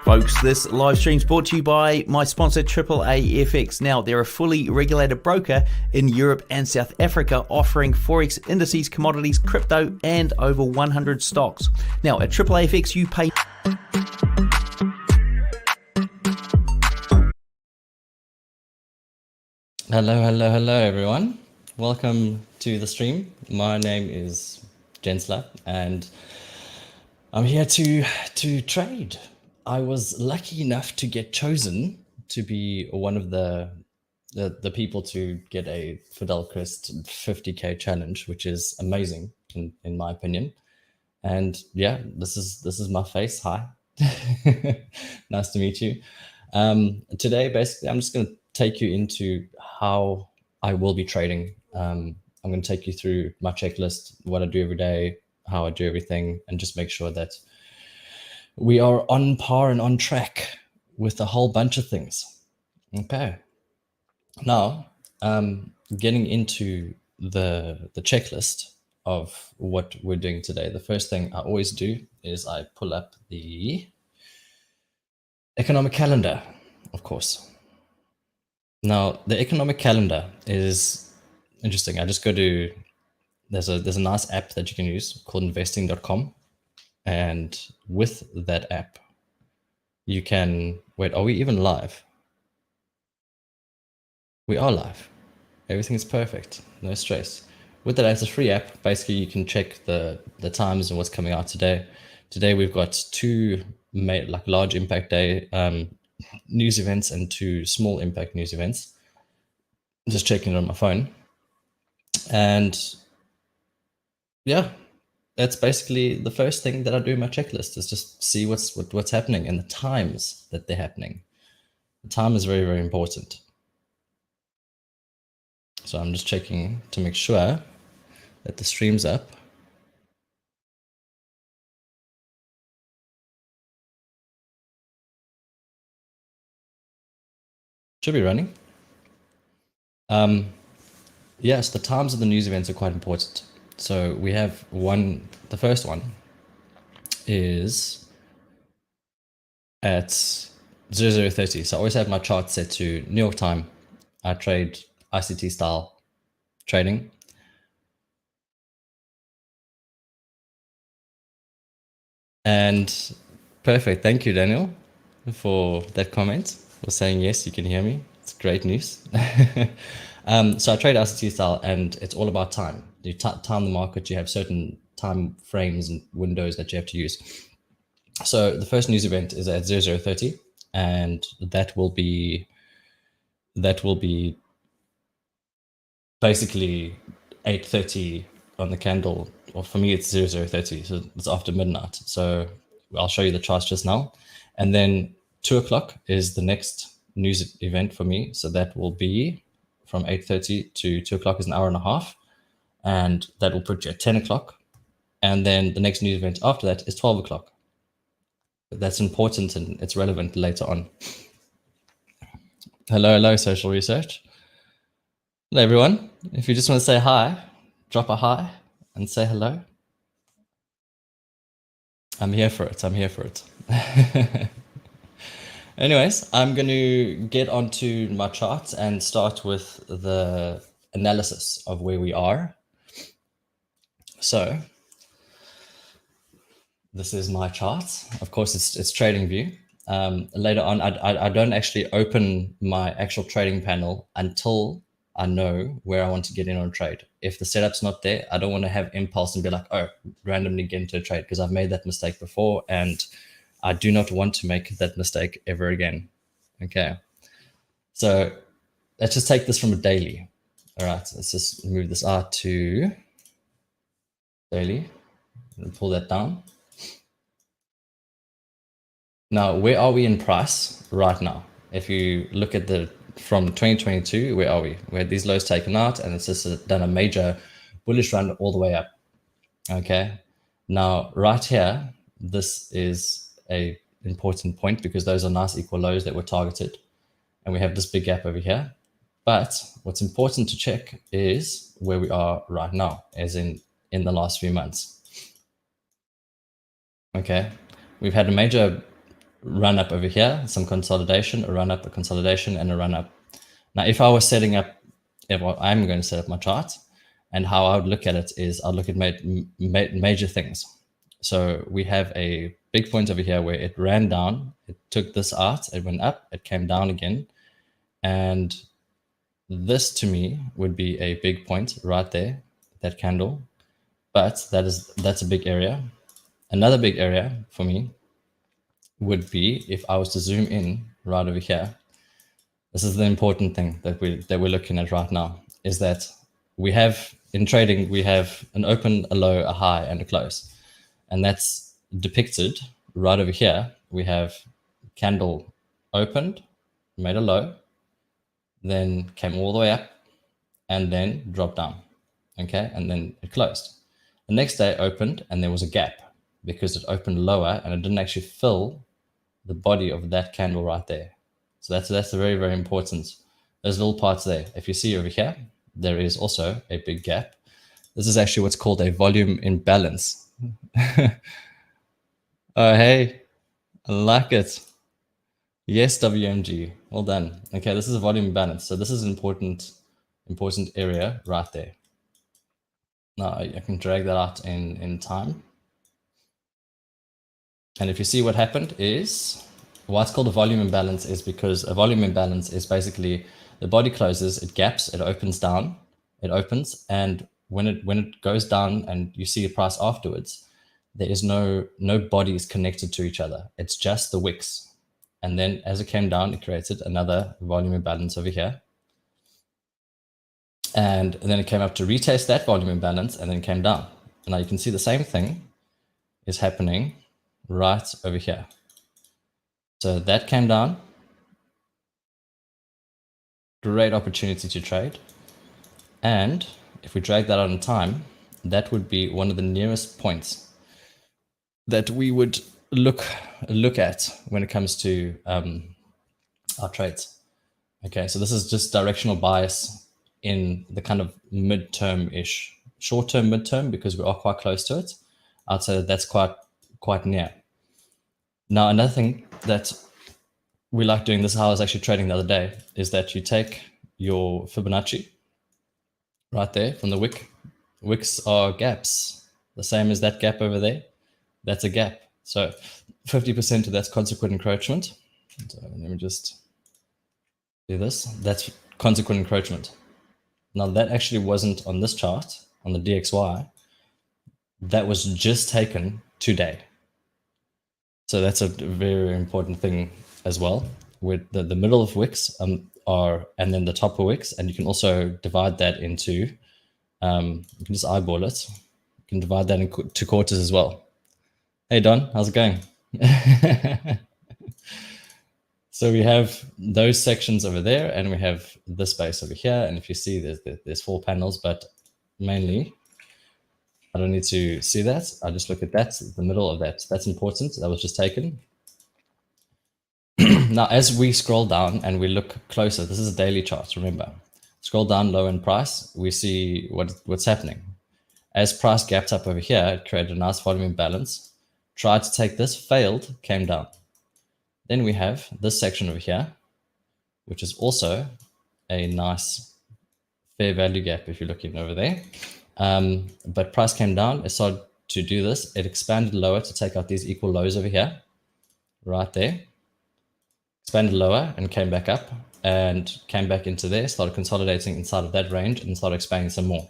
Folks, this live stream is brought to you by my sponsor AAA FX. Now, they're a fully regulated broker in Europe and South Africa, offering Forex indices, commodities, crypto, and over 100 stocks. Now, at AAA FX, you pay... Hello, everyone. Welcome to the stream. My name is Jensler, and I'm here to trade. I was lucky enough to get chosen to be one of the people to get a Fidelcrest 50k challenge, which is amazing in my opinion. And yeah, this is my face. Hi, nice to meet you. Today, basically, I'm just going to take you into how I will be trading. I'm going to take you through my checklist, what I do every day, how I do everything, and just make sure that we are on par and on track with a whole bunch of things. Okay. Now, getting into the checklist of what we're doing today, the first thing I always do is I pull up the economic calendar, of course. Now, the economic calendar is interesting. I just go to, there's a nice app that you can use called investing.com. And with that app, you can, wait, are we even live? We are live. Everything is perfect, no stress. With that, it's a free app. Basically, you can check the times and what's coming out today. Today, we've got two large impact day news events and two small impact news events. I'm just checking it on my phone. And yeah, that's basically the first thing that I do in my checklist, is just see what's happening and the times that they're happening. The time is very, very important. So I'm just checking to make sure that the stream's up. Should be running. Yes, the times of the news events are quite important. So we have one, the first one is at 0030. So I always have my chart set to New York time. I trade ICT style trading. And perfect. Thank you, Daniel, for that comment, for saying yes, you can hear me. It's great news. So I trade ICT style, and it's all about time. You time the market, you have certain time frames and windows that you have to use. So the first news event is at 0030, and that will be basically 8:30 on the candle, or for me it's 0030, so it's after midnight. So I'll show you the charts just now. And then 2 o'clock is the next news event for me. So that will be from 8:30 to 2 o'clock is an hour and a half. And that will put you at 10 o'clock. And then the next news event after that is 12 o'clock. But that's important and it's relevant later on. Hello, social research. Hello, everyone. If you just want to say hi, drop a hi and say hello. I'm here for it. Anyways, I'm going to get onto my charts and start with the analysis of where we are. So this is my chart. Of course, it's trading view. Later on, I don't actually open my actual trading panel until I know where I want to get in on a trade. If the setup's not there, I don't want to have impulse and be like, oh, randomly get into a trade, because I've made that mistake before and I do not want to make that mistake ever again. Okay. So let's just take this from a daily. All right. Let's just move this out to daily and pull that down. Now, where are we in price right now? If you look at from 2022, where are we? We had these lows taken out and it's just done a major bullish run all the way up. Okay. Now, right here, this is a important point because those are nice equal lows that were targeted. And we have this big gap over here. But what's important to check is where we are right now, as in the last few months. Okay. We've had a major run up over here, some consolidation, a run up, a consolidation, and a run up. Now, if I was setting up, I'm going to set up my chart, and how I would look at it is I'll look at major things. So we have a big point over here where it ran down, it took this out, it went up, it came down again. And this to me would be a big point right there, that candle. But that's a big area. Another big area for me would be if I was to zoom in right over here. This is the important thing that we're looking at right now, is that we have, in trading, we have an open, a low, a high, and a close. And that's depicted right over here. We have candle opened, made a low, then came all the way up, and then dropped down. Okay, and then it closed. The next day opened, and there was a gap because it opened lower and it didn't actually fill the body of that candle right there. So that's very, very important. Those little parts there. If you see over here, there is also a big gap. This is actually what's called a volume imbalance. Oh, hey, I like it. Yes, WMG, well done. Okay, this is a volume imbalance. So this is an important area right there. Now I can drag that out in time. And if you see what happened is, why it's called a volume imbalance is because a volume imbalance is basically the body closes, it gaps, it opens down, it opens, and when it goes down and you see a price afterwards, there is no bodies connected to each other. It's just the wicks. And then as it came down, it created another volume imbalance over here. And then it came up to retest that volume imbalance and then came down. And now you can see the same thing is happening right over here. So that came down. Great opportunity to trade. And if we drag that out in time, that would be one of the nearest points that we would look at when it comes to our trades. Okay, so this is just directional bias in the kind of midterm-ish, short-term, midterm, because we are quite close to it. I'd say that that's quite near. Now, another thing that we like doing, this is how I was actually trading the other day, is that you take your Fibonacci right there from the wick. Wicks are gaps, the same as that gap over there. That's a gap. So 50% of that's consequent encroachment. So let me just do this. That's consequent encroachment. Now that actually wasn't on this chart, on the DXY. That was just taken today. So that's a very important thing as well. With the middle of wicks are, and then the top of wicks, and you can also divide that into, you can just eyeball it. You can divide that into quarters as well. Hey Don, how's it going? So we have those sections over there, and we have this space over here. And if you see, there's 4 panels, but mainly I don't need to see that. I just look at that, the middle of that. That's important. That was just taken. Now, as we scroll down and we look closer, this is a daily chart, remember. Scroll down low in price, we see what's happening. As price gapped up over here, it created a nice volume imbalance. Tried to take this, failed, came down. Then we have this section over here, which is also a nice fair value gap if you're looking over there. But price came down, it started to do this. It expanded lower to take out these equal lows over here, right there. Expanded lower and came back up and came back into there, started consolidating inside of that range and started expanding some more.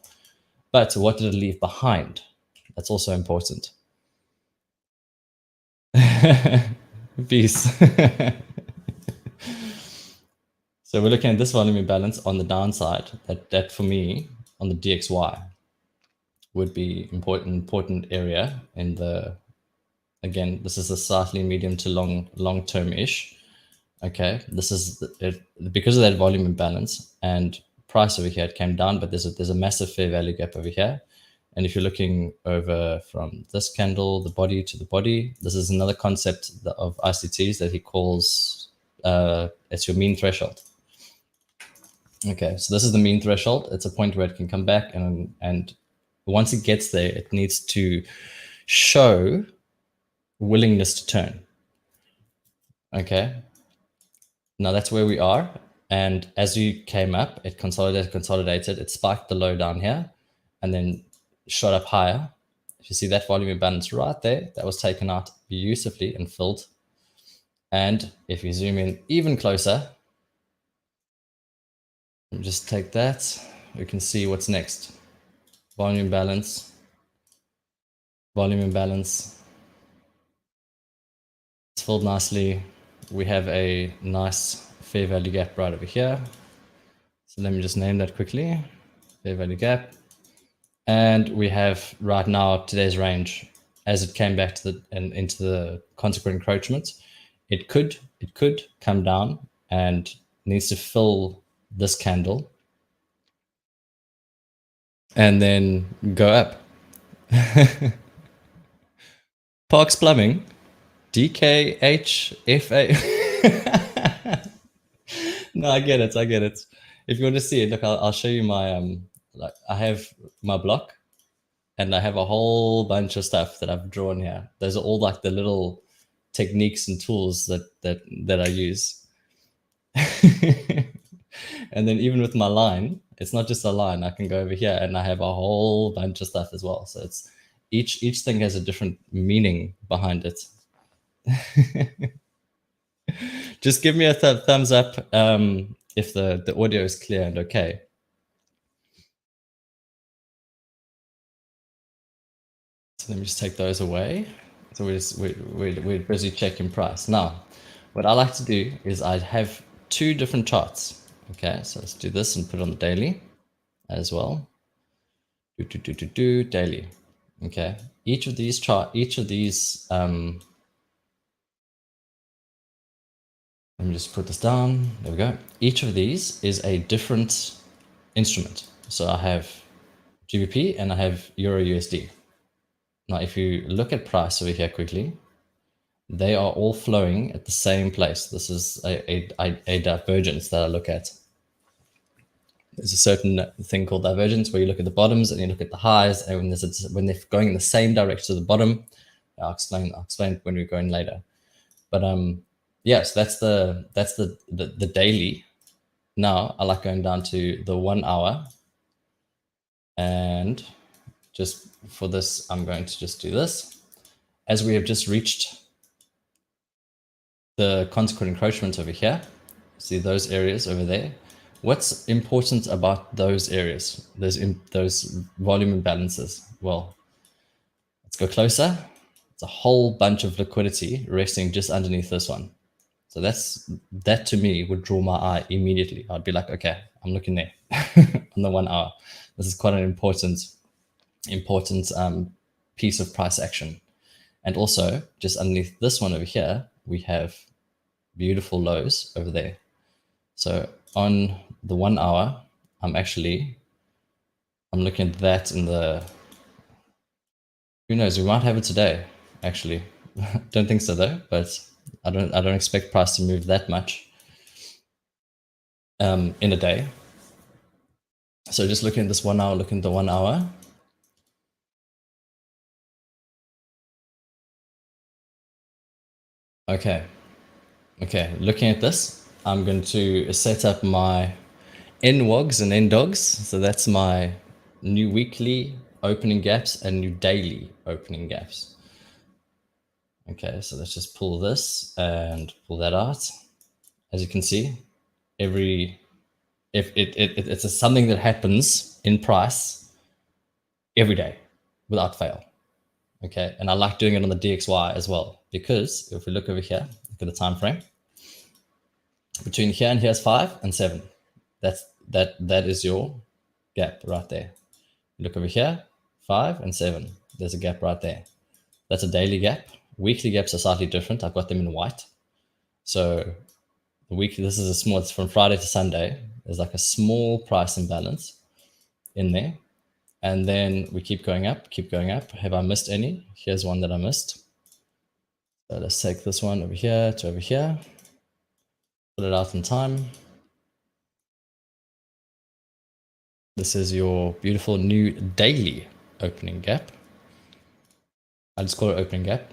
But what did it leave behind? That's also important. Peace. So we're looking at this volume imbalance on the downside. That for me on the DXY would be important area in the, again, this is a slightly medium to long term ish. Okay, this is it, because of that volume imbalance and price over here, it came down, but there's a massive fair value gap over here. And if you're looking over from this candle, the body to the body, this is another concept of ICTs that he calls, it's your mean threshold. Okay, so this is the mean threshold. It's a point where it can come back, and once it gets there, it needs to show willingness to turn. Okay, now that's where we are. And as you came up, it consolidated, it spiked the low down here and then shot up higher. If you see that volume imbalance right there, that was taken out beautifully and filled. And if you zoom in even closer, just take that, we can see what's next. Volume imbalance, volume imbalance. It's filled nicely. We have a nice fair value gap right over here. So let me just name that quickly, fair value gap. And we have right now today's range as it came back to the and into the consequent encroachment. It could come down and needs to fill this candle and then go up. Parks Plumbing, DKHFA. No, I get it. I get it. If you want to see it, look, I'll show you my like I have my block and I have a whole bunch of stuff that I've drawn here. Those are all like the little techniques and tools that I use. And then even with my line, it's not just a line. I can go over here and I have a whole bunch of stuff as well. So it's each thing has a different meaning behind it. Just give me a thumbs up if the audio is clear and okay. So let me just take those away. So we're busy checking price. Now, what I like to do is I have two different charts. Okay, so let's do this and put it on the daily as well. Daily. Okay, each of these let me just put this down. There we go. Each of these is a different instrument. So I have GBP and I have EURUSD. Now, if you look at price over here quickly, they are all flowing at the same place. This is a divergence that I look at. There's a certain thing called divergence where you look at the bottoms and you look at the highs, and when they're going in the same direction to the bottom, I'll explain when we're going later. But yes, that's the daily. Now I like going down to the 1 hour, and just for this, I'm going to just do this. As we have just reached the consequent encroachment over here, see those areas over there. What's important about those areas, those volume imbalances? Well, let's go closer. It's a whole bunch of liquidity resting just underneath this one. So that to me would draw my eye immediately. I'd be like, okay, I'm looking there on the 1 hour. This is quite an important piece of price action. And also just underneath this one over here, we have beautiful lows over there. So on the 1 hour, I'm looking at that in the, who knows, we might have it today, actually. Don't think so though, but I don't expect price to move that much in a day. So just looking at this 1 hour, looking at the 1 hour. Okay, looking at this, I'm going to set up my NWOGs and NDOGs. So that's my new weekly opening gaps and new daily opening gaps. Okay, so let's just pull this and pull that out. As you can see, it's something that happens in price every day without fail. Okay, and I like doing it on the DXY as well, because if we look over here, look at the time frame. Between here and here is 5 and 7. That is your gap right there. Look over here, 5 and 7. There's a gap right there. That's a daily gap. Weekly gaps are slightly different. I've got them in white. So the weekly, this is a small, it's from Friday to Sunday. There's like a small price imbalance in there. And then we keep going up, Have I missed any? Here's one that I missed. So let's take this one over here to over here. Put it out in time. This is your beautiful new daily opening gap. I'll just call it opening gap.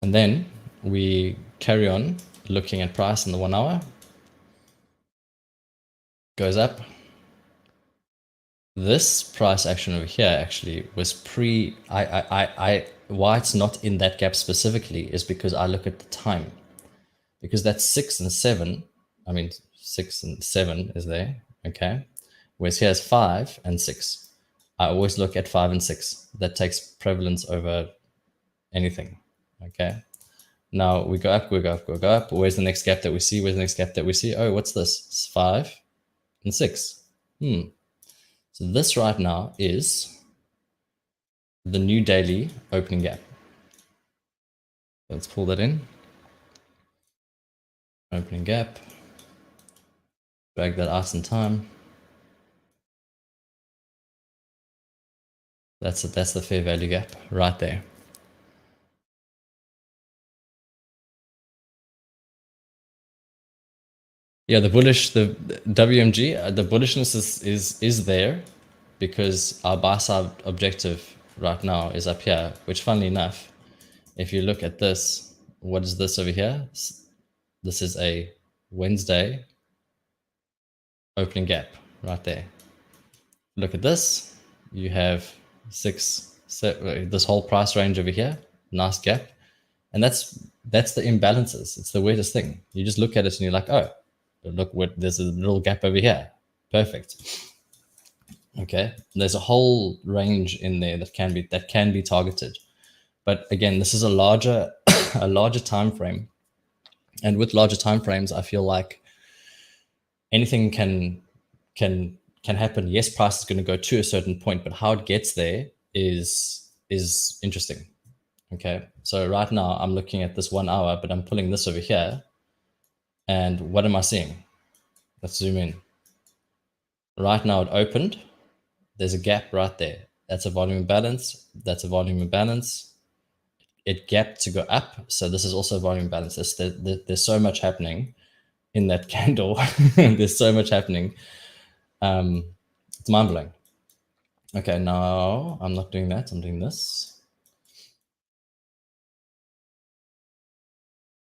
And then we carry on looking at price in the 1 hour. Goes up. This price action over here actually was why it's not in that gap specifically is because I look at the time. Because that's 6 and 7. I mean, 6 and 7 is there, okay? Whereas here's 5 and 6. I always look at 5 and 6. That takes prevalence over anything, okay? Now we go up, we go up, we go up. Where's the next gap that we see? Where's the next gap that we see? Oh, what's this? It's 5 and 6. So this right now is the new daily opening gap. Let's pull that in. Opening gap. Drag that out in time. That's the fair value gap right there. Yeah, the WMG, the bullishness is there because our buy side objective right now is up here, which funnily enough, if you look at this, what is this over here? This is a Wednesday opening gap right there. Look at this. You have 6, 7, this whole price range over here, nice gap. And that's the imbalances. It's the weirdest thing. You just look at it and you're like, oh, look, there's a little gap over here. Perfect. Okay. There's a whole range in there that can be targeted. But again, this is a larger time frame. And with larger time frames, I feel like anything can happen. Yes, price is going to go to a certain point, but how it gets there is interesting. Okay, so right now I'm looking at this 1 hour, but I'm pulling this over here. And what am I seeing? Let's zoom in. Right now it opened. There's a gap right there. That's a volume imbalance. That's a volume imbalance. It gapped to go up. So this is also a volume imbalance. There's so much happening in that candle. There's so much happening. It's mind-blowing. Okay, now I'm not doing that. I'm doing this.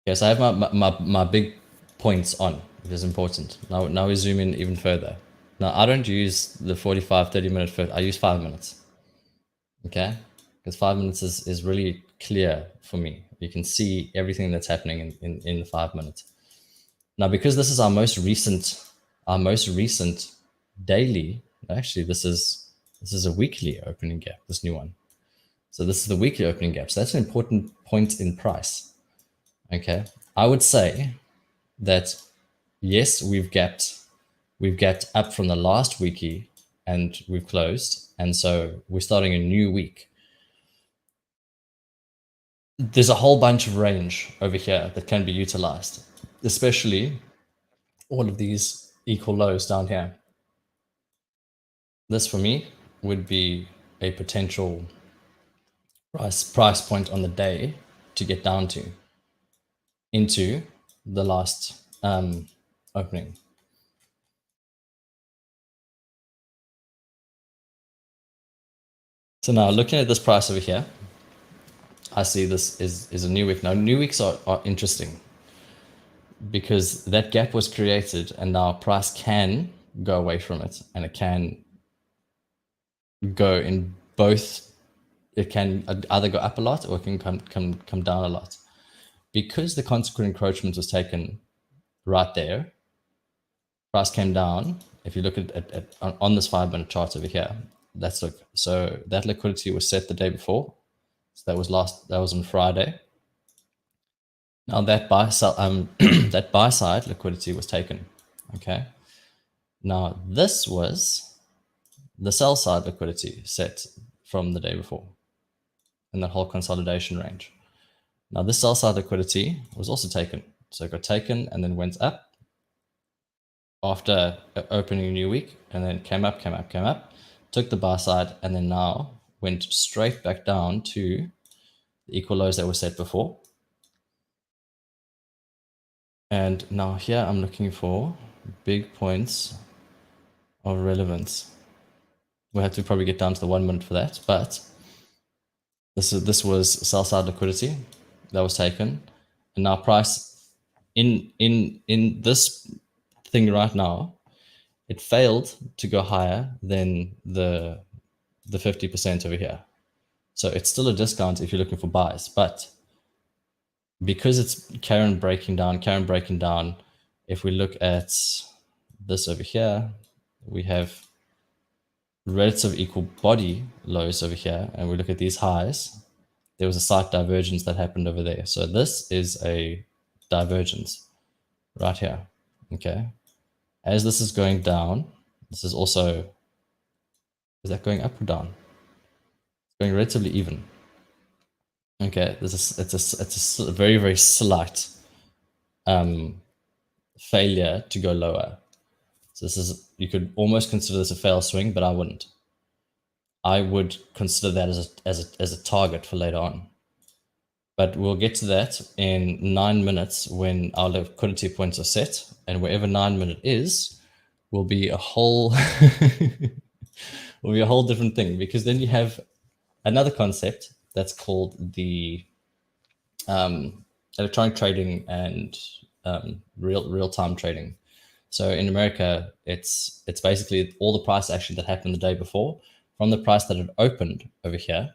Okay, so I have my big points on, which is important. Now we zoom in even further. Now I don't use the 45, 30 minute first. I use 5 minutes. Okay, because 5 minutes is really clear for me. You can see everything that's happening in the 5 minutes. Now, because this is our most recent daily. Actually, this is a weekly opening gap. This new one. So this is the weekly opening gap. So that's an important point in price. Okay, I would say that yes, we've gapped up from the last weeky and we've closed, and so we're starting a new week. There's a whole bunch of range over here that can be utilized, especially all of these equal lows down here. This for me would be a potential price point on the day to get down to into the last opening. So now looking at this price over here, I see this is a new week. Now new weeks are interesting because that gap was created and now price can go away from it and it can go in both. It can either go up a lot or it can come down a lot. Because the consequent encroachment was taken right there, price came down. If you look at on this 5 minute chart over here, so that liquidity was set the day before. So that was on Friday. Now that buy side liquidity was taken. Okay. Now this was the sell side liquidity set from the day before in that whole consolidation range. Now this sell side liquidity was also taken. So it got taken and then went up after opening a new week and then came up, took the buy side and then now went straight back down to the equal lows that were set before. And now here I'm looking for big points of relevance. We'll have to probably get down to the 1 minute for that, but this was sell side liquidity. that was taken, and now price in this thing right now, it failed to go higher than the 50% over here. So it's still a discount if you're looking for buys, but because it's Karen breaking down, if we look at this over here, we have relative equal body lows over here, and we look at these highs, there was a slight divergence that happened over there. So this is a divergence right here, okay? As this is going down, this is also, is that going up or down? It's going relatively even. Okay, it's a very, very slight failure to go lower. So this is, you could almost consider this a fail swing, but I wouldn't. I would consider that as a target for later on. But we'll get to that in 9 minutes when our liquidity points are set, and wherever 9 minute is will be a whole will be a whole different thing, because then you have another concept that's called the electronic trading and real-time trading. So in America, it's basically all the price action that happened the day before, from the price that it opened over here,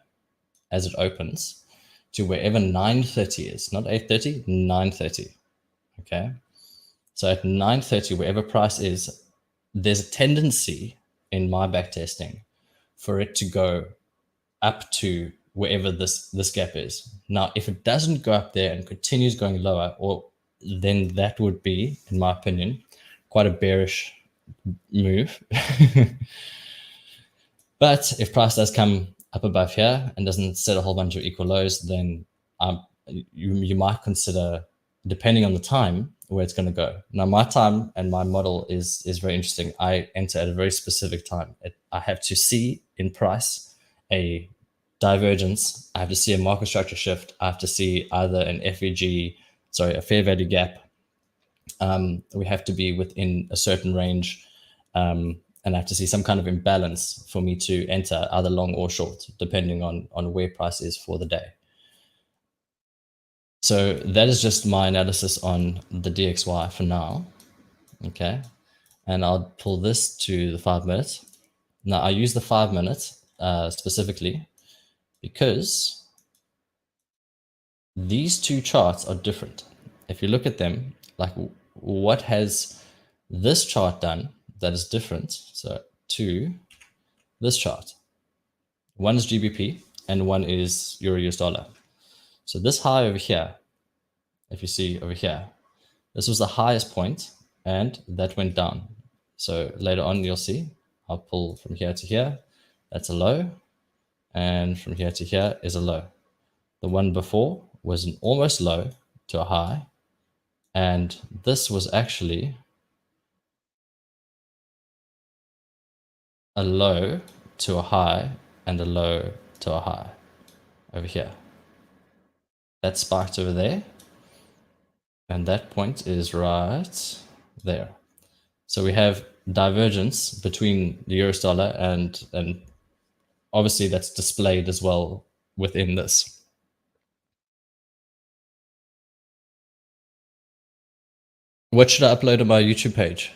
as it opens, to wherever 9:30 is, not 8:30, 9:30. Okay, so at 9:30, wherever price is, there's a tendency in my backtesting for it to go up to wherever this gap is. Now, if it doesn't go up there and continues going lower, or then that would be, in my opinion, quite a bearish move. But if price does come up above here and doesn't set a whole bunch of equal lows, then you might consider, depending on the time, where it's going to go. Now, my time and my model is very interesting. I enter at a very specific time. I have to see in price a divergence. I have to see a market structure shift. I have to see either an FVG, a fair value gap. We have to be within a certain range, and I have to see some kind of imbalance for me to enter either long or short, depending on where price is for the day. So that is just my analysis on the DXY for now. Okay, and I'll pull this to the 5 minutes. Now I use the 5 minutes specifically because these two charts are different. If you look at them, like what has this chart done that is different? So to this chart, one is GBP and one is Euro-US dollar. So this high over here, if you see over here, this was the highest point and that went down. So later on, you'll see, I'll pull from here to here, that's a low. And from here to here is a low. The one before was an almost low to a high. And this was actually a low to a high and a low to a high over here. That spiked over there. And that point is right there. So we have divergence between the US dollar and obviously that's displayed as well within this. What should I upload on my YouTube page?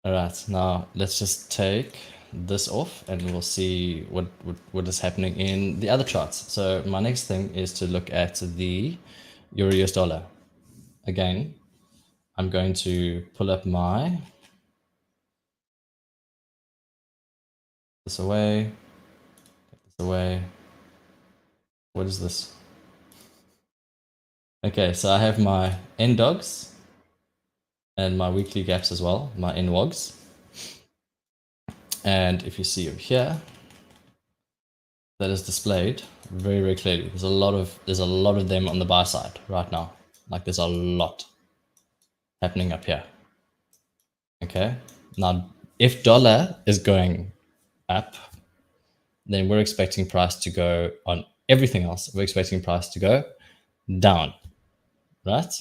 All right, now let's just take this off and we'll see what is happening in the other charts. So my next thing is to look at the Euro US dollar. Again, I'm going to pull up my, this away, this away. What is this? Okay, so I have my NDOGs and my weekly gaps as well, my NWOGs. And if you see over here, that is displayed very, very clearly. There's a lot of them on the buy side right now. Like there's a lot happening up here. Okay. Now, if dollar is going up, then we're expecting price to go on everything else. We're expecting price to go down, right?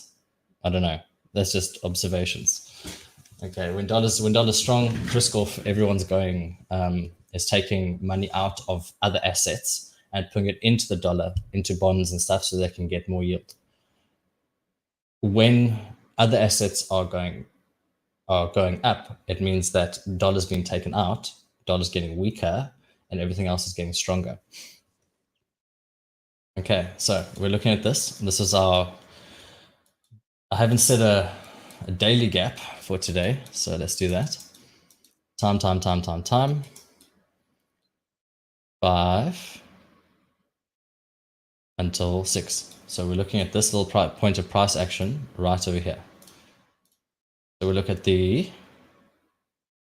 I don't know. That's just observations. Okay, when dollar's strong, risk off, everyone's going is taking money out of other assets and putting it into the dollar, into bonds and stuff, so they can get more yield. When other assets are going up, it means that dollar's being taken out, dollar's getting weaker, and everything else is getting stronger. Okay, so we're looking at this. This is our, I haven't set a daily gap for today, so let's do that. Time. 5 until 6. So we're looking at this little point of price action right over here. So we look at the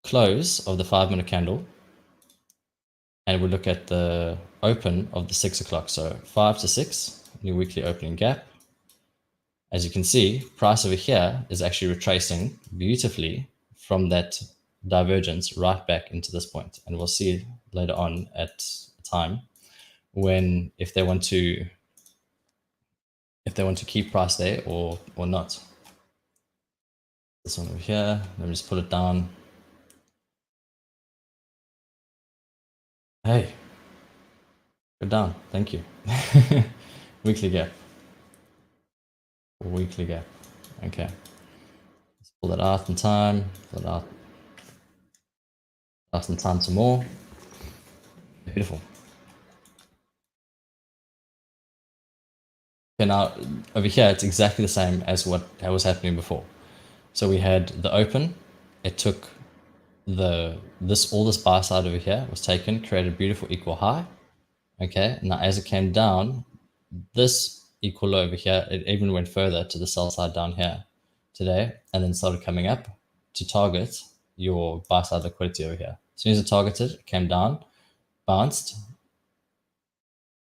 close of the 5-minute candle, and we look at the open of the 6 o'clock. So 5 to 6, new weekly opening gap. As you can see, price over here is actually retracing beautifully from that divergence right back into this point. And we'll see later on at a time when if they want to keep price there or not. This one over here, let me just pull it down. Hey, go down, thank you. Weekly gap. Okay. Let's pull that out in time, pull that out in time some more. Beautiful. Okay, now over here, it's exactly the same as what was happening before. So we had the open, it took all this buy side over here was taken, created a beautiful equal high. Okay, now as it came down, this equal low over here, it even went further to the sell side down here today, and then started coming up to target your buy side liquidity over here. As soon as it targeted, it came down, bounced,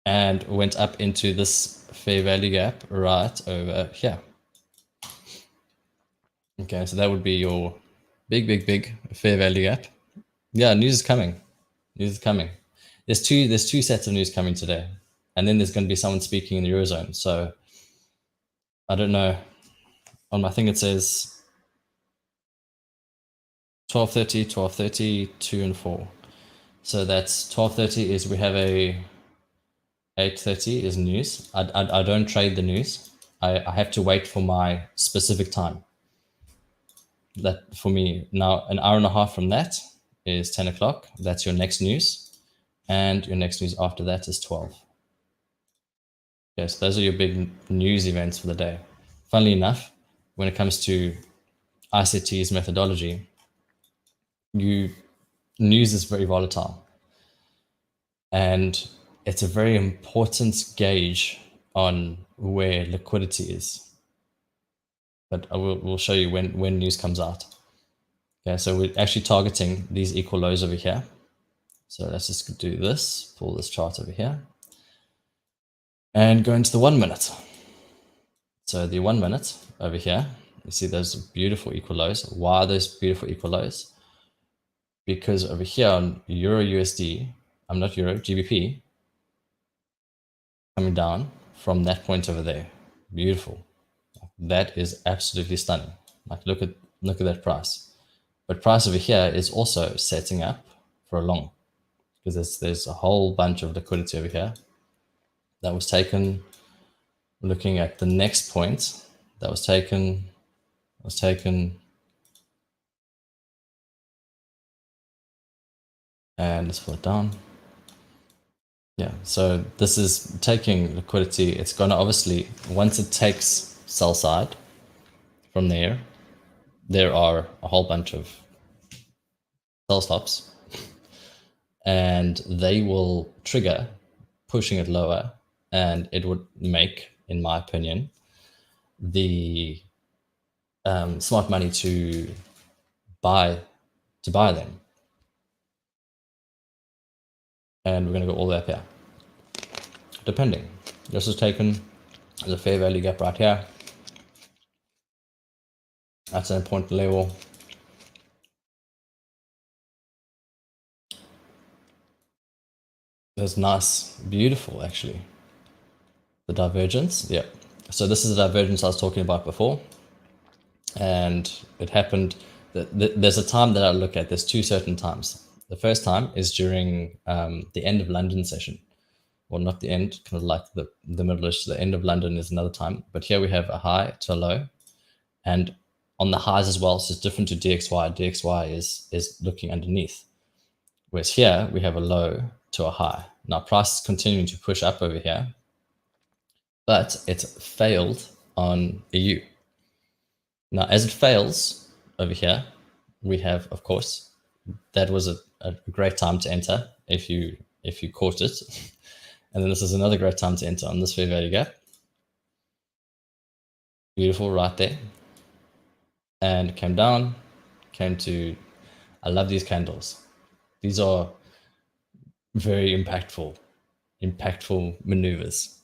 and went up into this fair value gap right over here. Okay, so that would be your big fair value gap. Yeah, news is coming. There's two sets of news coming today, and then there's going to be someone speaking in the Eurozone. So I don't know. On my thing it says 12:30, 2 and 4. So that's 12:30 is we have a 8:30 is news. I don't trade the news. I have to wait for my specific time. That for me now, an hour and a half from that is 10 o'clock. That's your next news, and your next news after that is 12. Yes, those are your big news events for the day. Funnily enough, when it comes to ICT's methodology, news is very volatile, and it's a very important gauge on where liquidity is. But we'll show you when news comes out. Okay, so we're actually targeting these equal lows over here. So let's just do this, pull this chart over here, and go into the 1 minute. So the 1 minute over here, you see those beautiful equal lows. Why are those beautiful equal lows? Because over here on EURUSD, GBP, coming down from that point over there. Beautiful. That is absolutely stunning. Like look at that price. But price over here is also setting up for a long, because there's a whole bunch of liquidity over here that was taken. Looking at the next point that was taken, and let's pull it down. Yeah, so this is taking liquidity. It's going to obviously, once it takes sell side from there are a whole bunch of sell stops, and they will trigger pushing it lower, and it would make, in my opinion, the smart money to buy them. And we're going to go all the way up here, depending. This is taken as a fair value gap right here. That's an important level. That's nice, beautiful actually. The divergence, yeah. So this is the divergence I was talking about before. And it happened, there's a time that I look at, there's two certain times. The first time is during the end of London session. Well, not the end, kind of like the middle-ish. The end of London is another time. But here we have a high to a low. And on the highs as well, so it's different to DXY. DXY is looking underneath. Whereas here we have a low to a high. Now price is continuing to push up over here, but it's failed on EU. Now, as it fails over here, we have, of course, that was a great time to enter if you caught it. And then this is another great time to enter on this fair value gap. Beautiful right there. And came down, came to, I love these candles. These are very impactful maneuvers.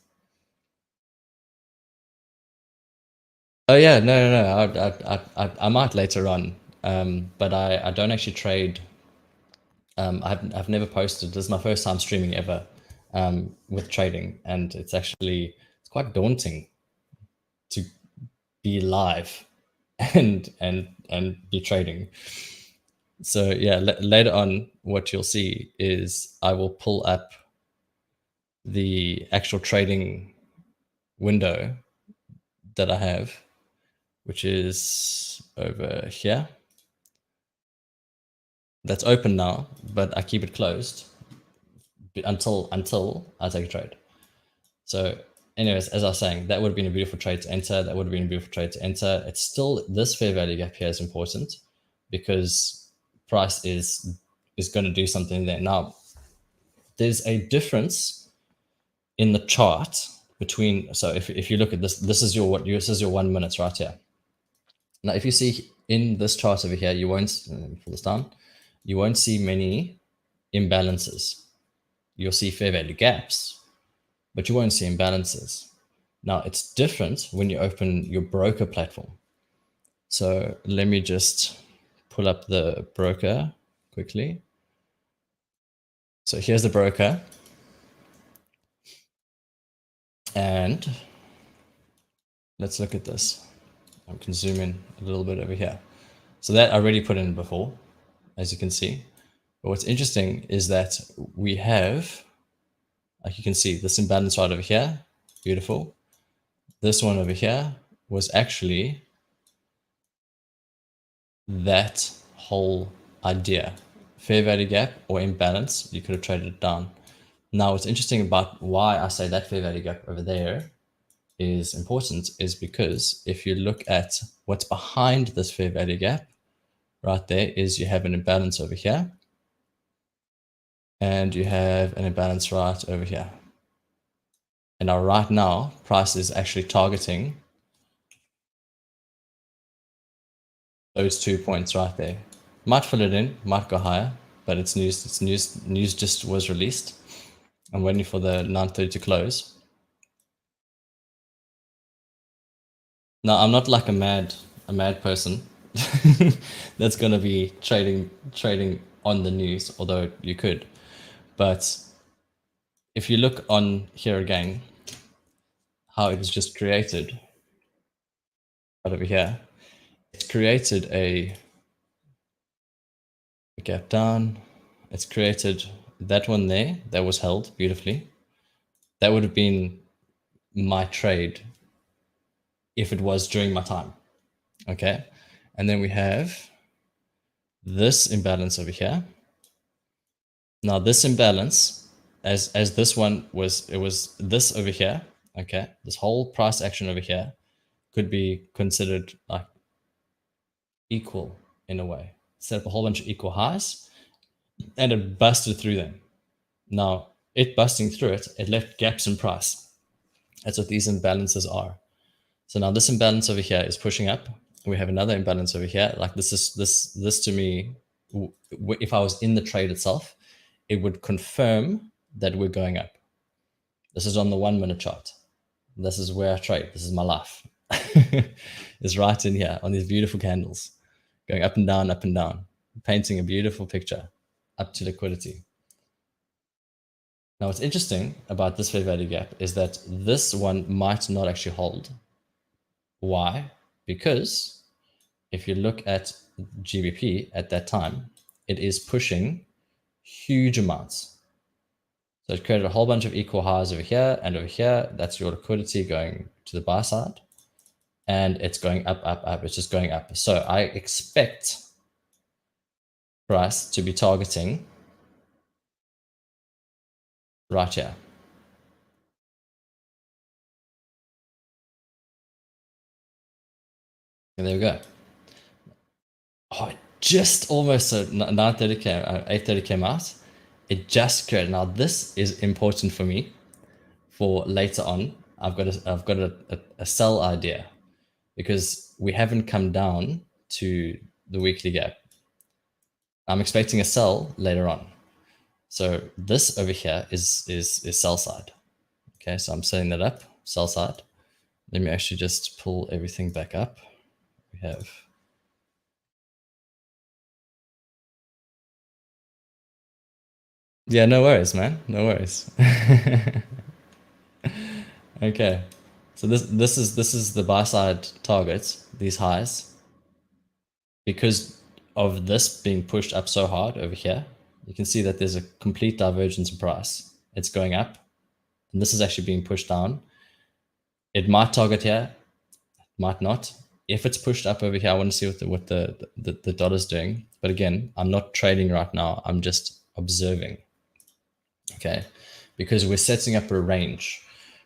Oh yeah, no. I might later on, but I don't actually trade. I've never posted. This is my first time streaming ever with trading, and it's quite daunting to be live and be trading. So yeah, later on, what you'll see is I will pull up the actual trading window that I have, which is over here. That's open now, but I keep it closed until I take a trade. So anyways, as I was saying, that would have been a beautiful trade to enter. That would have been a beautiful trade to enter. It's still, this fair value gap here is important because price is going to do something there. Now, there's a difference in the chart between, so if you look at this, this is your 1 minute right here. Now, if you see in this chart over here, you won't, pull this down, you won't see many imbalances. You'll see fair value gaps, but you won't see imbalances. Now, it's different when you open your broker platform. So let me just pull up the broker quickly. So here's the broker. And let's look at this. I can zoom in a little bit over here. So that I already put in before, as you can see. But what's interesting is that we have, like you can see, this imbalance right over here, beautiful. This one over here was actually that whole idea. Fair value gap or imbalance, you could have traded it down. Now, what's interesting about why I say that fair value gap over there is important is because if you look at what's behind this fair value gap, right there is you have an imbalance over here and you have an imbalance right over here. And now right now, price is actually targeting those 2 points right there. Might fill it in, might go higher, but it's news. It's news. News just was released. I'm waiting for the 9:30 to close. Now, I'm not like a mad person that's going to be trading on the news, although you could. But if you look on here again, how it was just created right over here, it's created a gap down. It's created that one there that was held beautifully. That would have been my trade if it was during my time. Okay. And then we have this imbalance over here. Now this imbalance, as this one was, it was this over here. Okay. This whole price action over here could be considered like equal in a way. Set up a whole bunch of equal highs and it busted through them. Now it busting through it, it left gaps in price. That's what these imbalances are. So now this imbalance over here is pushing up. We have another imbalance over here. Like this to me, if I was in the trade itself, it would confirm that we're going up. This is on the 1 minute chart. This is where I trade. This is my life. It's right in here on these beautiful candles, going up and down, painting a beautiful picture up to liquidity. Now, what's interesting about this fair value gap is that this one might not actually hold. Why? Because if you look at GBP at that time, it is pushing huge amounts. So it created a whole bunch of equal highs over here and over here. That's your liquidity going to the buy side. And it's going up, up, up. It's just going up. So I expect price to be targeting right here. And there we go. Oh, just almost, so 9:30 came, 8:30 came out. It just created. Now this is important for me for later on. I've got a sell idea because we haven't come down to the weekly gap. I'm expecting a sell later on. So this over here is sell side. Okay, so I'm setting that up, sell side. Let me actually just pull everything back up. We have yeah, no worries, man. No worries. Okay. So this is the buy side target, these highs. Because of this being pushed up so hard over here, you can see that there's a complete divergence in price. It's going up, and this is actually being pushed down. It might target here, might not. If it's pushed up over here, I want to see what the dollar's doing. But again, I'm not trading right now. I'm just observing. Okay, because we're setting up a range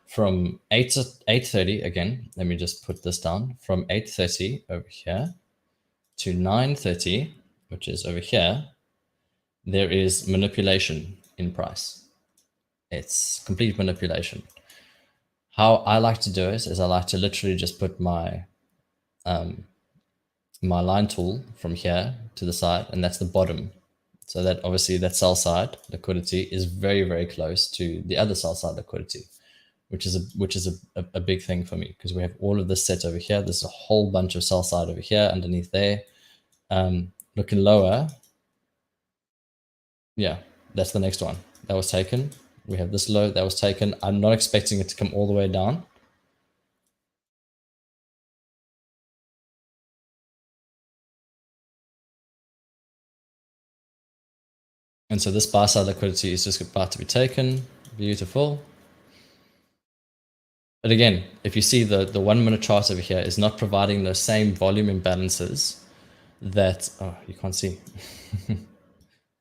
from 8:30 again. Let me just put this down from 8:30 over here to 9:30, which is over here. There is manipulation in price. It's complete manipulation. How I like to do it is I like to literally just put my my line tool from here to the side, and that's the bottom. So that obviously that sell side liquidity is very, very close to the other sell side liquidity, which is a big thing for me because we have all of this set over here. There's a whole bunch of sell side over here underneath there. Looking lower, yeah, that's the next one that was taken. We have this low that was taken. I'm not expecting it to come all the way down. And so this buy side liquidity is just about to be taken. Beautiful. But again, if you see the 1 minute chart over here is not providing those same volume imbalances that, oh, you can't see.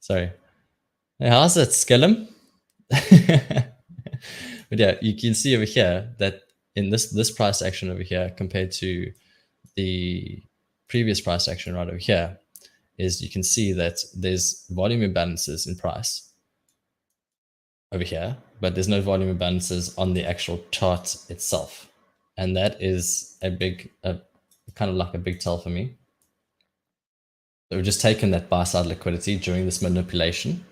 Sorry. Hey, how's that, Skellum? But yeah, you can see over here that in this price action over here compared to the previous price action right over here, is you can see that there's volume imbalances in price over here, but there's no volume imbalances on the actual chart itself. And that is a big, kind of like a big tell for me. So we've just taken that buy side liquidity during this manipulation.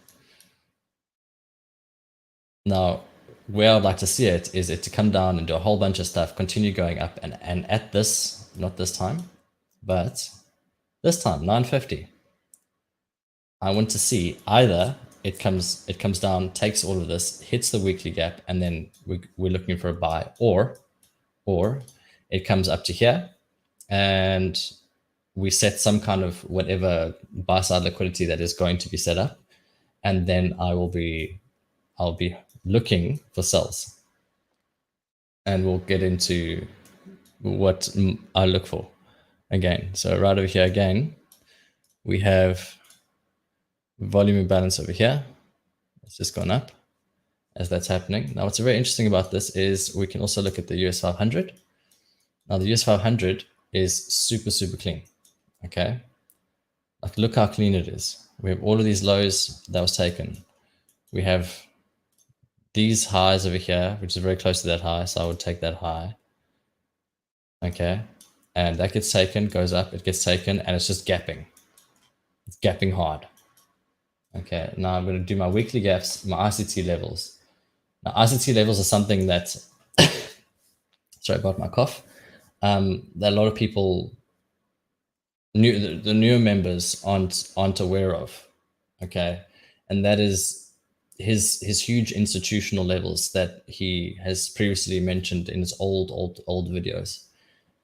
Now, where I'd like to see it is it to come down and do a whole bunch of stuff, continue going up, and at this, not this time, but this time, 9:50. I want to see either it comes down, takes all of this, hits the weekly gap, and then we're looking for a buy, or it comes up to here and we set some kind of whatever buy side liquidity that is going to be set up, and then I'll be looking for sells, and we'll get into what I look for again. So right over here again, we have volume imbalance over here. It's just gone up as that's happening. Now, what's very interesting about this is we can also look at the US 500. Now, the US 500 is super, super clean. Okay. Like, look how clean it is. We have all of these lows that was taken. We have these highs over here, which is very close to that high. So I would take that high. Okay. And that gets taken, goes up, it gets taken, and it's just gapping. It's gapping hard. Okay, now I'm going to do my weekly gaps, my ICT levels. Now, ICT levels are something that, sorry about my cough, that a lot of people, the newer members aren't aware of. Okay, and that is his huge institutional levels that he has previously mentioned in his old videos,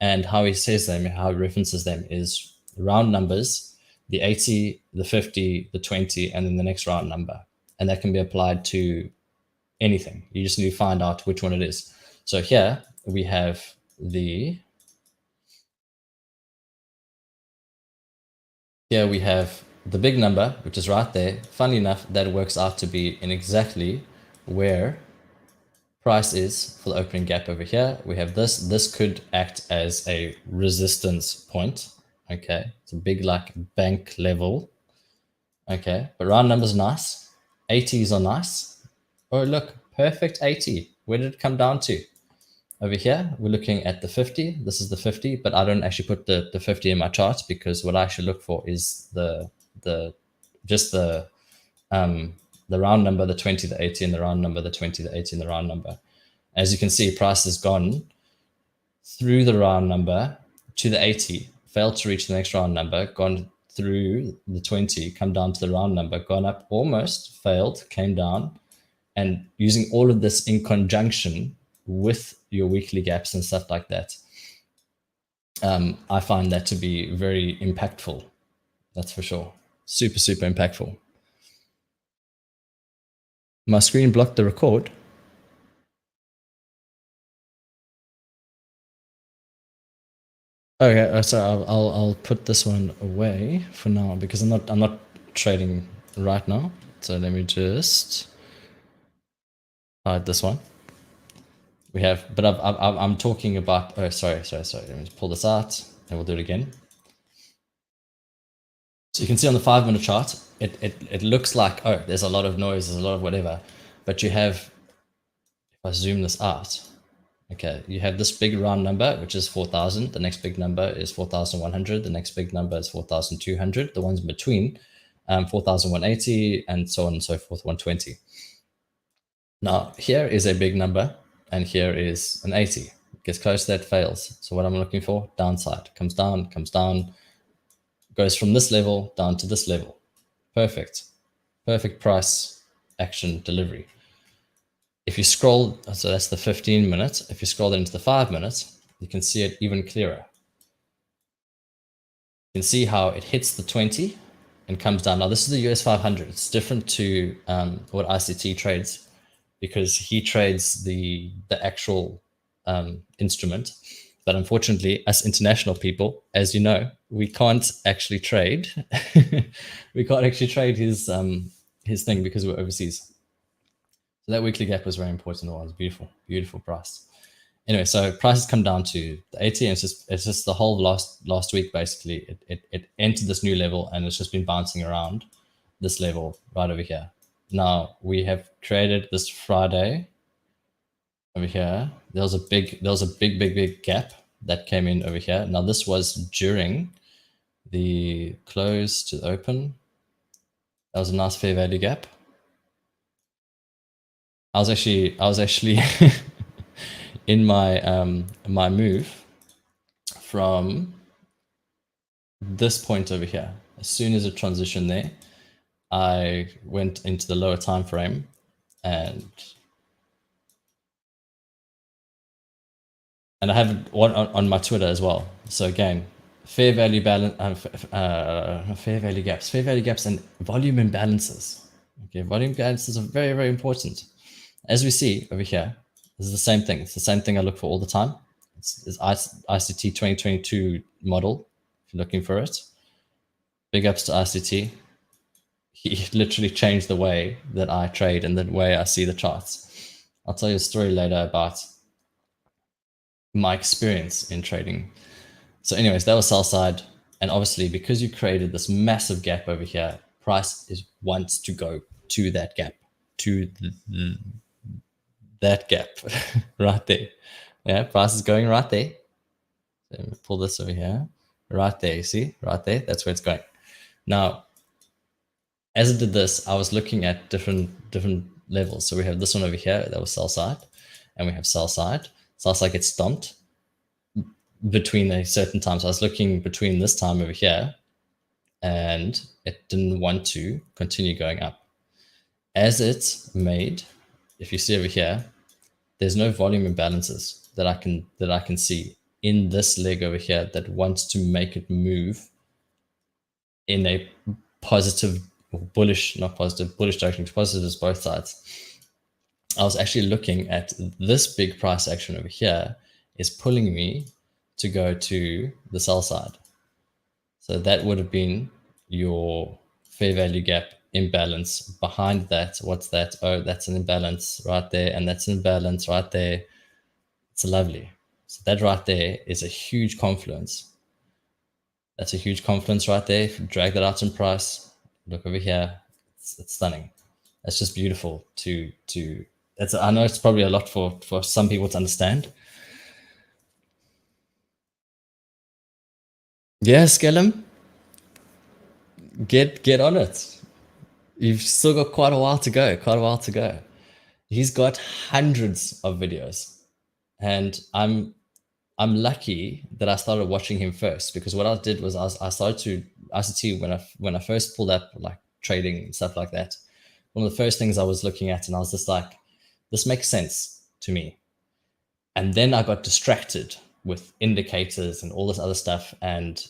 and how he says them, how he references them is round numbers the 80, the 50, the 20, and then the next round number. And that can be applied to anything. You just need to find out which one it is. So here we have the big number, which is right there. Funny enough, that works out to be in exactly where price is for the opening gap over here. We have this. This could act as a resistance point. Okay, it's a big like bank level. Okay, but round numbers nice. 80s are nice. Oh, look, perfect 80. Where did it come down to? Over here, we're looking at the 50. This is the 50, but I don't actually put the 50 in my charts because what I should look for is the round number, the 20, the 80, and the round number, the 20, the 80, and the round number. As you can see, price has gone through the round number to the 80, failed to reach the next round number, gone through the 20, come down to the round number, gone up almost, failed, came down. And using all of this in conjunction with your weekly gaps and stuff like that, I find that to be very impactful. That's for sure. Super, super impactful. My screen blocked the record. Okay, so I'll put this one away for now because I'm not trading right now. So let me just hide this one. We have, but I'm talking about. Oh, sorry. Let me just pull this out, and we'll do it again. So you can see on the 5-minute chart, it looks like, oh, there's a lot of noise, there's a lot of whatever, but you have, if I zoom this out, okay, you have this big round number, which is 4,000. The next big number is 4,100. The next big number is 4,200. The ones in between, 4,180, and so on and so forth, 120. Now, here is a big number, and here is an 80. It gets close to that, fails. So what I'm looking for, downside, comes down, goes from this level down to this level. Perfect price action delivery. If you scroll, so that's the 15 minutes. If you scroll into the 5 minutes, you can see it even clearer. You can see how it hits the 20 and comes down. Now this is the US 500. It's different to what ICT trades because he trades the actual instrument. But unfortunately, us international people, as you know, we can't actually trade. We can't actually trade his thing because we're overseas. So that weekly gap was very important. It was beautiful price. Anyway, so prices come down to the 80, and it's just the whole last week basically. It entered this new level, and it's just been bouncing around this level right over here. Now we have created this Friday over here. There was a big gap that came in over here. Now this was during the close to the open. That was a nice fair value gap. I was actually in my my move from this point over here. As soon as it transitioned there, I went into the lower time frame and I have it on my Twitter as well. So again, fair value balance, fair value gaps, and volume imbalances. Okay, volume imbalances are very, very important. As we see over here, this is the same thing. It's the same thing I look for all the time. It's ICT 2022 model. If you're looking for it, big ups to ICT. He literally changed the way that I trade and the way I see the charts. I'll tell you a story later about my experience in trading. So anyways, that was sell side. And obviously because you created this massive gap over here, price wants to go to that gap, to that gap right there. Yeah, price is going right there. So let me pull this over here, right there, you see, right there, that's where it's going. Now, as it did this, I was looking at different levels. So we have this one over here, that was sell side, and we have sell side. Sell side gets stomped between a certain time. So I was looking between this time over here, and it didn't want to continue going up. As it's made, if you see over here, there's no volume imbalances that I can see in this leg over here that wants to make it move in a positive or bullish, not positive, bullish direction, positive is both sides. I was actually looking at this big price action over here is pulling me to go to the sell side. So that would have been your fair value gap imbalance. Behind that, what's that? Oh, that's an imbalance right there, and that's an imbalance right there. It's lovely. So that right there is a huge confluence. That's a huge confluence right there. If you drag that out in price, look over here, it's stunning. That's just beautiful I know it's probably a lot for some people to understand. Yeah, Skellum, get on it. You've still got quite a while to go. He's got hundreds of videos, and I'm lucky that I started watching him first, because what I did was I started to ICT when I first pulled up like trading and stuff like that. One of the first things I was looking at, and I was just like, this makes sense to me. And then I got distracted with indicators and all this other stuff, and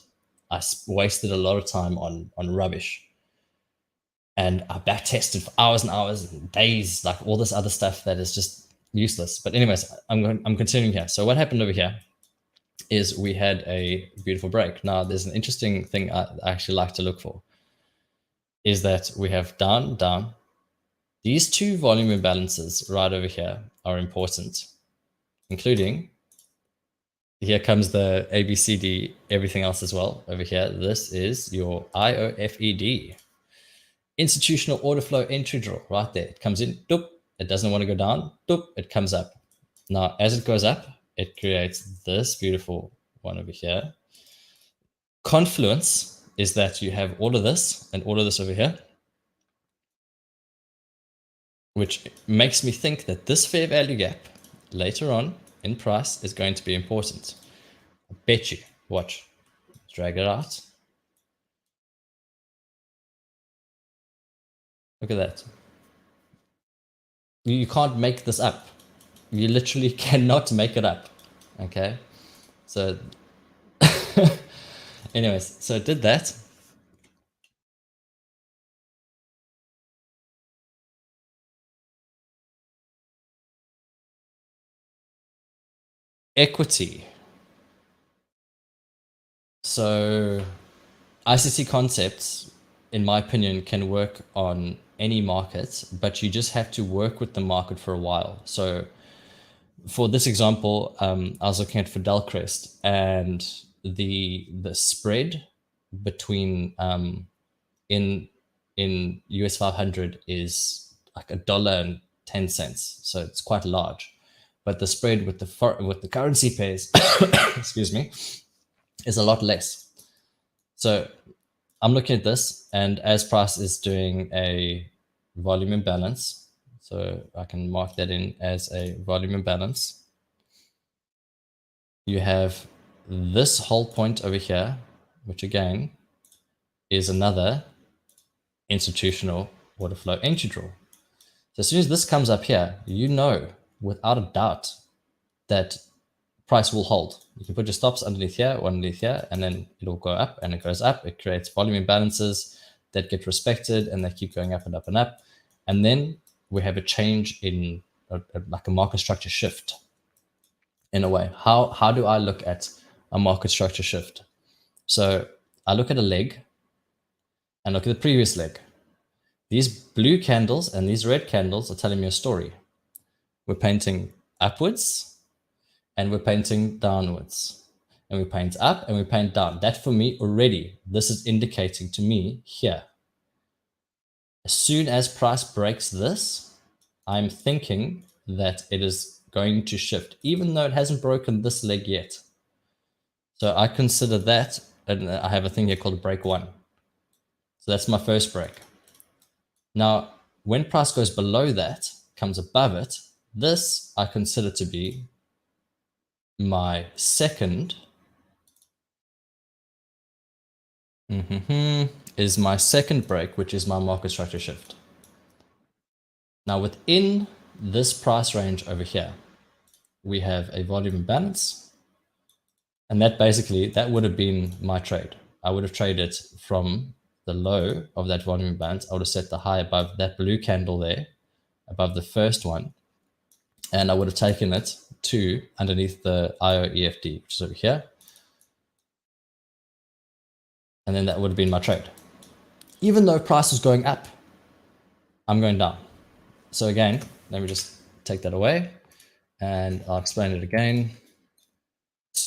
I wasted a lot of time on rubbish. And I back tested for hours and hours and days, like all this other stuff that is just useless. But anyways, I'm continuing here. So what happened over here is we had a beautiful break. Now there's an interesting thing I actually like to look for, is that we have down, down. These two volume imbalances right over here are important, including here comes the ABCD, everything else as well over here. This is your IOFED, institutional order flow entry draw right there. It comes in, doop, it doesn't want to go down, doop, it comes up. Now, as it goes up, it creates this beautiful one over here. Confluence is that you have all of this and all of this over here, which makes me think that this fair value gap later on in price is going to be important. I bet you. Watch. Drag it out. Look at that. You can't make this up. You literally cannot make it up. Okay? So, anyways, so it did that. Equity. So ICT concepts, in my opinion, can work on any market, but you just have to work with the market for a while. So for this example, I was looking at Fidelcrest, and the spread between in US 500 is like $1.10, so it's quite large. But the spread with the currency pairs, excuse me, is a lot less. So I'm looking at this, and as price is doing a volume imbalance, so I can mark that in as a volume imbalance. You have this whole point over here, which again is another institutional order flow entry draw. So as soon as this comes up here, you know without a doubt that price will hold. You can put your stops underneath here or underneath here, and then it'll go up, and it goes up. It creates volume imbalances that get respected, and they keep going up and up and up. And then we have a change in like a market structure shift in a way. How do I look at a market structure shift? So I look at a leg and look at the previous leg. These blue candles and these red candles are telling me a story. We're painting upwards and we're painting downwards, and we paint up and we paint down. That for me already, this is indicating to me here. As soon as price breaks this, I'm thinking that it is going to shift, even though it hasn't broken this leg yet. So I consider that, and I have a thing here called break one. So that's my first break. Now, when price goes below that, comes above it, this I consider to be my second, is my second break, which is my market structure shift. Now within this price range over here, we have a volume imbalance, and that basically, that would have been my trade. I would have traded from the low of that volume balance, I would have set the high above that blue candle there, above the first one, and I would have taken it to underneath the IOEFD, which is over here. And then that would have been my trade. Even though price was going up, I'm going down. So again, let me just take that away and I'll explain it again. As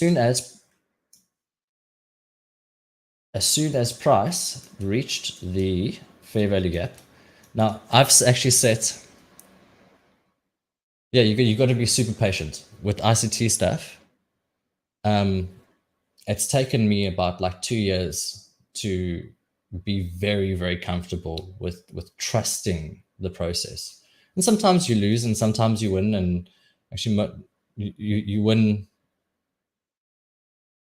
soon as price reached the fair value gap, now I've actually set, yeah, you got to be super patient with ICT stuff. It's taken me about like 2 years to be very, very comfortable with trusting the process. And sometimes you lose and sometimes you win, and actually you win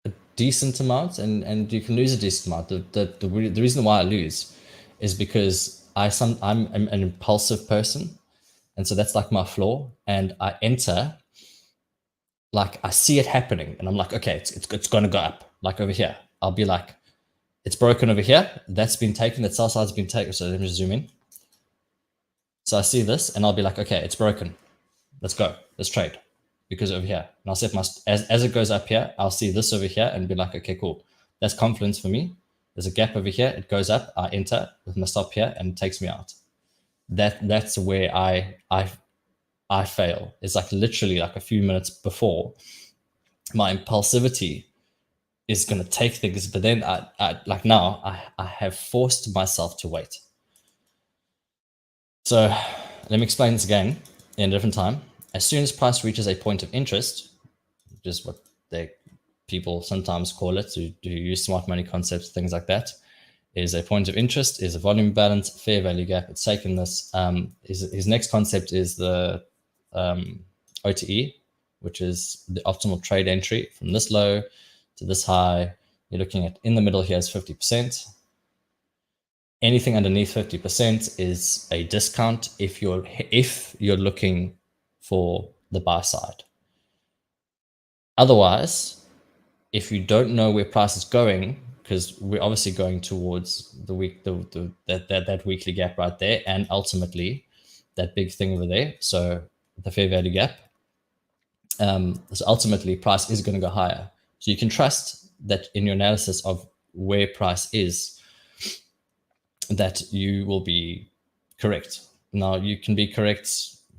a decent amount and you can lose a decent amount. The reason why I lose is because I'm an impulsive person, and so that's like my flaw. And I enter, like I see it happening and I'm like, okay, it's going to go up. Like over here, I'll be like, it's broken over here. That's been taken. That sell side's been taken. So let me just zoom in. So I see this and I'll be like, okay, it's broken. Let's go. Let's trade. Because over here. And I'll set my, as it goes up here, I'll see this over here and be like, okay, cool. That's confidence for me. There's a gap over here. It goes up. I enter with my stop here and it takes me out. That's where I fail. It's like literally like a few minutes before my impulsivity is going to take things. But then I like now I have forced myself to wait. So let me explain this again in a different time. As soon as price reaches a point of interest, which is what people sometimes call it, to use smart money concepts, things like that, is a point of interest, is a volume balance, fair value gap. It's taken this. His next concept is the OTE, which is the optimal trade entry from this low to this high. You're looking at in the middle here is 50%. Anything underneath 50% is a discount if you're looking for the buy side. Otherwise, if you don't know where price is going, because we're obviously going towards that weekly gap right there, and ultimately that big thing over there, so the fair value gap. So ultimately, price is going to go higher. So you can trust that in your analysis of where price is, that you will be correct. Now, you can be correct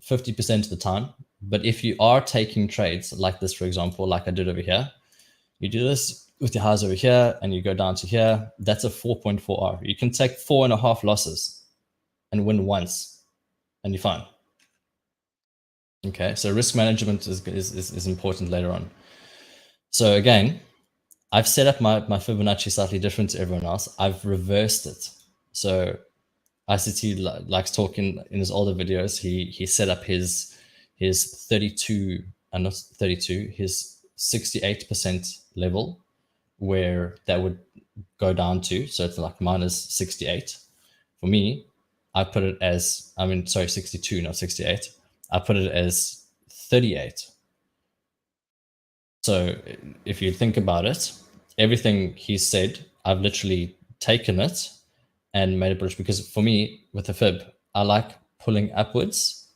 50% of the time, but if you are taking trades like this, for example, like I did over here, you do this with your highs over here and you go down to here, that's a 4.4 R. You can take 4.5 losses and win once and you're fine. Okay, so risk management is important later on. So again, I've set up my Fibonacci slightly different to everyone else. I've reversed it. So ICT likes talking in his older videos. He set up his 32 and not 32, his 68% level, where that would go down to. So it's like minus 68. For me, I put it as, 62, not 68. I put it as 38. So if you think about it, everything he said, I've literally taken it and made it bullish, because for me, with the fib, I like pulling upwards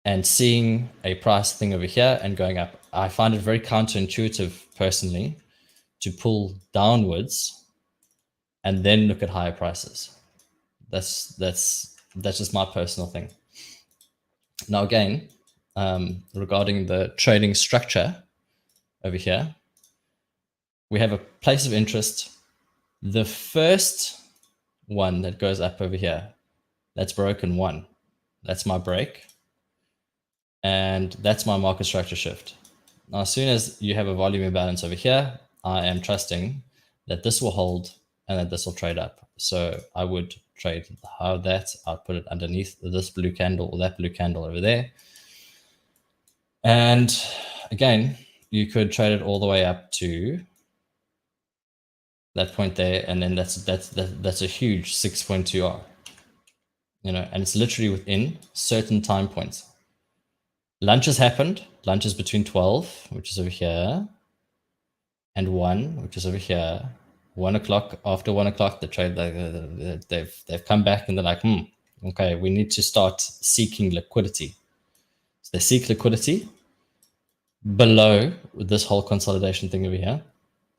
and seeing a price thing over here and going up. I find it very counterintuitive personally to pull downwards and then look at higher prices. That's just my personal thing. Now again, regarding the trading structure over here, we have a place of interest. The first one that goes up over here, that's broken one. That's my break. And that's my market structure shift. Now, as soon as you have a volume imbalance over here, I am trusting that this will hold and that this will trade up. So I would trade how that, I'll put it underneath this blue candle or that blue candle over there. And again, you could trade it all the way up to that point there, and then that's a huge 6.2 R, and it's literally within certain time points. Lunch has happened. Lunch is between 12, which is over here, and 1, which is over here. 1 o'clock, after 1 o'clock, the trade, they've come back and they're like, okay, we need to start seeking liquidity. So they seek liquidity below this whole consolidation thing over here.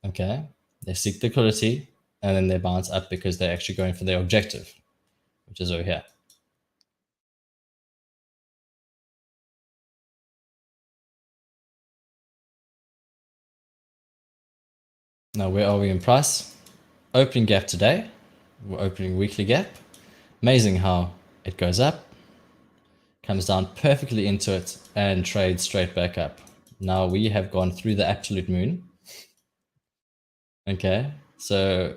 Okay, they seek liquidity and then they bounce up because they're actually going for their objective, which is over here. Now, where are we in price? Opening gap today. We're opening weekly gap. Amazing how it goes up, comes down perfectly into it, and trades straight back up. Now we have gone through the absolute moon. Okay, so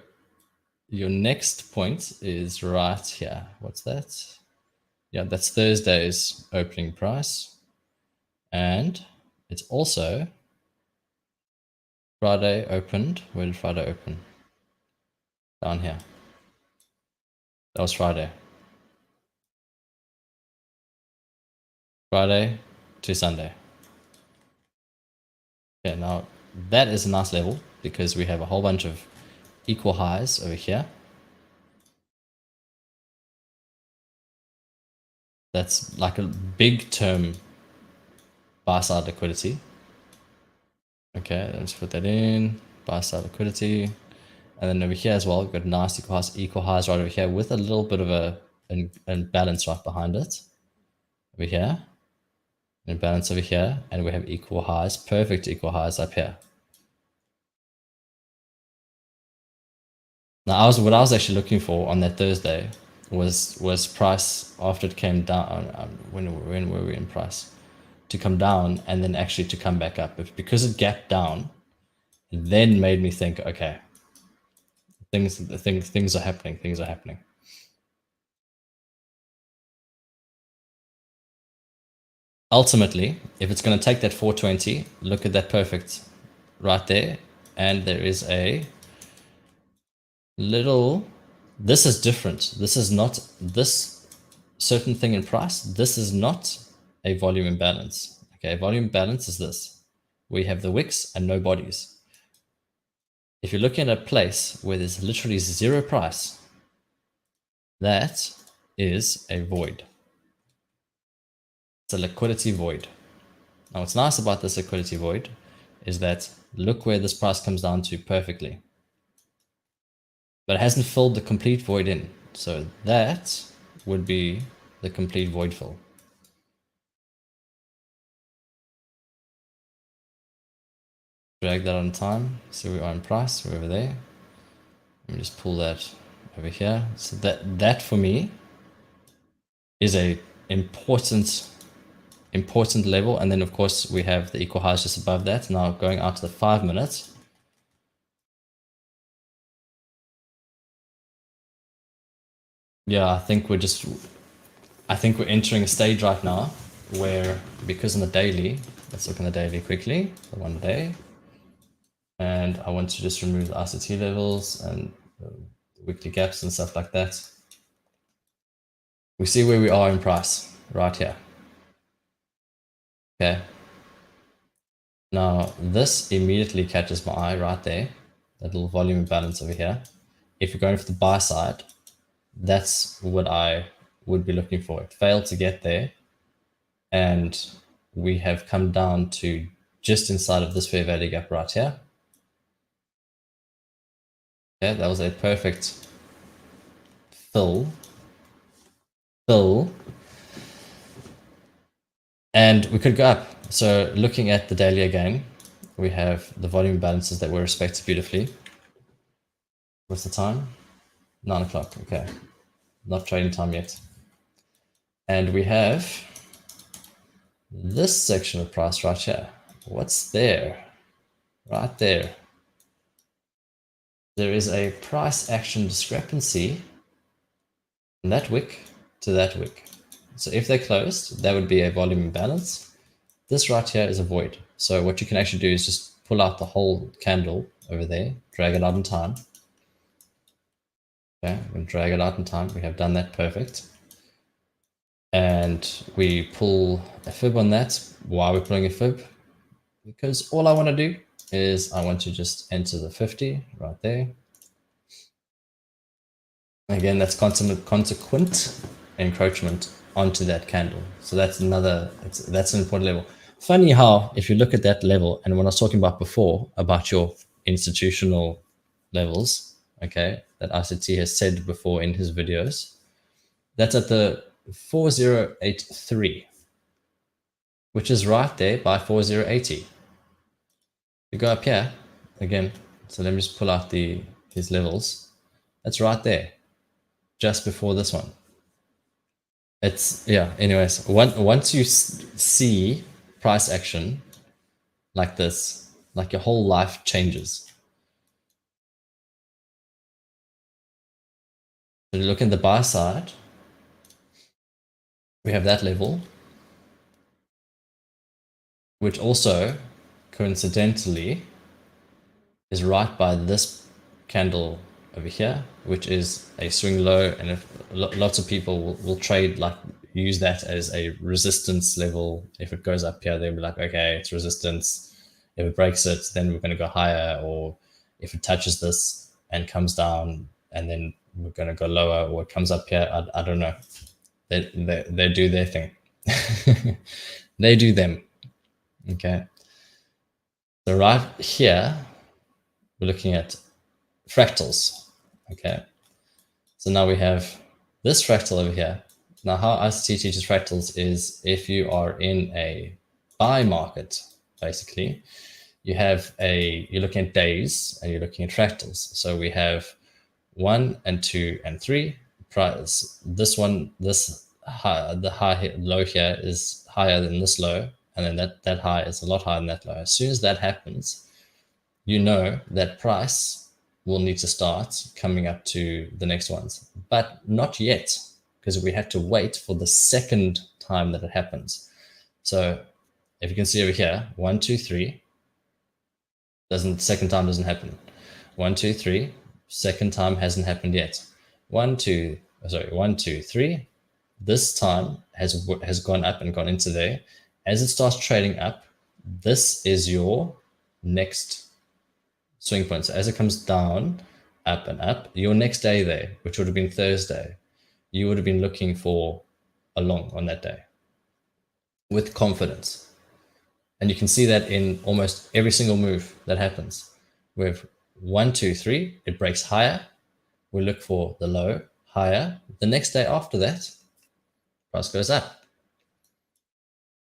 your next point is right here. What's that? Yeah, that's Thursday's opening price. And it's also Friday opened. Where did Friday open? Down here. That was Friday. Friday to Sunday. Okay, now that is a nice level because we have a whole bunch of equal highs over here. That's like a big term buy side liquidity. Okay, let's put that in, buy side liquidity. And then over here as well, we've got nice equal highs right over here with a little bit of a imbalance right behind it. Over here, imbalance over here, and we have equal highs, perfect equal highs up here. Now, what I was actually looking for on that Thursday was price after it came down. When were we in price? To come down and then actually to come back up. But because it gapped down, it then made me think, okay, things are happening. Things are happening. Ultimately, if it's going to take that 420, look at that perfect right there, and there is a little. This is different. This is not this certain thing in price. This is not a volume imbalance. Okay, volume imbalance is this. We have the wicks and no bodies. If you're looking at a place where there's literally zero price, that is a void. It's a liquidity void. Now, what's nice about this liquidity void is that look where this price comes down to perfectly. But it hasn't filled the complete void in. So that would be the complete void fill. Drag that on time. So we are in price. We're over there. Let me just pull that over here. So that for me is a important level. And then of course we have the equal highs just above that. Now going out to the 5 minutes. Yeah, I think we're entering a stage right now where, because on the daily, let's look on the daily quickly, the 1 day. And I want to just remove the ICT levels and the weekly gaps and stuff like that. We see where we are in price right here. Okay. Now this immediately catches my eye right there, that little volume imbalance over here. If you're going for the buy side, that's what I would be looking for. It failed to get there, and we have come down to just inside of this fair value gap right here. Okay, that was a perfect fill, and we could go up. So looking at the daily again, we have the volume balances that were respected beautifully. What's the time? 9 o'clock. Okay, not trading time yet. And we have this section of price right here. What's there? Right there. There is a price action discrepancy from that wick to that wick. So if they're closed, that would be a volume imbalance. This right here is a void. So what you can actually do is just pull out the whole candle over there, drag it out in time. Okay, we'll drag it out in time. We have done that perfect. And we pull a fib on that. Why are we pulling a fib? Because all I want to do is I want to just enter the 50 right there. Again, that's consequent encroachment onto that candle. So that's that's an important level. Funny how if you look at that level, and when I was talking about before about your institutional levels, okay, that ICT has said before in his videos, that's at the 4083, which is right there by 4080. You go up here again. So let me just pull out his levels. That's right there, just before this one. It's yeah. Anyways, once you see price action like this, like your whole life changes. So you look at the buy side, we have that level, which also coincidentally is right by this candle over here, which is a swing low, and if lots of people will trade, like use that as a resistance level. If it goes up here, they'll be like, okay, it's resistance. If it breaks it, then we're going to go higher, or if it touches this and comes down, and then we're going to go lower, or it comes up here. I don't know. They do their thing. They do them. Okay. So right here, we're looking at fractals. Okay. So now we have this fractal over here. Now how ICT teaches fractals is if you are in a buy market, basically, you're looking at days and you're looking at fractals. So we have 1 and 2 and 3. This one, the high low here is higher than this low, and then that high is a lot higher than that low. As soon as that happens, you know that price will need to start coming up to the next ones, but not yet, because we have to wait for the second time that it happens. So if you can see over here, 1, 2, 3, second time doesn't happen. 1, 2, 3, second time hasn't happened yet. 1, 2, 3. This time has gone up and gone into there. As it starts trading up, this is your next swing point. So as it comes down, up and up, your next day there, which would have been Thursday, you would have been looking for a long on that day with confidence. And you can see that in almost every single move that happens. We have 1, 2, 3, it breaks higher. We look for the low, higher. The next day after that, price goes up.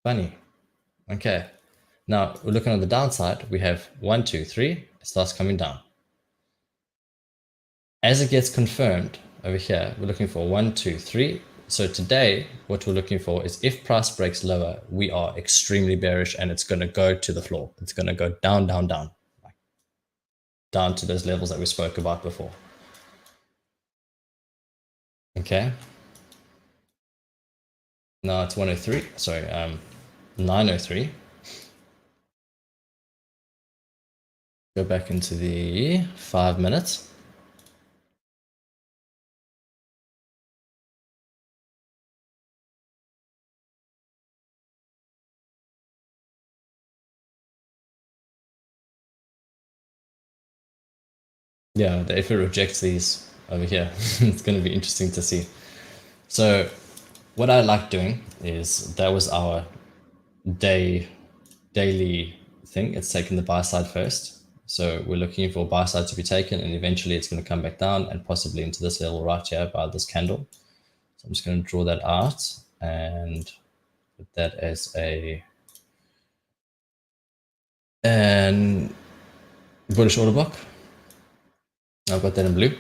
Funny. Okay. Now we're looking on the downside. We have 1, 2, 3, it starts coming down. As it gets confirmed over here, we're looking for 1, 2, 3. So today, what we're looking for is if price breaks lower, we are extremely bearish and it's going to go to the floor. It's going to go down, down, down, down to those levels that we spoke about before. Okay. Now it's 103, sorry, 903. Go back into the 5 minutes. Yeah, if it rejects these over here, it's going to be interesting to see. So what I like doing is that was our daily thing. It's taking the buy side first. So we're looking for buy side to be taken, and eventually it's going to come back down and possibly into this level right here by this candle. So I'm just going to draw that out and put that as an bullish order block. I've got that in blue.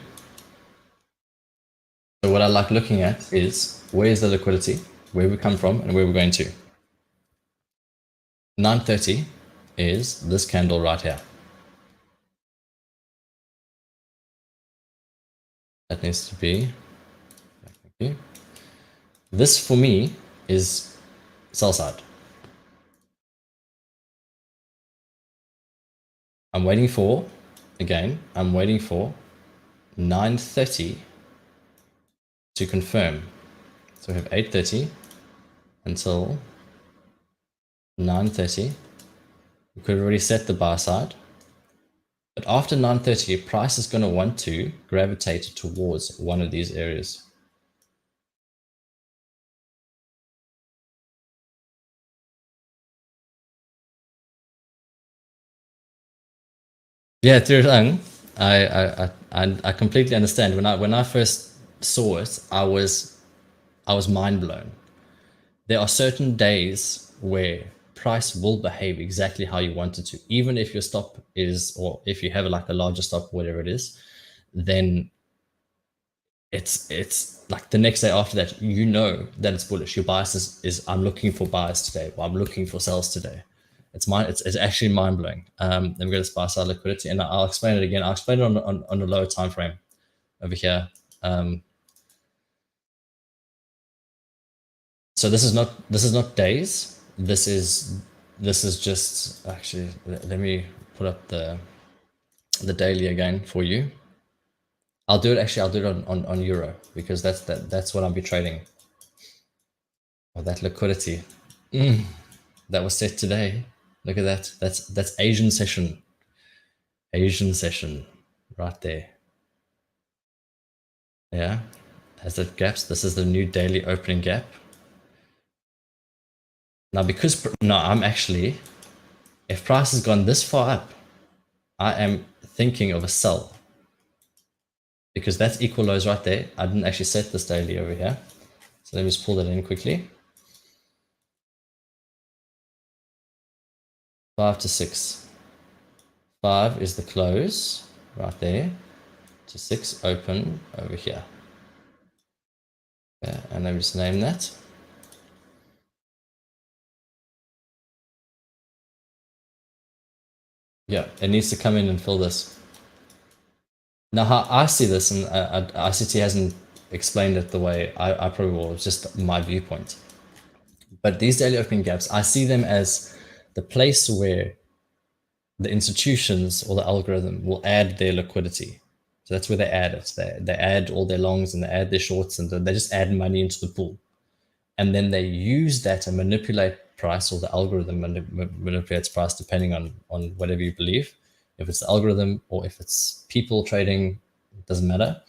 So what I like looking at is where's the liquidity, where we come from and where we're going to. 930 is this candle right here. That needs to be, thank you. This for me is sell side. I'm waiting for 930 to confirm. So we have 8:30 until 9:30. We could already set the buy side, But after 9:30, price is going to want to gravitate towards one of these areas. Yeah, Tirang, I completely understand. When I first saw it, I was mind blown. There are certain days where price will behave exactly how you want it to, even if your stop is, or if you have like a larger stop, whatever it is, then it's like the next day after that, you know that it's bullish. Your bias is I'm looking for buys today, or I'm looking for sells today. It's actually mind blowing. Then we go to buy side liquidity, and I'll explain it again. I'll explain it on a lower time frame over here. So this is not days. This is just actually. Let me put up the daily again for you. I'll do it on euro, because that's what I'll be trading. Oh, that liquidity. That was set today. Look at that. That's Asian session. Asian session right there. Yeah. Has that gaps. This is the new daily opening gap. Now, I'm actually, if price has gone this far up, I am thinking of a sell, because that's equal lows right there. I didn't actually set this daily over here. So let me just pull that in quickly. 5 to 6. 5 is the close right there. To 6 open over here. Yeah, and let me just name that. Yeah, it needs to come in and fill this. Now, how I see this, and ICT hasn't explained it the way I probably will, it's just my viewpoint. But these daily opening gaps, I see them as the place where the institutions or the algorithm will add their liquidity. So that's where they add it. They add all their longs and they add their shorts, and they just add money into the pool. And then they use that to manipulate price, or the algorithm manipulates price depending on whatever you believe. If it's the algorithm or if it's people trading, it doesn't matter.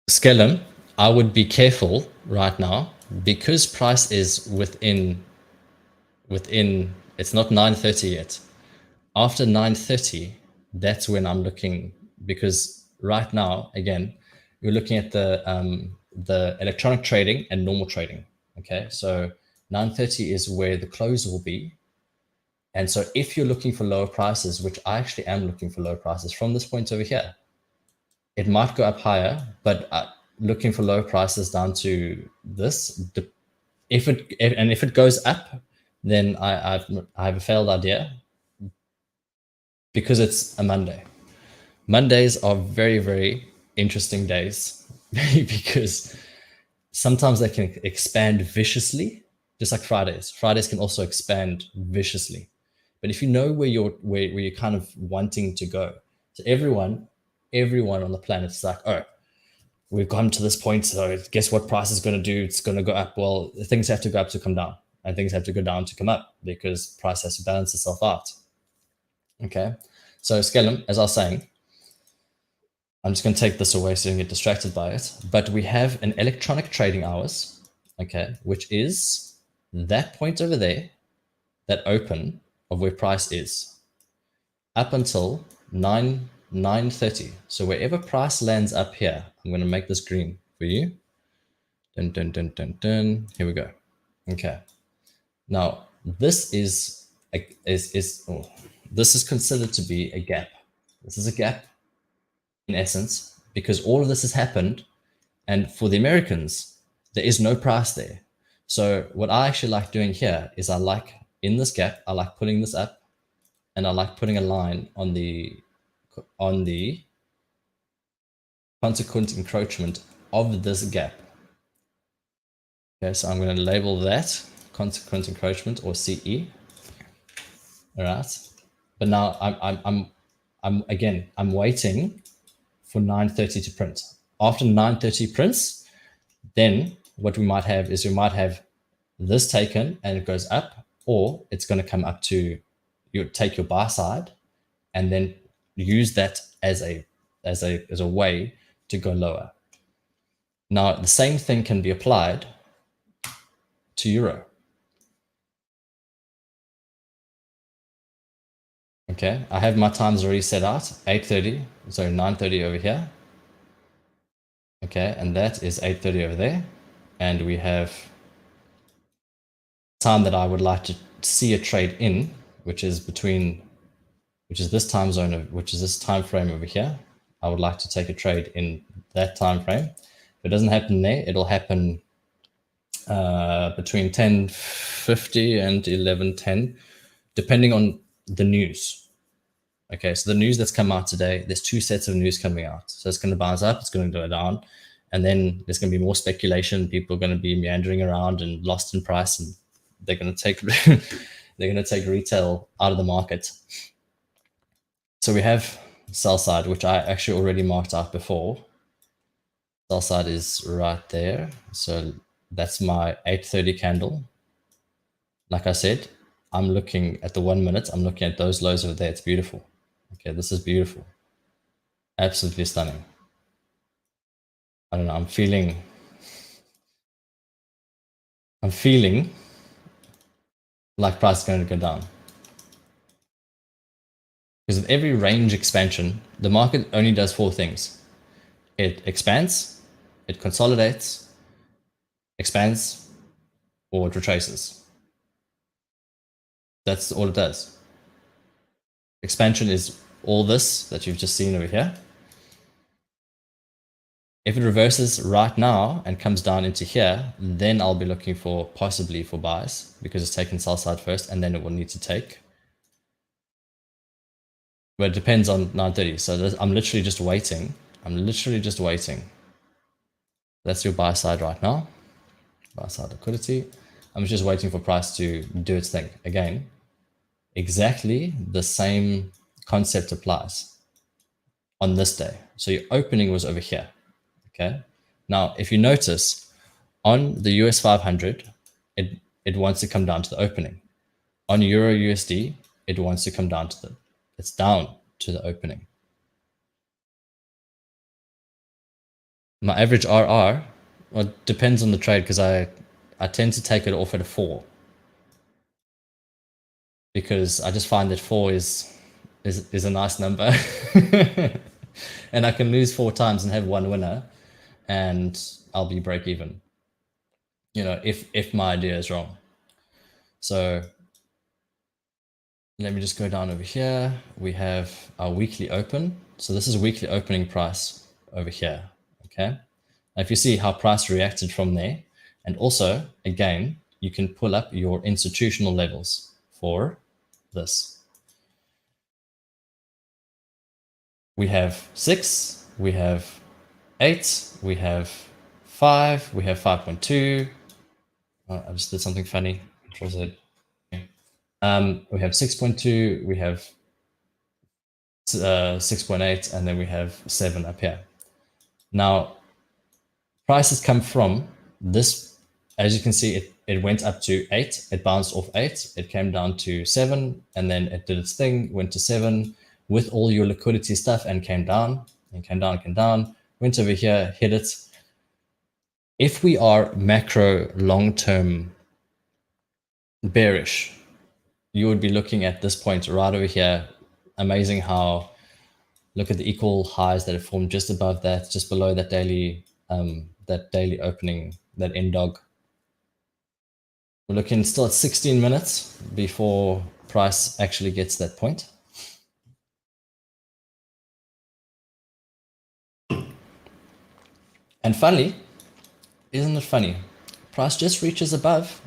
Skellum, I would be careful right now, because price is within it's not 9:30 yet. After 9:30, that's when I'm looking, because right now, again, you're looking at the electronic trading and normal trading. Okay, so 9:30 is where the close will be. And so if you're looking for lower prices, which I actually am looking for lower prices from this point over here, it might go up higher, but looking for lower prices down to this, if it goes up, then I have a failed idea, because it's a Monday. Mondays are very, very interesting days because sometimes they can expand viciously, just like Fridays. Fridays can also expand viciously. But if you know where you're kind of wanting to go, so everyone on the planet is like, oh, we've gotten to this point, so guess what price is going to do? It's going to go up. Well, things have to go up to come down, and things have to go down to come up, because price has to balance itself out. Okay, so Skellum, as I was saying, I'm just going to take this away so you don't get distracted by it. But we have an electronic trading hours, okay, which is that point over there, that open of where price is, up until 9:30. So wherever price lands up here, I'm going to make this green for you. Dun, dun, dun, dun, dun. Here we go. Okay. Now this is this is considered to be a gap. This is a gap in essence, because all of this has happened, and for the Americans, there is no price there. So what I actually like doing here is, I like in this gap, I like putting this up, and I like putting a line on the consequent encroachment of this gap. Okay, so I'm going to label that consequent encroachment, or CE. All right, but now I'm waiting for 9:30 to print. After 9:30 prints, then what we might have is we might have this taken and it goes up, or it's going to come up to you take your buy side and then use that as a way to go lower. Now the same thing can be applied to euro. Okay, I have my times already set out, 8:30, so 9:30 over here. Okay, and that is 8:30 over there. And we have time that I would like to see a trade in, which is this time zone, which is this time frame over here. I would like to take a trade in that time frame. If it doesn't happen there, it'll happen between 10:50 and 11:10, depending on the news. Okay, so the news that's come out today, there's two sets of news coming out. So it's going to bounce up, it's going to go down, and then there's going to be more speculation. People are going to be meandering around and lost in price, and they're going to take they're going to take retail out of the market. So we have sell side, which I actually already marked out before. Sell side is right there. So that's my 8:30 candle. Like I said, I'm looking at the 1 minute. I'm looking at those lows over there. It's beautiful. Okay, this is beautiful. Absolutely stunning. I don't know, I'm feeling like price is going to go down. Because with every range expansion, the market only does four things. It expands, it consolidates, expands, or it retraces. That's all it does. Expansion is all this that you've just seen over here. If it reverses right now and comes down into here, then I'll be looking for possibly for buys because it's taken sell side first and then it will need to take. But it depends on 9:30. So I'm literally just waiting. That's your buy side right now. Buy side liquidity. I'm just waiting for price to do its thing. Again, exactly the same concept applies on this day. So your opening was over here. Okay. Now, if you notice on the US 500, it wants to come down to the opening. On Euro USD, it wants to come down to it's down to the opening. My average RR, well, it depends on the trade because I tend to take it off at a 4 because I just find that 4 is a nice number and I can lose 4 times and have one winner and I'll be break even, if my idea is wrong. So let me just go down over here. We have our weekly open. So this is a weekly opening price over here. Okay. Now if you see how price reacted from there, and also again, you can pull up your institutional levels for this. We have 6, we have 8, we have 5, we have 5.2. I just did something funny. Control Z. We have 6.2, we have 6.8, and then we have 7 up here. Now, prices come from this. As you can see, it went up to 8, it bounced off 8, it came down to 7, and then it did its thing, went to 7 with all your liquidity stuff and came down, and came down, went over here, hit it. If we are macro long-term bearish, you would be looking at this point right over here. Amazing how, look at the equal highs that have formed just above that, just below that daily opening, that end dog. We're looking still at 16 minutes before price actually gets that point. And funny, isn't it funny? Price just reaches above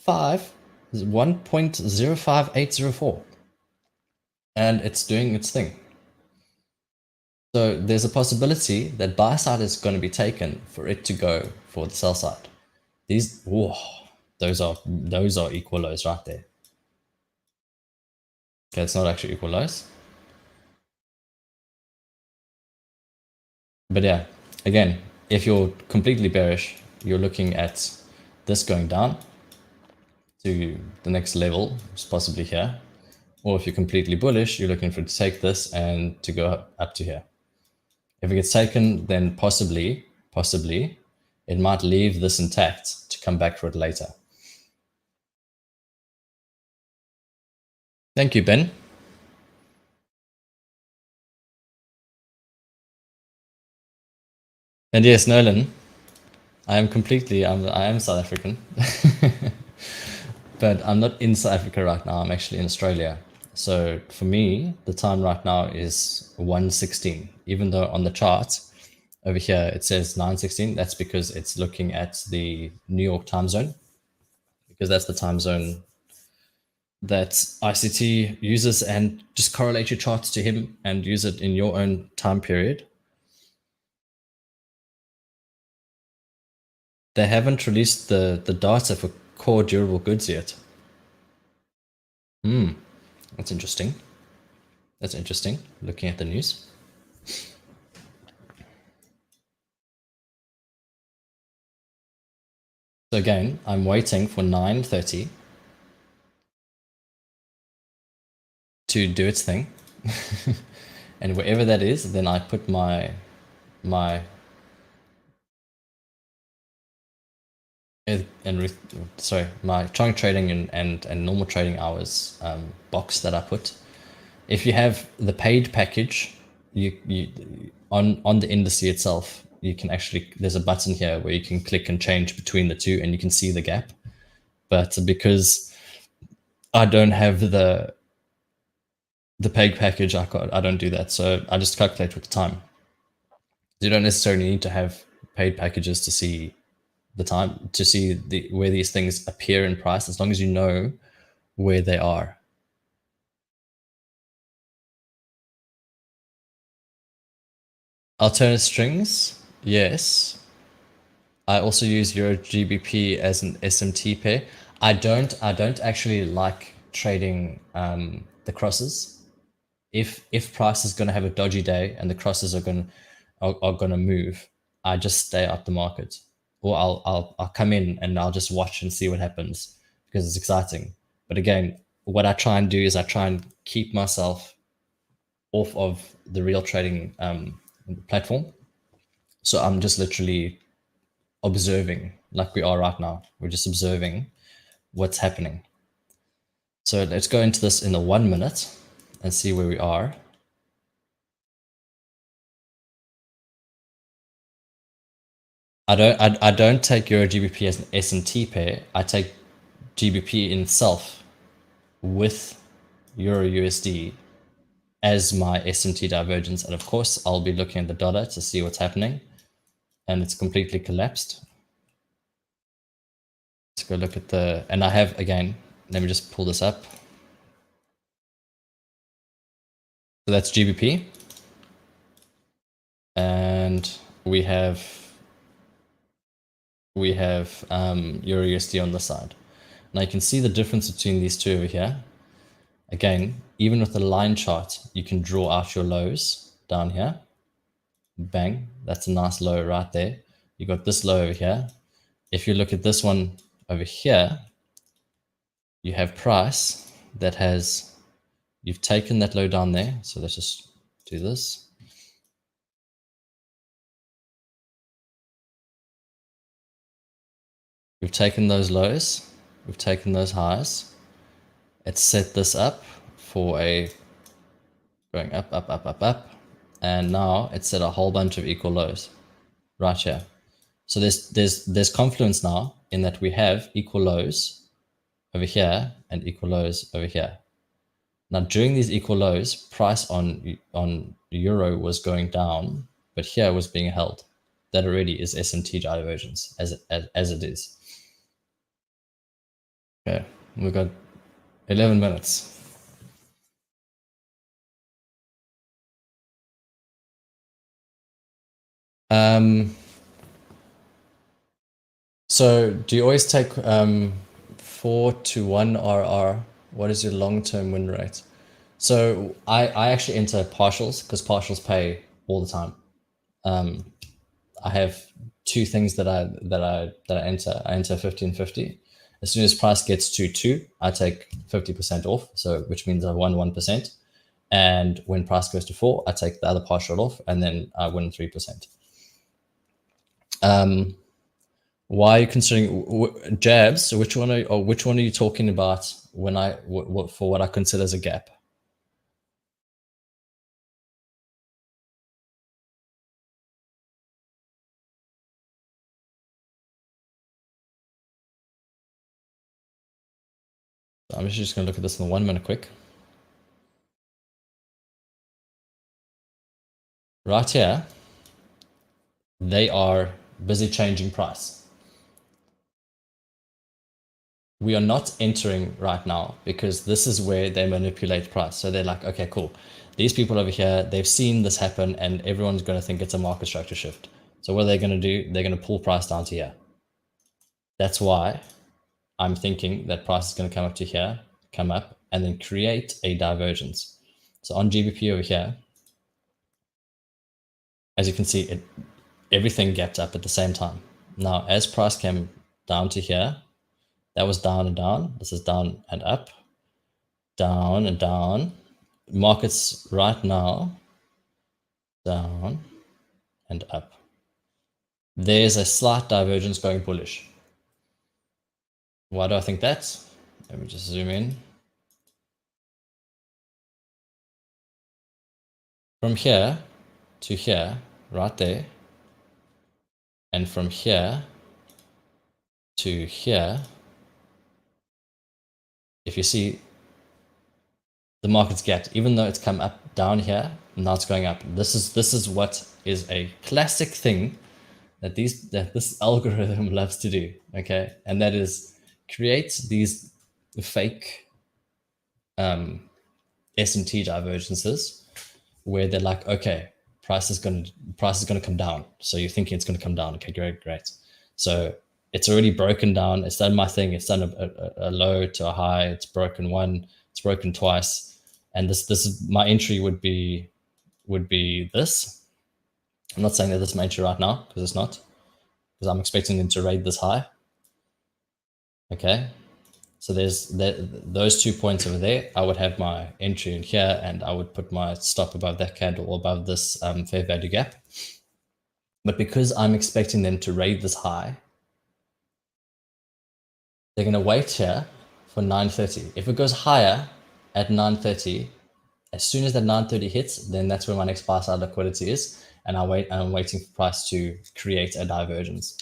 1.05804 and it's doing its thing. So there's a possibility that buy side is going to be taken for it to go for the sell side. Those are equal lows right there. Okay, it's not actually equal lows. But yeah, again, if you're completely bearish, you're looking at this going down to the next level, which is possibly here. Or if you're completely bullish, you're looking for it to take this and to go up to here. If it gets taken, then possibly, it might leave this intact to come back for it later. Thank you, Ben. And yes, Nolan, I am South African, but I'm not in South Africa right now. I'm actually in Australia. So for me, the time right now is 1:16, even though on the chart over here it says 9:16. That's because it's looking at the New York time zone, because that's the time zone that ICT uses, and just correlate your charts to him and use it in your own time period. They haven't released the data for core durable goods yet. That's interesting. That's interesting, looking at the news. So again, I'm waiting for 9:30 to do its thing. And wherever that is, then I put my my trunk trading and normal trading hours box that I put. If you have the paid package, you on the indice itself, you can actually, there's a button here where you can click and change between the two, and you can see the gap. But because I don't have the paid package, I don't do that. So I just calculate with the time. You don't necessarily need to have paid packages to see the time, to see where these things appear in price, as long as you know where they are. Alternate strings, yes. I also use EURUSD as an SMT pair. I don't actually like trading the crosses. If price is going to have a dodgy day and the crosses are going to move, I just stay out the market, or I'll come in and I'll just watch and see what happens, because it's exciting. But again, what I try and do is I try and keep myself off of the real trading platform. So I'm just literally observing, like we are right now. We're just observing what's happening. So let's go into this in the 1 minute and see where we are. I don't take EURUSD as an SMT pair. I take GBP in itself with EURUSD as my SMT divergence, and of course I'll be looking at the dollar to see what's happening, and it's completely collapsed. Let's go look at the, and I have, again, let me just pull this up. So that's GBP, and we have EURUSD on the side. Now you can see the difference between these two over here. Again, even with the line chart, you can draw out your lows down here. Bang, that's a nice low right there. You got this low over here. If you look at this one over here, you have price that has, you've taken that low down there. So let's just do this. We've taken those lows, we've taken those highs. It's set this up for a going up, and now it's set a whole bunch of equal lows right here. So there's confluence now in that we have equal lows over here and equal lows over here. Now during these equal lows, price on euro was going down, but here was being held. That already is SMT divergence as it is. Okay, we've got 11 minutes. So do you always take 4-1 RR? What is your long-term win rate? So I actually enter partials, because partials pay all the time. I have two things that I enter. I enter 50 and 50. As soon as price gets to 2, I take 50% off, so which means I won 1%. And when price goes to 4, I take the other partial off, and then I win 3%. Why are you considering jabs? So which one are you talking about when for what I consider as a gap? I'm just going to look at this in 1 minute quick. Right here, they are busy changing price. We are not entering right now because this is where they manipulate price. So they're like, okay, cool. These people over here, they've seen this happen and everyone's going to think it's a market structure shift. So what are they going to do? They're going to pull price down to here. That's why I'm thinking that price is going to come up to here, come up, and then create a divergence. So on GBP over here, as you can see, everything gapped up at the same time. Now, as price came down to here, that was down and down. This is down and up, down and down. Markets right now, down and up. There's a slight divergence going bullish. Why do I think that? Let me just zoom in. From here to here, right there, and from here to here, if you see the market's gapped, even though it's come up down here, now it's going up. This is what is a classic thing that this algorithm loves to do, okay? And that is create these fake S&T divergences where they're like, okay, price is going to come down. So you're thinking it's going to come down. Okay, great. So it's already broken down. It's done my thing. It's done a low to a high. It's broken one. It's broken twice. And this is my entry would be this. I'm not saying that this is my entry right now because it's not, because I'm expecting them to raid this high. Okay, so there's those 2 points over there. I would have my entry in here, and I would put my stop above that candle or above this fair value gap. But because I'm expecting them to raid this high, they're going to wait here for 9:30. If it goes higher at 9:30, as soon as that 9:30 hits, then that's where my next buy side liquidity is, and I'm waiting for price to create a divergence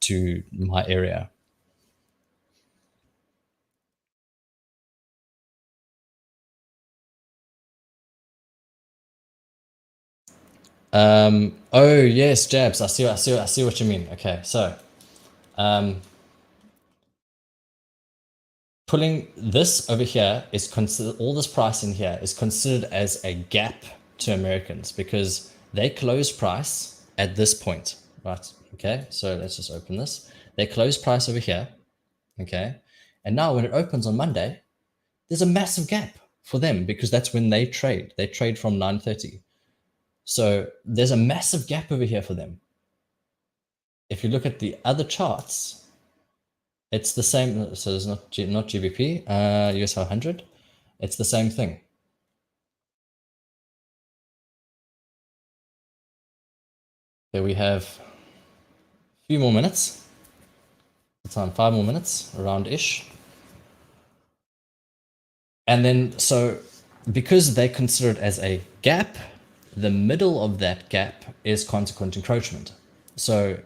to my area. Oh yes, jabs. I see what you mean. Okay, so pulling this over here is considered, all this price in here is considered as a gap to Americans because they close price at this point, right? Okay, so let's just open this. They close price over here, okay? And now when it opens on Monday, there's a massive gap for them because that's when they trade. They trade from 9:30. So there's a massive gap over here for them. If you look at the other charts, it's the same. So there's not GBP, US 500. It's the same thing. Here we have a few more minutes. The time 5 more minutes, around-ish. And then, so because they consider it as a gap, the middle of that gap is consequent encroachment. So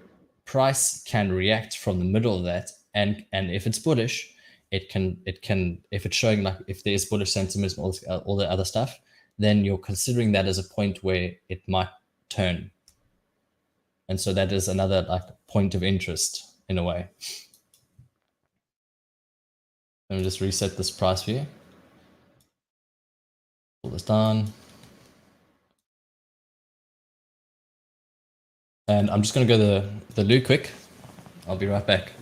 price can react from the middle of that, and if it's bullish, it can if it's showing like if there's bullish sentiment, all the other stuff, then you're considering that as a point where it might turn. And so that is another like point of interest in a way. Let me just reset this price view. Pull this down. And I'm just going to go the loo quick. I'll be right back.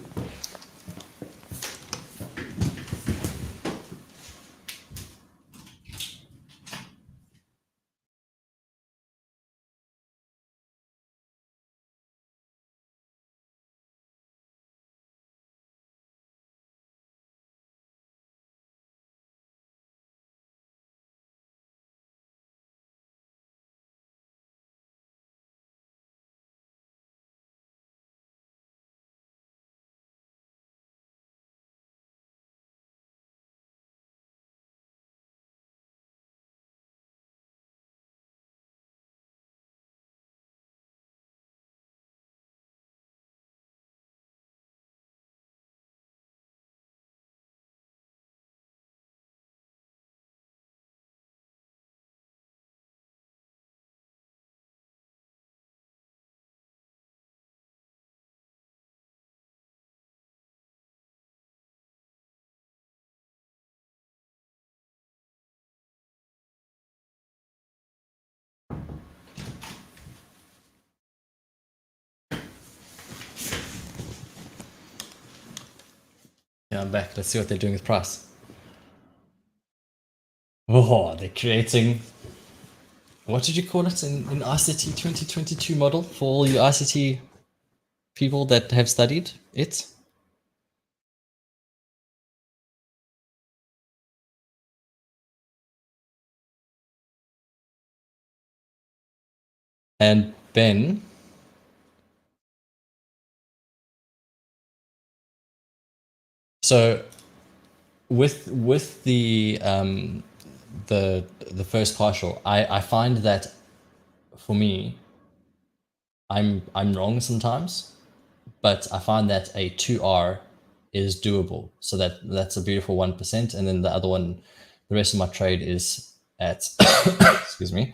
Yeah, I'm back. Let's see what they're doing with price. Oh, they're creating, what did you call it in ICT 2022 model for all you ICT people that have studied it? And Ben, so with the first partial, I find that for me, I'm wrong sometimes, but I find that a 2R is doable. So that's a beautiful 1%. And then the other one, the rest of my trade is at, excuse me,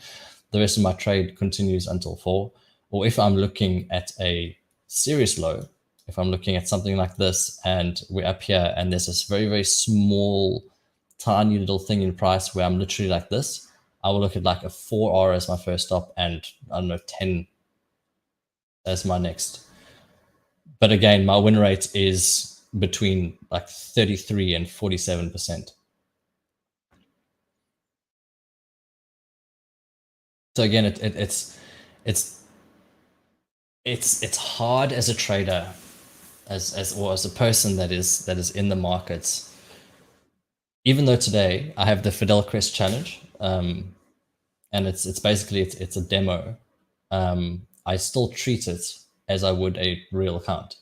the rest of my trade continues until 4. Or if I'm looking at a serious low, if I'm looking at something like this and we're up here and there's this very, very small, tiny little thing in price where I'm literally like this, I will look at like a 4R as my first stop and I don't know, 10 as my next. But again, my win rate is between like 33 and 47%. So again, it's hard as a trader, as a person that is in the markets. Even though today I have the Fidelcrest challenge, and it's basically it's a demo. I still treat it as I would a real account.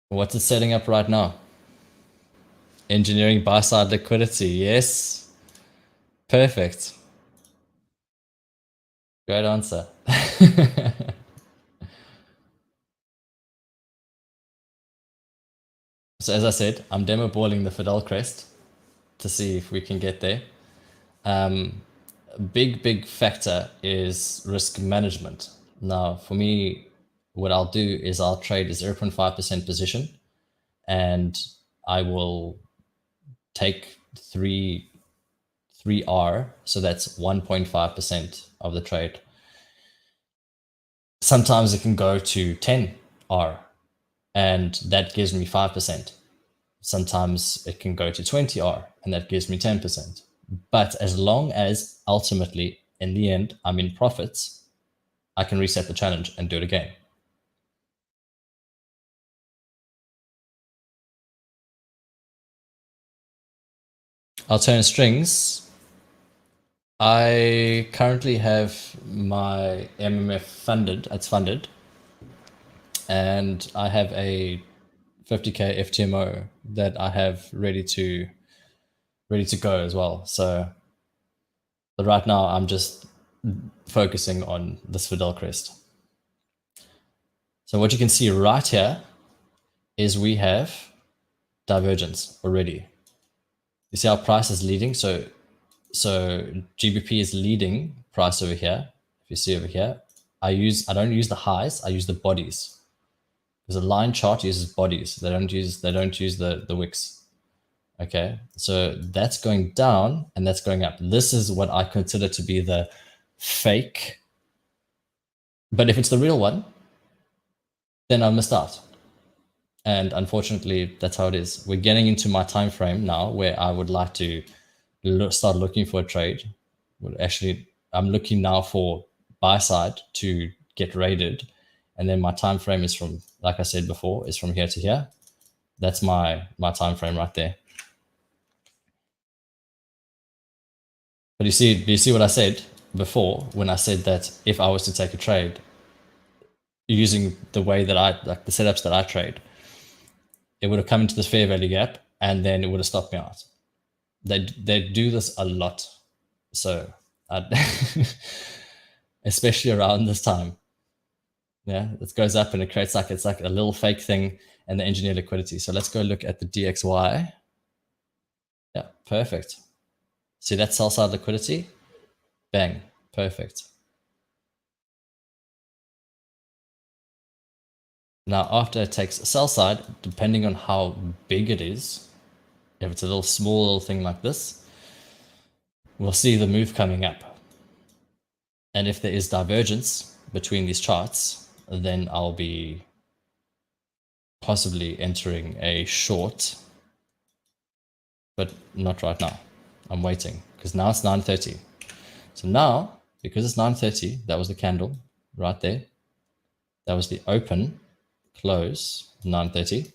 What's it setting up right now? Engineering buy-side liquidity. Yes. Perfect. Great answer. So as I said, I'm demo balling the Fidelcrest to see if we can get there. A big factor is risk management. Now, for me, what I'll do is I'll trade a 0.5% position and I will take 3R, so that's 1.5% of the trade. Sometimes it can go to 10R and that gives me 5%. Sometimes it can go to 20R and that gives me 10%. But as long as ultimately, in the end, I'm in profits, I can reset the challenge and do it again. Alternate strings. I currently have my MMF funded. It's funded. And I have a 50K FTMO that I have ready to go as well. So, but right now I'm just focusing on this Fidelcrest. So what you can see right here is we have divergence already. You see how price is leading? So GBP is leading price over here. If you see over here, I don't use the highs, I use the bodies. Because a line chart uses bodies. They don't use the wicks. Okay, so that's going down and that's going up. This is what I consider to be the fake. But if it's the real one, then I missed out. And unfortunately, that's how it is. We're getting into my time frame now where I would like to start looking for a trade. Well, actually, I'm looking now for buy side to get raided. And then my time frame is from, like I said before, is from here to here. That's my time frame right there. But do you see what I said before when I said that if I was to take a trade using the way that like the setups that I trade, it would have come into this fair value gap and then it would have stopped me out. They do this a lot. So especially around this time. Yeah, it goes up and it creates it's like a little fake thing and the engineer liquidity. So let's go look at the DXY. Yeah, perfect. See that sell side liquidity? Bang, perfect. Now, after it takes a sell side, depending on how big it is, if it's a little small little thing like this, we'll see the move coming up. And if there is divergence between these charts, then I'll be possibly entering a short, but not right now. I'm waiting because now it's 9:30. So now, because it's 9:30, that was the candle right there. That was the open, close, 9:30.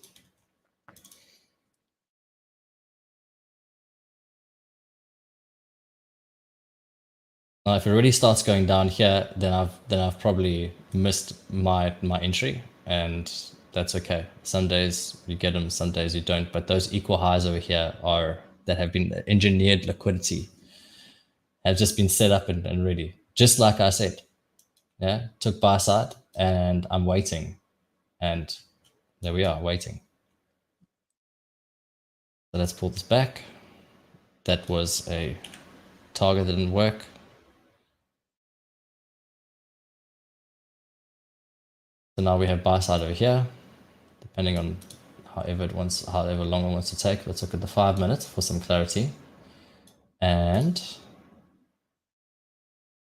Now, if it really starts going down here, then I've probably missed my entry, and that's okay. Some days you get them, some days you don't. But those equal highs over here are that have been engineered liquidity, have just been set up and ready. Just like I said, yeah, took buy side, and I'm waiting, and there we are waiting. So let's pull this back. That was a target that didn't work. So now we have buy side over here, depending on however long it wants to take. Let's look at the 5 minutes for some clarity. And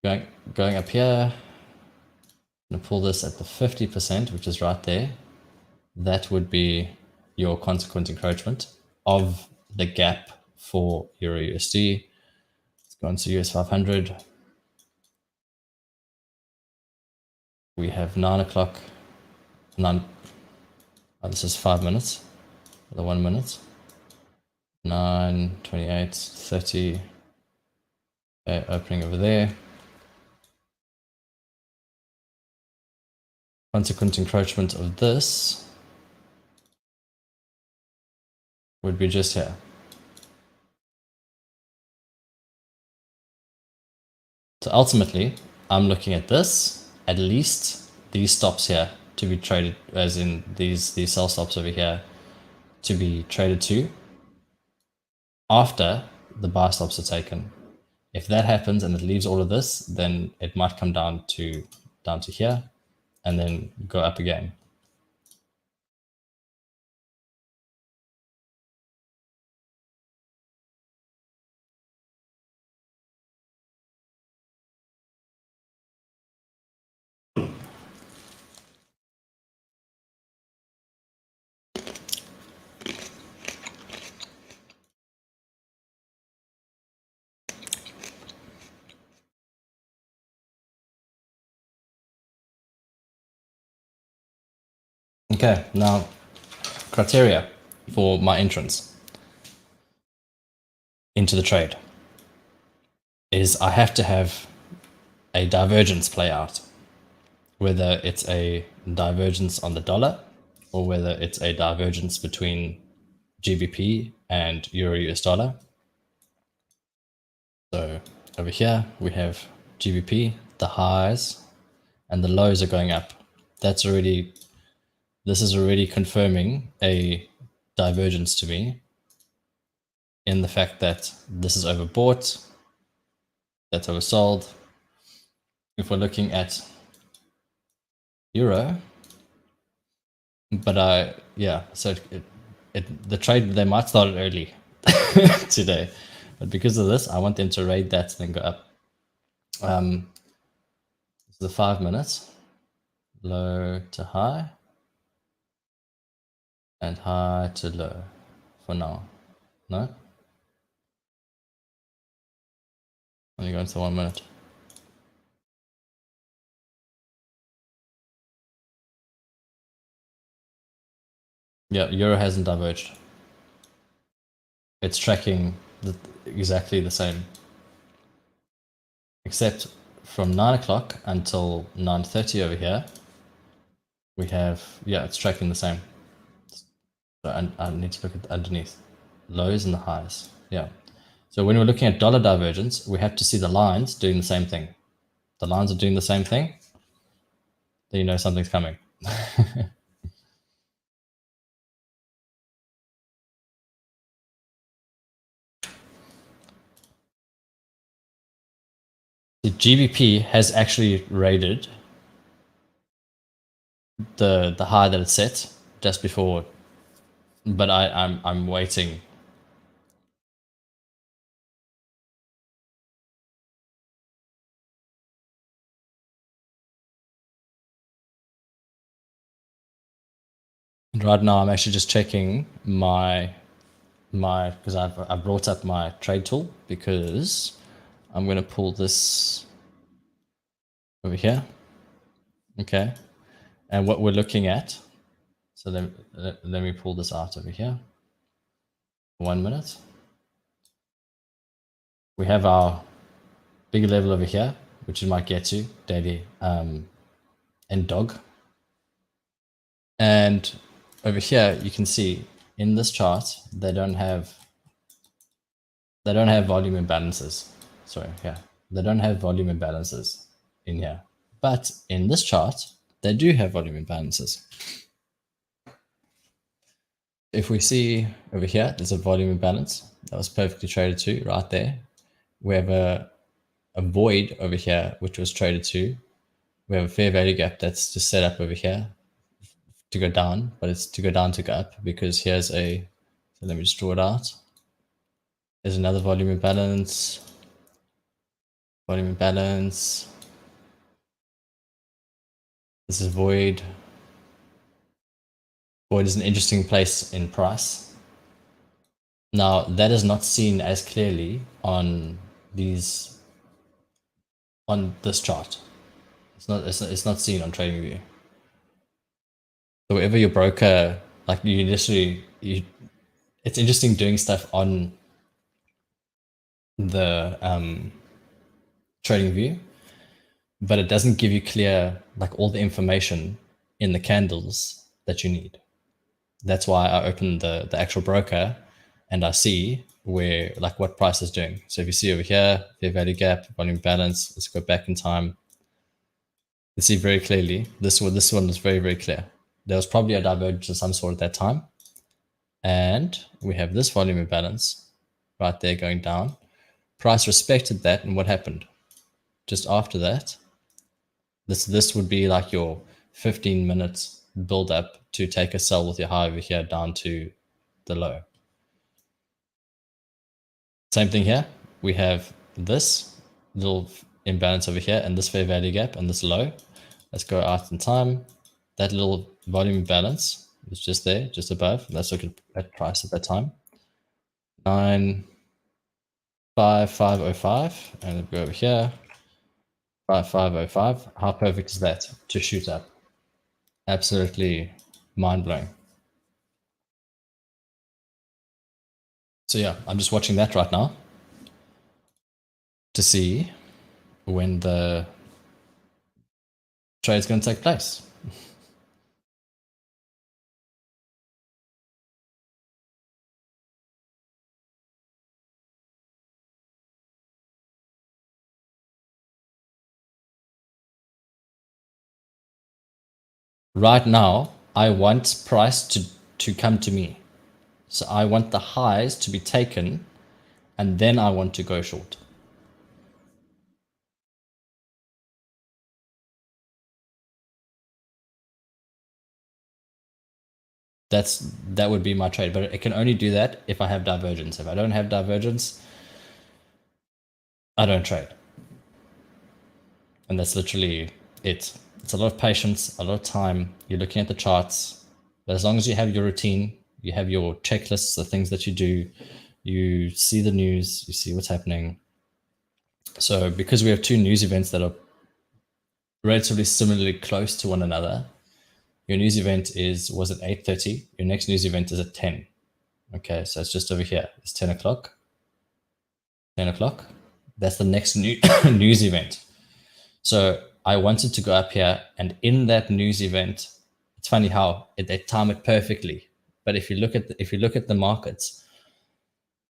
going up here, I'm gonna pull this at the 50%, which is right there. That would be your consequent encroachment of the gap for EURUSD. Let's go into US 500. We have 9 o'clock. This is 5 minutes. The 1 minute. 9, 28, 30. Okay, opening over there. Consequent encroachment of this would be just here. So ultimately, I'm looking at this, at least these stops here to be traded, as in these sell stops over here, to be traded to after the buy stops are taken. If that happens and it leaves all of this, then it might come down to here and then go up again. Okay, now criteria for my entrance into the trade is I have to have a divergence play out, whether it's a divergence on the dollar or whether it's a divergence between GBP and Euro US dollar. So over here we have GBP, the highs and the lows are going up. This is already confirming a divergence to me in the fact that this is overbought, that's oversold. If we're looking at Euro, but so the trade, they might start it early today, but because of this, I want them to raid that and then go up. This is the 5 minutes, low to high, and high to low for now. No? Let me go into 1 minute. Yeah, Euro hasn't diverged. It's tracking exactly the same. Except from 9 o'clock until 9:30 over here, we have, it's tracking the same. So I need to look at underneath. Lows and the highs. Yeah. So when we're looking at dollar divergence, we have to see the lines doing the same thing. The lines are doing the same thing, then you know something's coming. The GBP has actually raided the high that it set just before, but I'm waiting. Right now, I'm actually just checking my because I brought up my trade tool because I'm going to pull this over here. Okay. And what we're looking at, so let me pull this out over here. 1 minute. We have our bigger level over here, which is my get to daily and dog. And over here, you can see in this chart, they don't have volume imbalances. Sorry, yeah, they don't have volume imbalances in here. But in this chart, they do have volume imbalances. If we see over here, there's a volume imbalance that was perfectly traded to right there. We have a void over here, which was traded to. We have a fair value gap that's just set up over here to go down, but it's to go down to go up because here's a, so let me just draw it out. There's another volume imbalance, volume imbalance. This is void. Void is an interesting place in price. Now that is not seen as clearly on these, on this chart. It's not seen on TradingView. So wherever your broker, like you literally, it's interesting doing stuff on the TradingView, but it doesn't give you clear, like all the information in the candles that you need. That's why I open the actual broker and I see where, like what price is doing. So if you see over here, fair value gap, volume balance, let's go back in time. You see very clearly, this one was very, very clear. There was probably a divergence of some sort at that time. And we have this volume imbalance right there going down. Price respected that, and what happened? Just after that, this would be like your 15 minutes build up to take a sell with your high over here down to the low. Same thing here. We have this little imbalance over here and this fair value gap and this low. Let's go out in time. That little volume imbalance is just there, just above. Let's look at price at that time. 95505, and we'll go over here. 5505. How perfect is that to shoot up? Absolutely mind blowing. So yeah, I'm just watching that right now to see when the trade is going to take place. Right now, I want price to come to me. So I want the highs to be taken and then I want to go short. That would be my trade, but it can only do that if I have divergence. If I don't have divergence, I don't trade. And that's literally it. It's a lot of patience, a lot of time. You're looking at the charts, but as long as you have your routine, you have your checklists, the things that you do, you see the news, you see what's happening. So because we have two news events that are relatively similarly close to one another, your news event was at 8:30. Your next news event is at 10. Okay, so it's just over here. It's 10 o'clock. 10 o'clock. That's the next news event. So I wanted to go up here, and in that news event, it's funny how they time it perfectly. But if you look at the markets,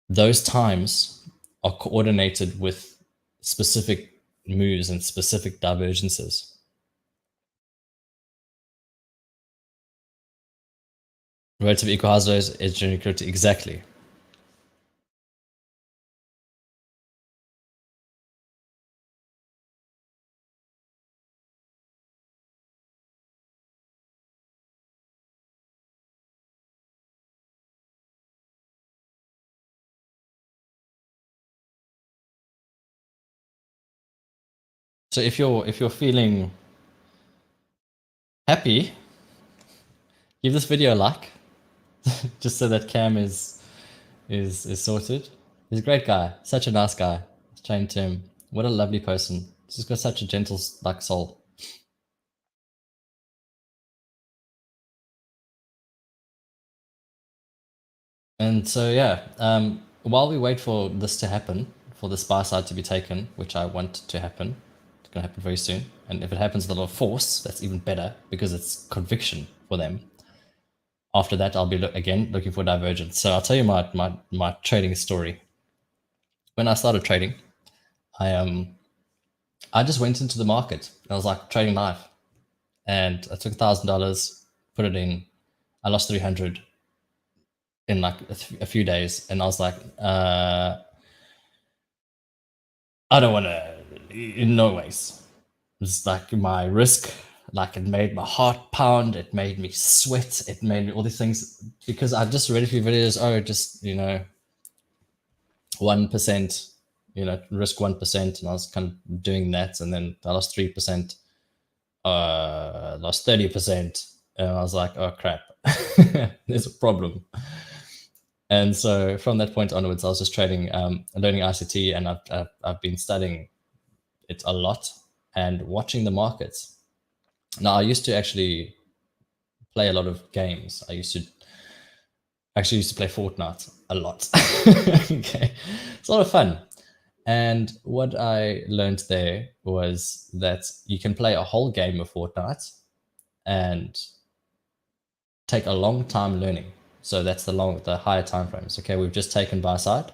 those times are coordinated with specific moves and specific divergences. Relative equal highs lows is generally correct. Exactly. So if you're feeling happy Give this video a like, just so that Cam is sorted. He's a great guy, such a nice guy. I was chatting to him. What a lovely person. He's just got such a gentle like soul. And so yeah, while we wait for this to happen, for this buy side to be taken, which I want to happen, it's going to happen very soon. And if it happens with a lot of force, that's even better because it's conviction for them. After that, I'll be again looking for divergence. So I'll tell you my trading story. When I started trading, I just went into the market. I was like trading live, and I took $1,000, put it in. I lost 300 in like a few days, and I was like, I don't want to. In no ways. It's like my risk. Like it made my heart pound. It made me sweat. It made me all these things because I just read a few videos. Oh, just 1%. Risk 1%, and I was kind of doing that, and then I lost 3%. Lost 30%, and I was like, oh crap, there's a problem. And so from that point onwards, I was just trading, learning ICT, and I've been studying it a lot and watching the markets. Now, I used to actually play a lot of games. I used to play Fortnite a lot. Okay, it's a lot of fun. And what I learned there was that you can play a whole game of Fortnite and take a long time learning. So that's the higher time frames. Okay, we've just taken buy side.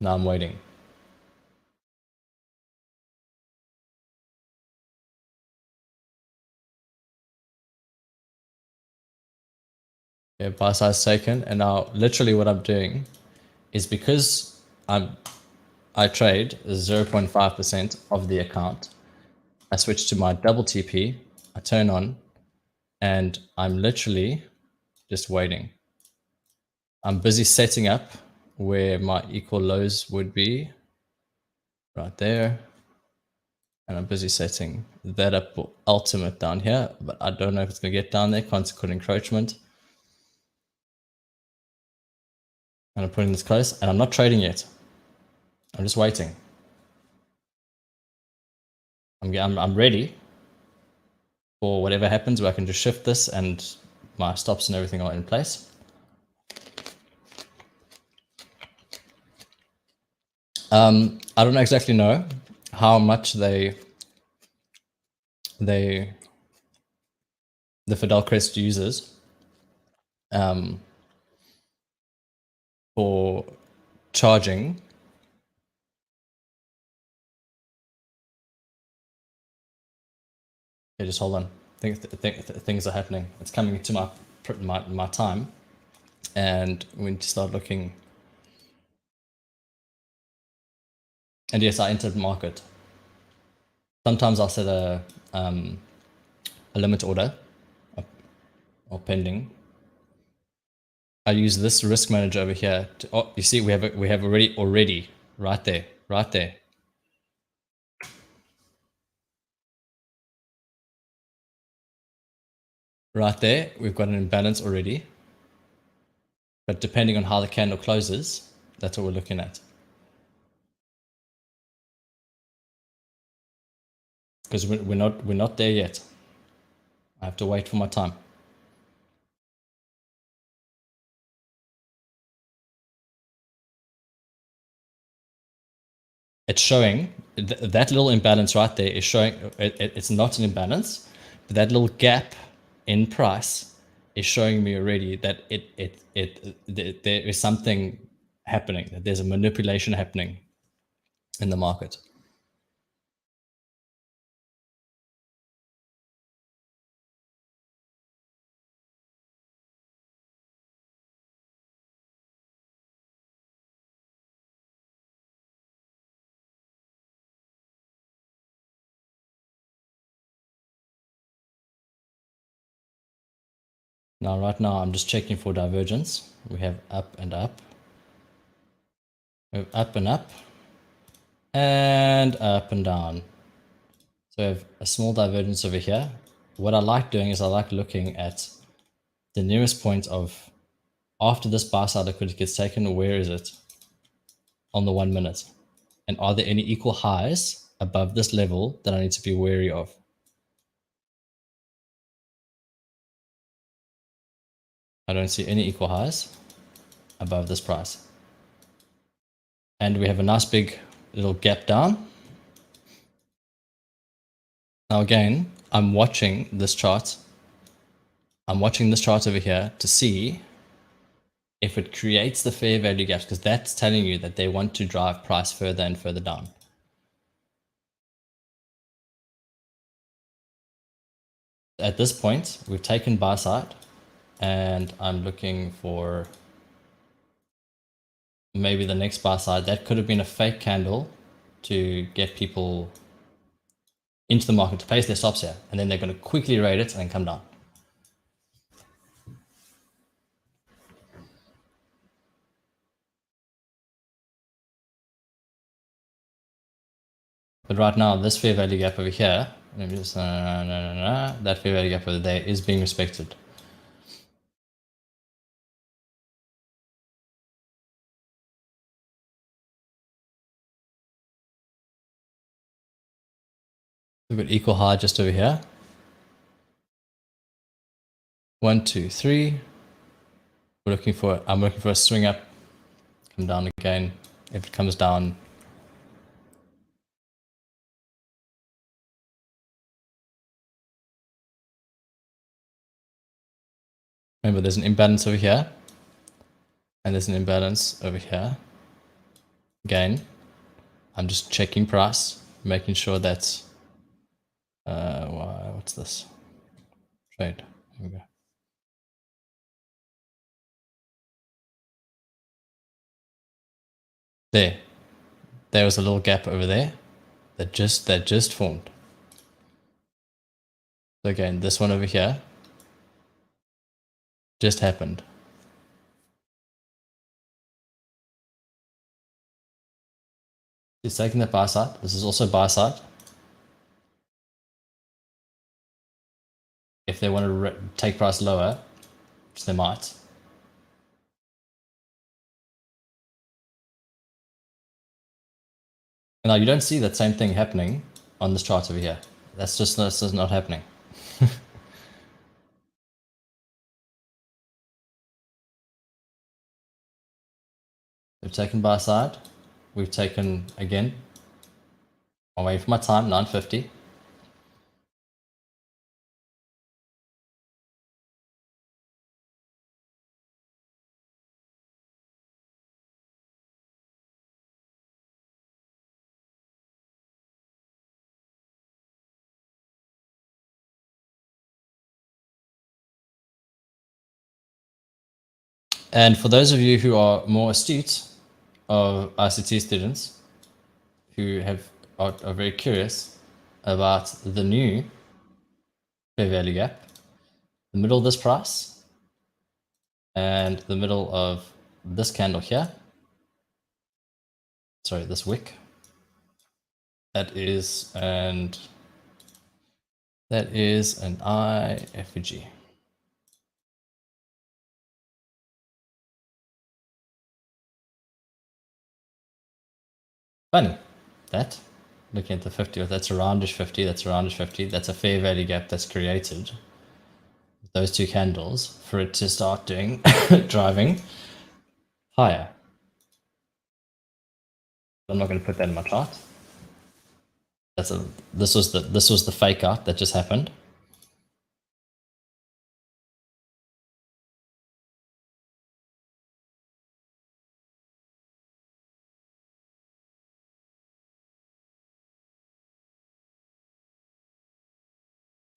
Now I'm waiting. Yeah, buy side's taken, and now literally what I'm doing is because I trade 0.5% of the account. I switch to my double TP. I turn on, and I'm literally just waiting. I'm busy setting up where my equal lows would be right there. And I'm busy setting that up for ultimate down here, but I don't know if it's going to get down there. Consequent encroachment. And I'm putting this close, and I'm not trading yet. I'm just waiting. I'm ready for whatever happens where I can just shift this and my stops and everything are in place. I don't exactly know how much the Fidelcrest uses for charging. Okay, just hold on. Things are happening. It's coming into my time, and we need to start looking. And yes, I entered market. Sometimes I'll set a limit order or pending. I use this risk manager over here. You see, we have already right there. Right there, we've got an imbalance already. But depending on how the candle closes, that's what we're looking at. Because we're not there yet. I have to wait for my time. It's showing that little imbalance right there is showing it's not an imbalance, but that little gap in price is showing me already that there is something happening, that there's a manipulation happening in the market. Now, right now, I'm just checking for divergence. We have up and up. We have up and up. And up and down. So we have a small divergence over here, what I like doing is I like looking at the nearest point of after this buy side liquidity gets taken, where is it on the 1 minute? And are there any equal highs above this level that I need to be wary of? I don't see any equal highs above this price. And we have a nice big little gap down. Now again, I'm watching this chart. I'm watching this chart over here to see if it creates the fair value gaps, because that's telling you that they want to drive price further and further down. At this point, we've taken buy side, and I'm looking for maybe the next buy side. That could have been a fake candle to get people into the market to place their stops here, and then they're going to quickly rate it and then come down. But right now, this fair value gap over here, let me just, that fair value gap over there is being respected. We've got equal high just over here. 1, 2, 3. I'm looking for a swing up, come down again. If it comes down, remember there's an imbalance over here, and there's an imbalance over here. Again, I'm just checking price, making sure that, what's this? Trade, here we go. There was a little gap over there that just formed. So again, this one over here just happened. It's taking the buy side. This is also buy side. If they want to take price lower, which they might. Now you don't see that same thing happening on this chart over here. That's just not happening. We've taken buy side. We've taken, again, I'm waiting for my time, 9:50. And for those of you who are more astute of ICT students who are very curious about the new fair value gap, the middle of this price and the middle of this candle here, sorry, this wick, that is an IFG. Funny that, looking at the 50, that's a roundish 50, that's a roundish 50, that's a fair value gap that's created with those two candles for it to start doing driving higher. I'm not going to put that in my chart. This was the fake out that just happened.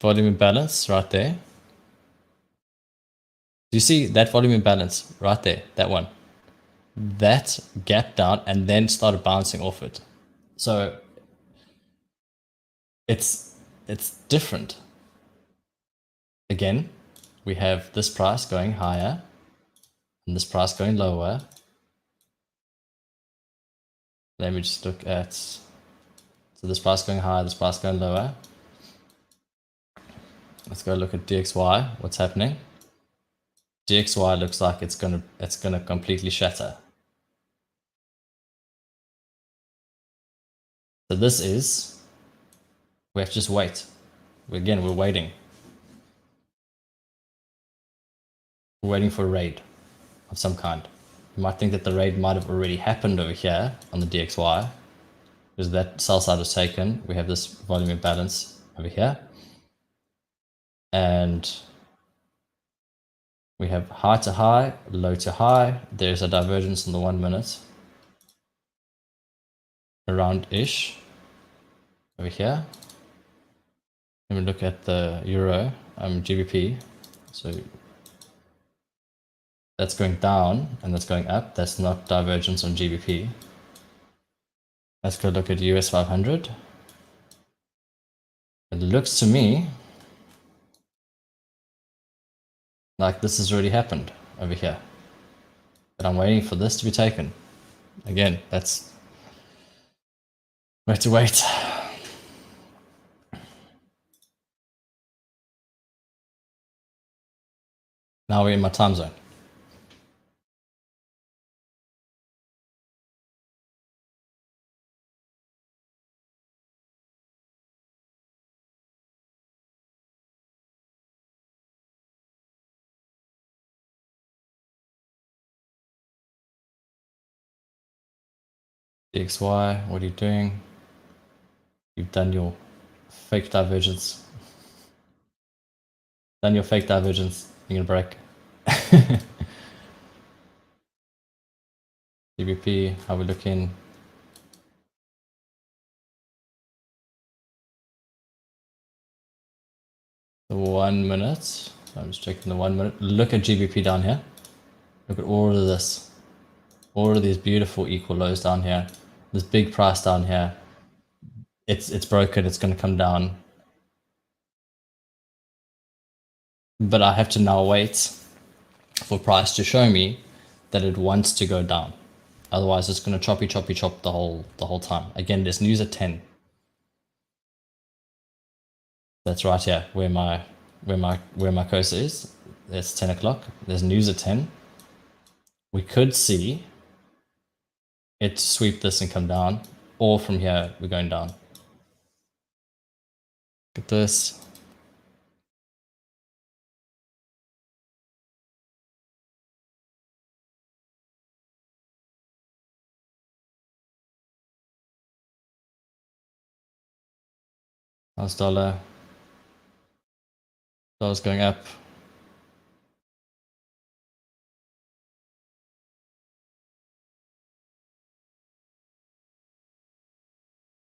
Volume imbalance right there. Do you see that volume imbalance right there? That one. That gap down and then started bouncing off it. So it's different. Again, we have this price going higher and this price going lower. Let me just look at, so this price going higher, this price going lower. Let's go look at DXY. What's happening? DXY looks like it's gonna completely shatter. So this is, we have to just wait. Again, we're waiting. We're waiting for a raid of some kind. You might think that the raid might have already happened over here on the DXY, because that sell side was taken. We have this volume imbalance over here. And we have high to high, low to high. There's a divergence in the 1 minute. Around-ish over here. Let me look at the Euro, GBP. So that's going down and that's going up. That's not divergence on GBP. Let's go look at US 500. It looks to me like this has already happened over here. But I'm waiting for this to be taken. Again, we have to wait. Now we're in my time zone. DXY, what are you doing? You've done your fake divergence. Done your fake divergence. You're gonna break. GBP, how we looking? The 1 minute. I'm just checking the 1 minute. Look at GBP down here. Look at all of this. All of these beautiful equal lows down here. This big price down here. It's broken. It's going to come down. But I have to now wait for price to show me that it wants to go down. Otherwise, it's going to choppy chop the whole time. Again, there's news at 10. That's right here, where my cursor is. It's 10 o'clock. There's news at 10. We could see it sweep this and come down, or from here we're going down. Look at this. How's dollar? Dollar's going up.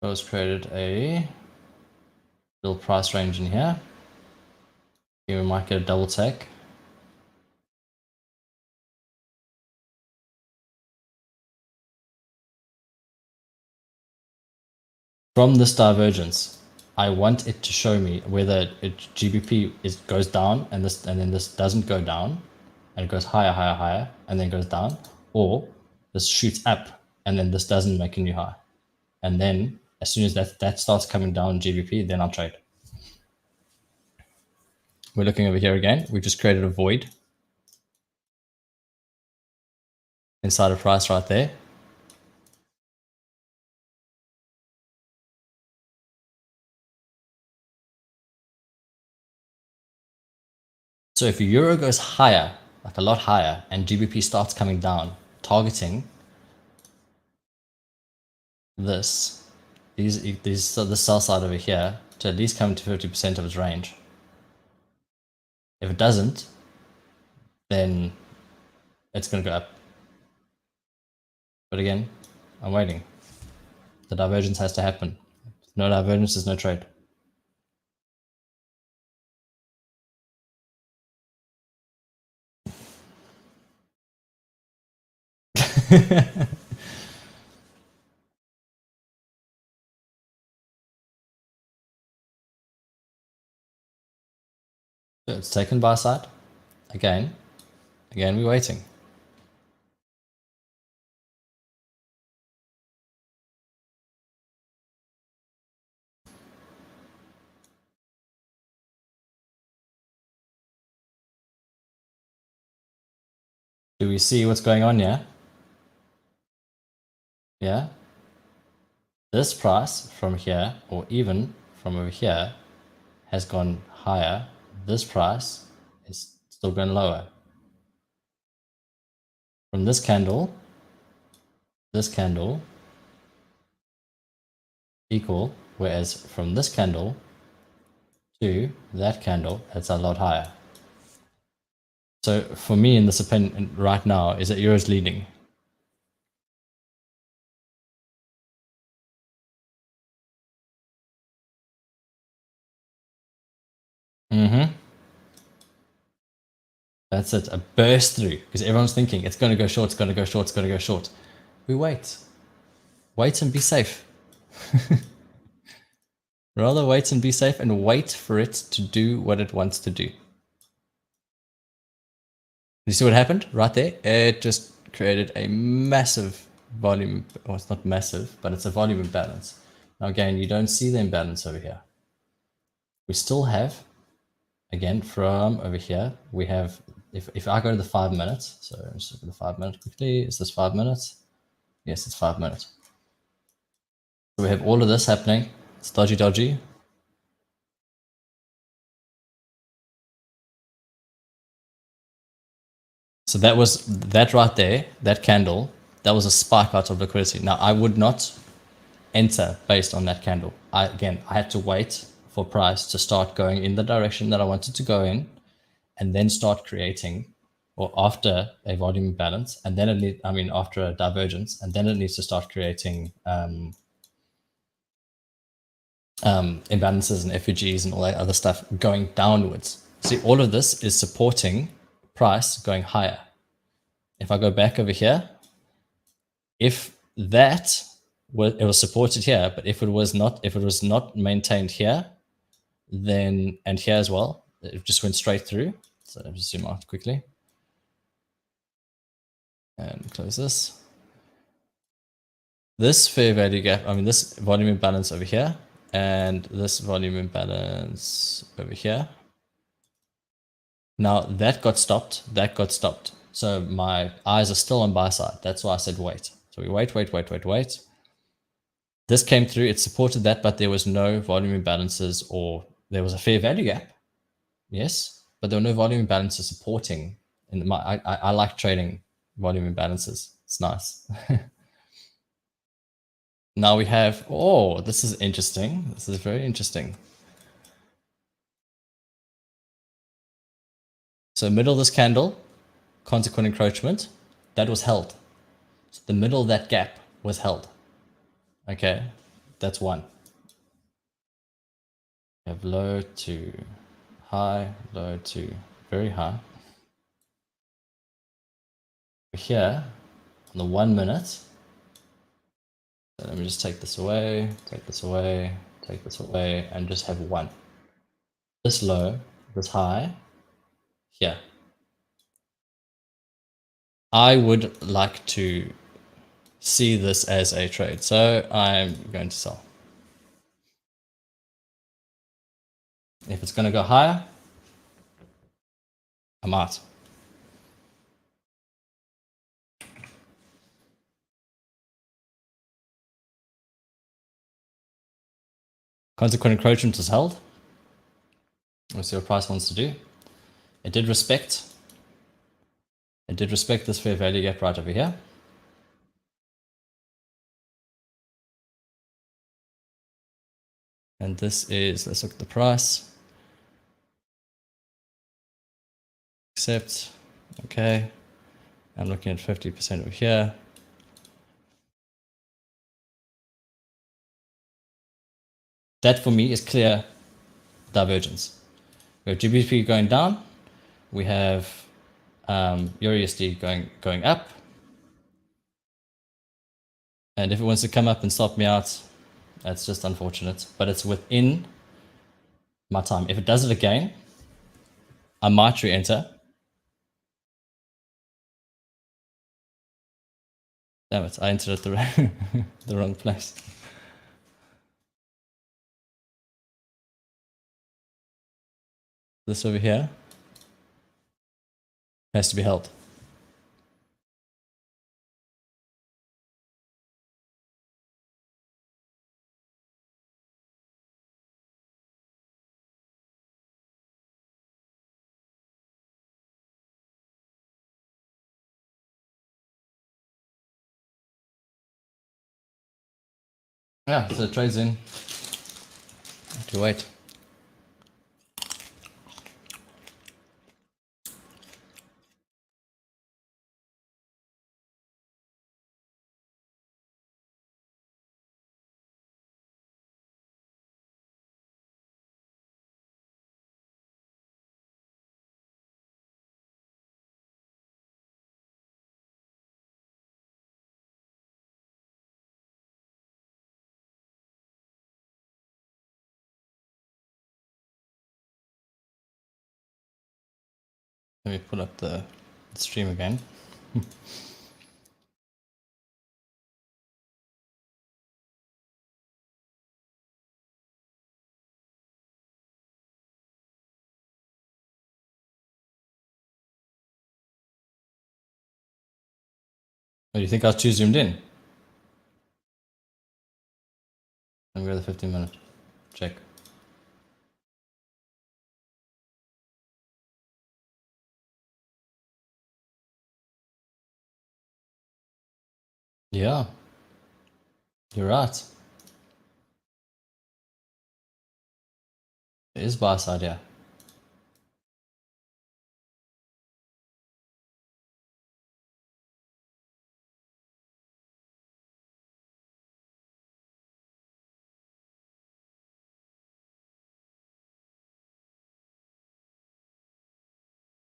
Dollar's created a little price range in here. Here we might get a double take. From this divergence, I want it to show me whether GBP goes down and then this doesn't go down, and it goes higher, and then goes down, or this shoots up and then this doesn't make a new high, and then as soon as that starts coming down GBP, then I'll trade. We're looking over here again. We just created a void inside of price right there. So if Euro goes higher, like a lot higher, and GBP starts coming down, targeting this sell side over here to at least come to 50% of its range. If it doesn't, then it's going to go up. But again, I'm waiting. The divergence has to happen. No divergence is no trade. So it's taken buy side. Again, we're waiting. Do we see what's going on here? Yeah. This price from here, or even from over here, has gone higher. This price is still going lower. From this candle equal, whereas from this candle to that candle, it's a lot higher. So for me, in this opinion right now, is that Euro's leading. That's it, a burst through, because everyone's thinking it's going to go short, it's going to go short, it's going to go short. We wait. Wait and be safe. Rather wait and be safe and wait for it to do what it wants to do. You see what happened right there? It just created a massive volume, well, it's not massive, but it's a volume imbalance. Now again, you don't see the imbalance over here. We still have, again, from over here, we have, if I go to the 5 minutes, so let's look at the 5 minutes quickly. Is this 5 minutes? Yes, it's 5 minutes. So we have all of this happening. It's dodgy. So that was that right there, that candle, that was a spike out of liquidity. Now I would not enter based on that candle. I had to wait for price to start going in the direction that I wanted to go in, and then start creating, or after a volume imbalance, and then after a divergence, and then it needs to start creating imbalances and FUGs and all that other stuff going downwards. See, all of this is supporting price going higher. If I go back over here, if that it was supported here, but if it was not maintained here, then, and here as well, it just went straight through. So let me zoom out quickly and close this. This fair value gap, this volume imbalance over here and this volume imbalance over here. Now that got stopped, So my eyes are still on buy side. That's why I said wait. So we wait. This came through, it supported that, but there was no volume imbalances, or there was a fair value gap. Yes, but there were no volume imbalances supporting. And I like trading volume imbalances. It's nice. Now we have, oh, this is interesting. This is very interesting. So middle of this candle, consequent encroachment, that was held. So the middle of that gap was held. Okay, that's one. We have low to high, low to very high. Here, on the 1 minute, so let me just take this away, take this away, and just have one. This low, this high, here. I would like to see this as a trade, so I'm going to sell. If it's going to go higher, I'm out. Consequent encroachment is held. We'll see what price wants to do. It did respect this fair value gap right over here. And this is, let's look at the price. Accept, okay. I'm looking at 50% over here. That for me is clear divergence. We have GBP going down. We have EURUSD going up. And if it wants to come up and stop me out, that's just unfortunate. But it's within my time. If it does it again, I might re-enter. Damn it, I entered at the wrong place. This over here has to be held. Yeah, so the trade's in. Have to wait. Let me pull up the stream again. Oh, do you think I was too zoomed in? Let me go to the 15 minute. Check. Yeah, you're right. It is buy side, yeah.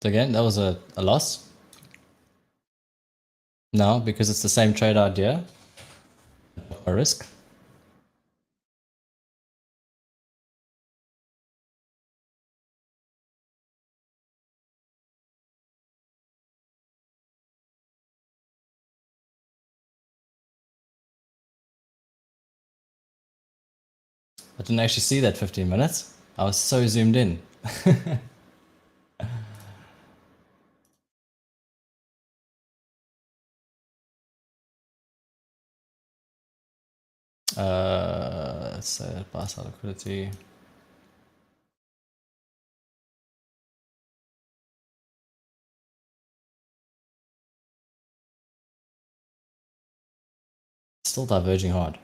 So again, that was a loss. No, because it's the same trade idea. A risk. I didn't actually see that 15 minutes. I was so zoomed in. So buy side liquidity. Still diverging hard.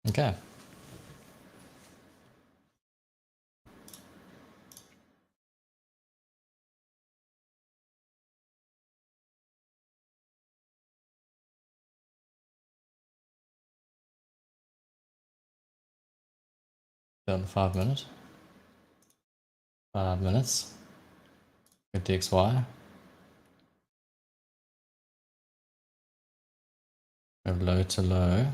Okay. Down to 5 minutes. 5 minutes. Good DXY. We have low to low.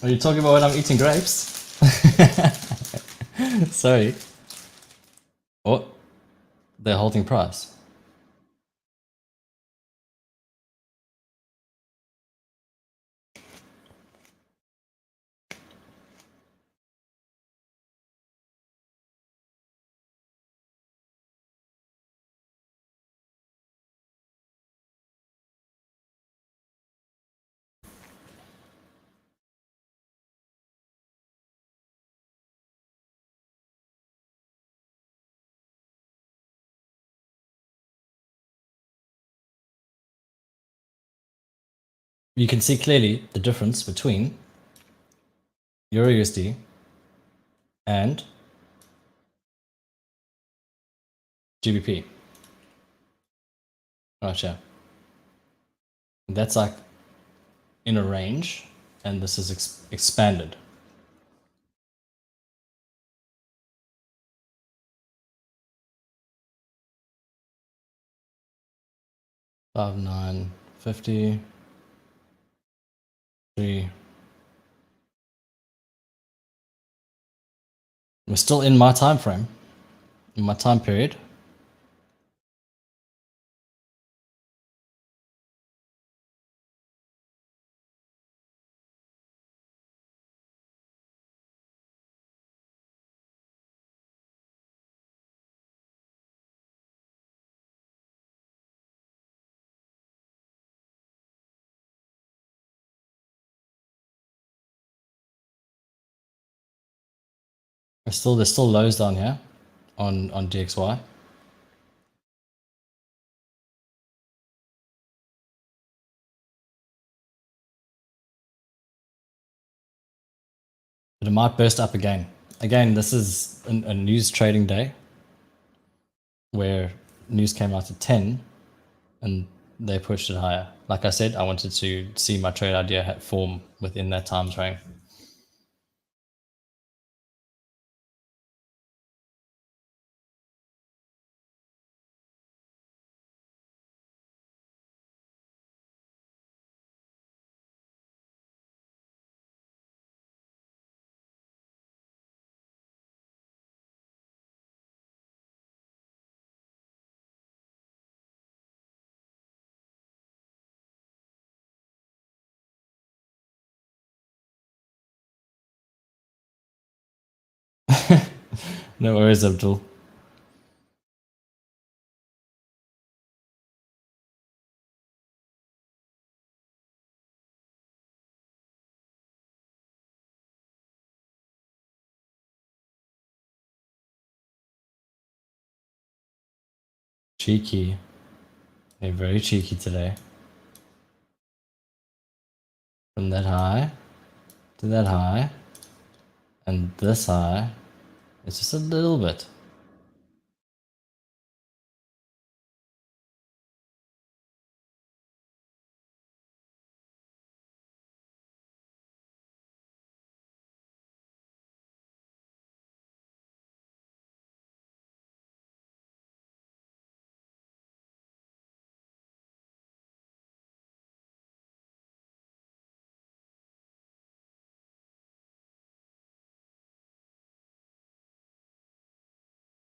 Are you talking about when I'm eating grapes? Sorry. Oh, they're holding price. You can see clearly the difference between EURUSD and GBP. Right, yeah. That's like in a range, and this is expanded. Five, 9, 50, 3, We're still in my time frame, in my time period. There's still lows down here on DXY. But it might burst up again. Again, this is a news trading day where news came out at 10 and they pushed it higher. Like I said, I wanted to see my trade idea form within that time frame. No worries, Abdul. Cheeky. They're very cheeky today. From that high to that high and this high, it's just a little bit.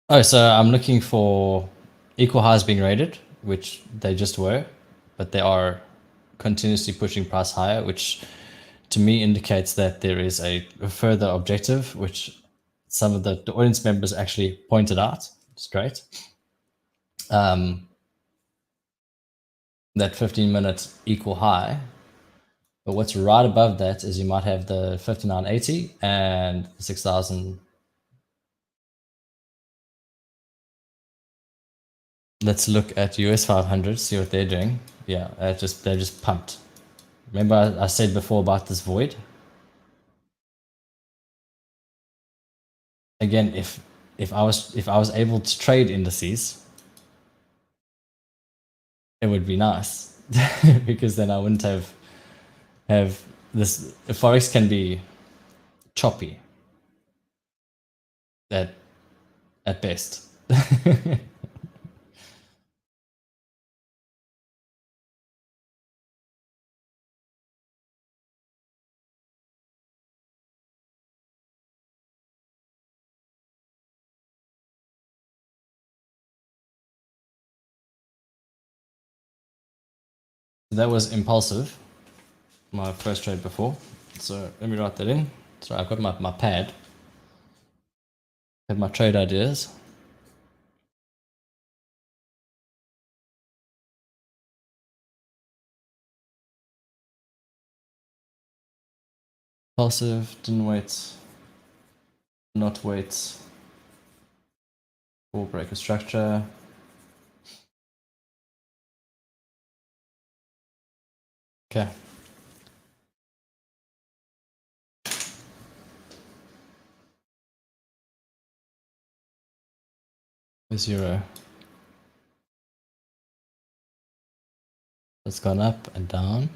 Oh, so I'm looking for equal highs being rated, which they just were, but they are continuously pushing price higher, which to me indicates that there is a further objective, which some of the audience members actually pointed out. It's great. That 15-minute equal high. But what's right above that is you might have the 5980 and 6000. Let's look at US 500, see what they're doing. Yeah, they're just pumped. Remember I said before about this void? Again, if I was able to trade indices, it would be nice because then I wouldn't have this. Forex can be choppy at best. That was impulsive, my first trade before. So let me write that in. So I've got my pad. Have my trade ideas. Impulsive, didn't wait. Not wait. Full breaker structure. Okay. Zero. It's gone up and down.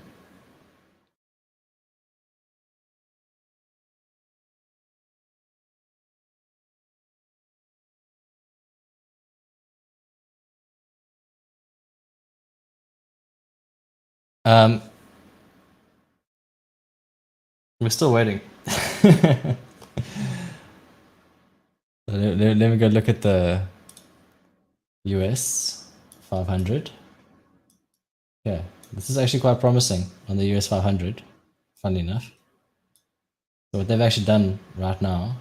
We're still waiting. let me go look at the US 500. Yeah, this is actually quite promising on the US 500, funnily enough. So what they've actually done right now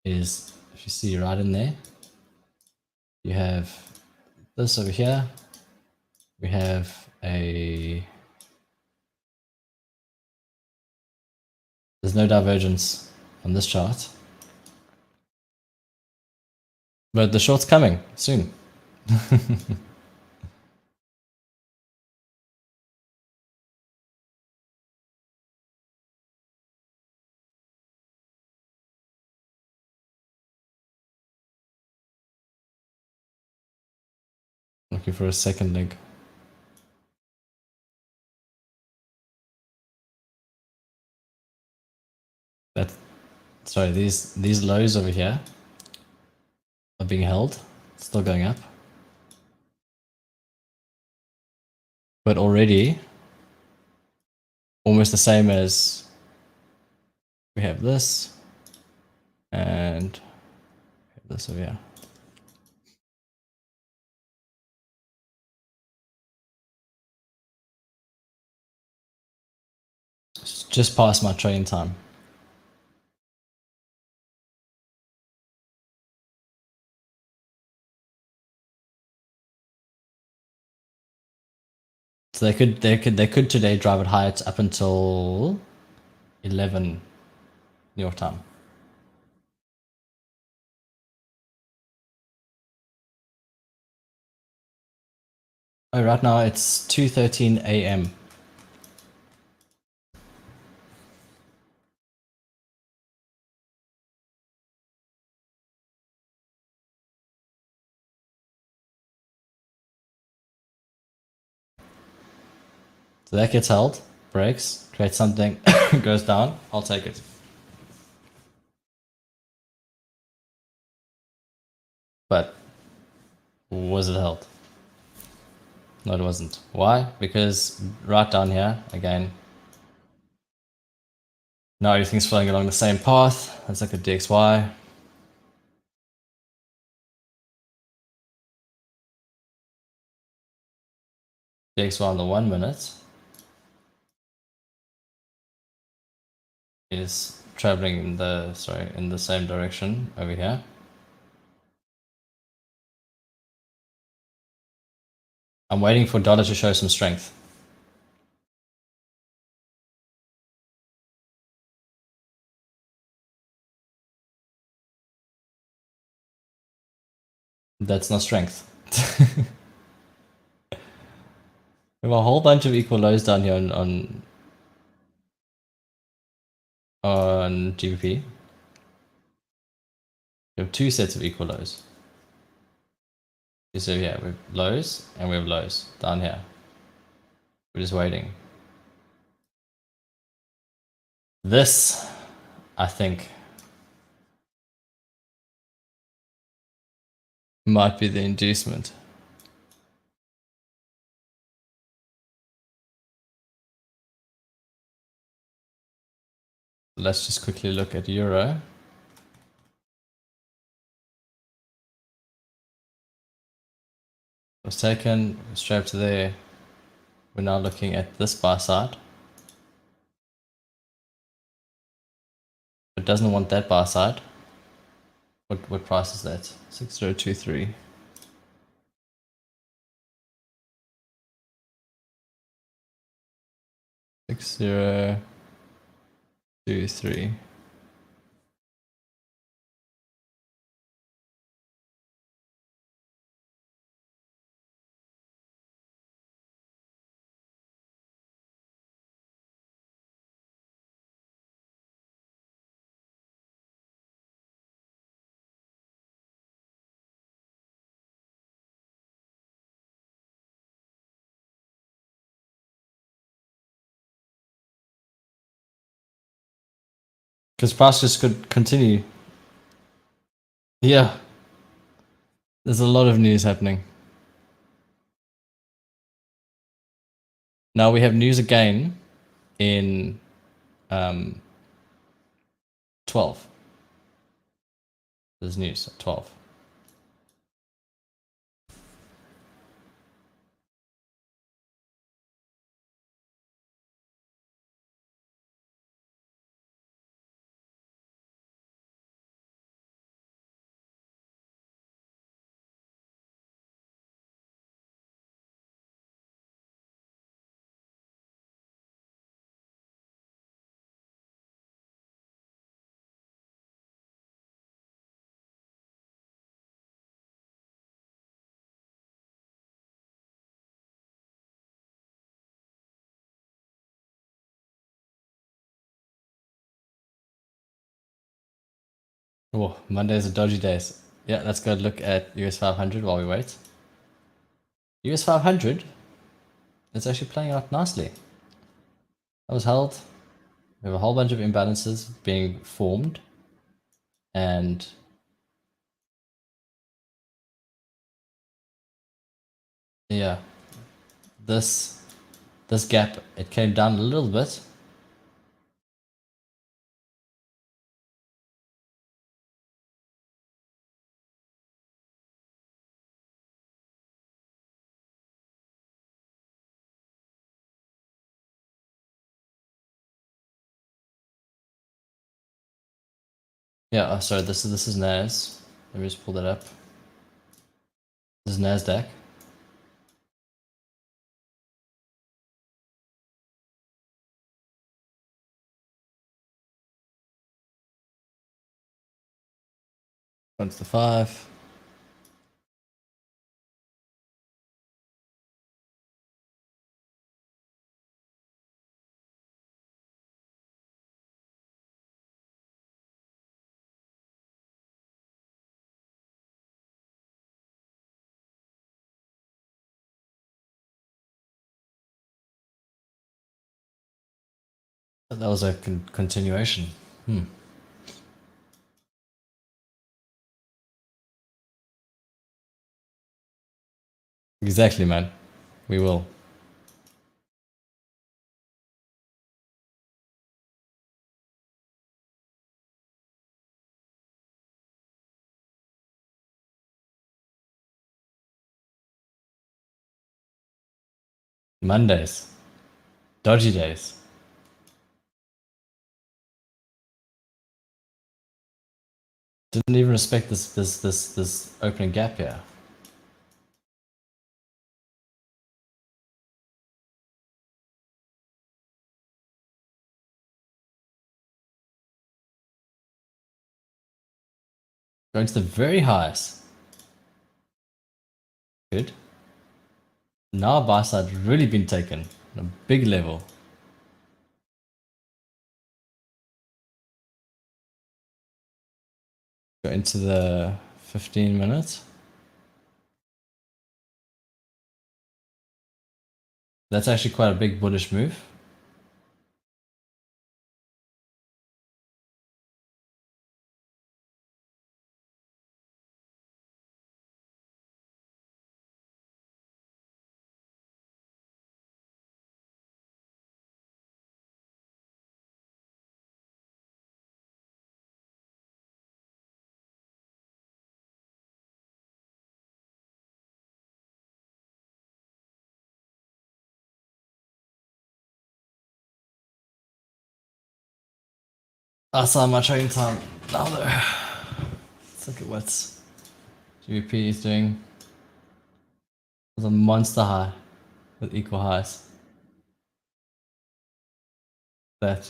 is, if you see right in there, you have this over here. We have there's no divergence on this chart, but the short's coming soon. Looking for a second leg. Sorry, these lows over here are being held, still going up. But already almost the same as we have this and this over here. It's just past my trading time. So they could today drive it higher up until 11 New York time. Oh, right now it's 2:13 a.m. So that gets held, breaks, creates something, goes down. I'll take it. But was it held? No, it wasn't. Why? Because right down here, again, now everything's flowing along the same path. Let's look at DXY. DXY on the 1 minute is traveling in the same direction over here. I'm waiting for dollar to show some strength. That's not strength. We have a whole bunch of equal lows down here on GBP. We have two sets of equal lows. So yeah, we have lows and we have lows down here. We're just waiting. This, I think, might be the inducement. Let's just quickly look at Euro. Was taken straight up to there. We're now looking at this buy side. It doesn't want that buy side. What price is that? 6023. Six 023. Because price just could continue. Yeah. There's a lot of news happening. Now we have news again in 12. There's news at 12. Oh, Mondays are dodgy days. Yeah, let's go look at US 500 while we wait. US 500, it's actually playing out nicely. That was held. We have a whole bunch of imbalances being formed. And yeah, this gap, it came down a little bit. Yeah, oh, sorry, this is NAS. Let me just pull that up. This is NASDAQ. Once the 5. That was a continuation. Exactly, man. We will. Mondays. Dodgy days. Didn't even respect this opening gap here. Going to the very highs. Good. Now buy side really been taken on a big level. Go into the 15 minutes. That's actually quite a big bullish move. Outside my trading time. Now though. Let's look at what GBP is doing. It was a monster high with equal highs. That.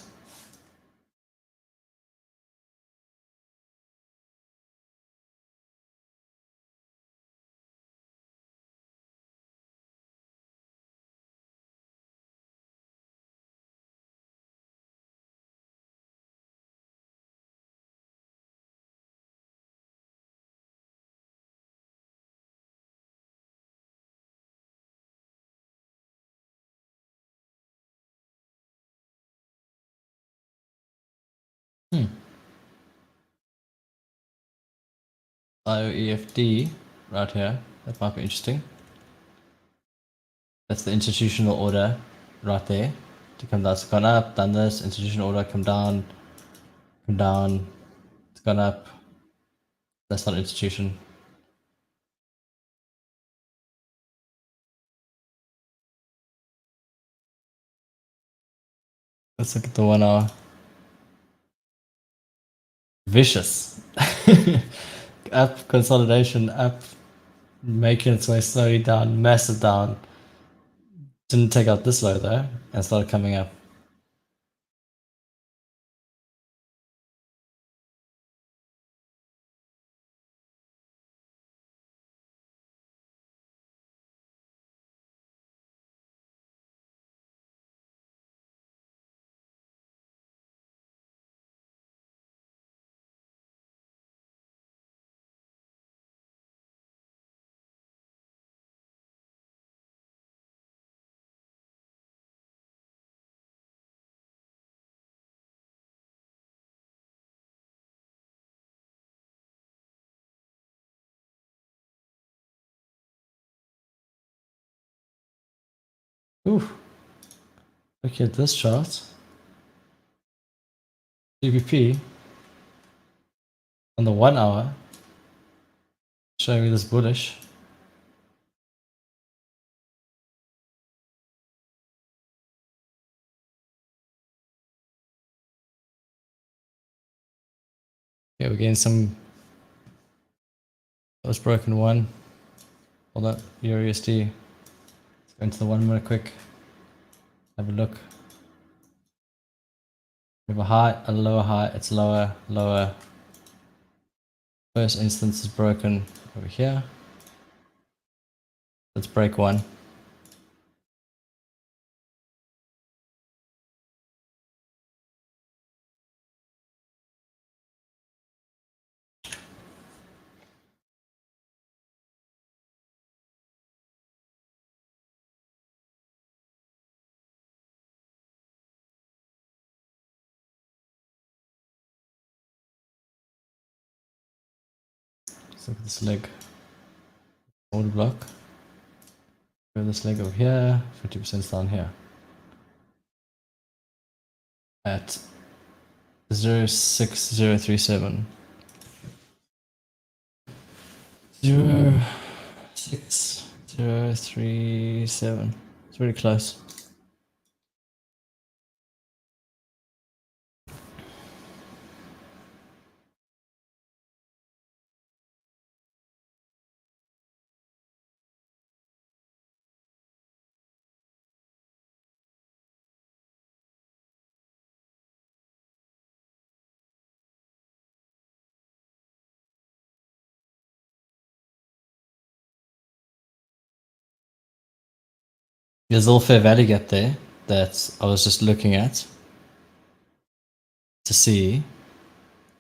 IOEFD right here. That might be interesting. That's the institutional order right there. To come down, it's gone up, done this, institutional order, come down, it's gone up. That's not institution. Let's look at the 1 hour. Vicious. Up consolidation, up making its way slowly down, massive down. Didn't take out this low though, and started coming up. Ooh. Look at this chart. GBP on the 1 hour showing me this bullish. Yeah, we're getting some. That was broken one. Hold up, EURUSD. Let's go into the 1 minute quick. Have a look. We have a high, a lower high. It's lower, lower. First instance is broken over here. Let's break one. Let's look at this leg. Order block. We have this leg over here. 50% down here. At 06037. 06037. It's really close. There's a little fair value gap there that I was just looking at to see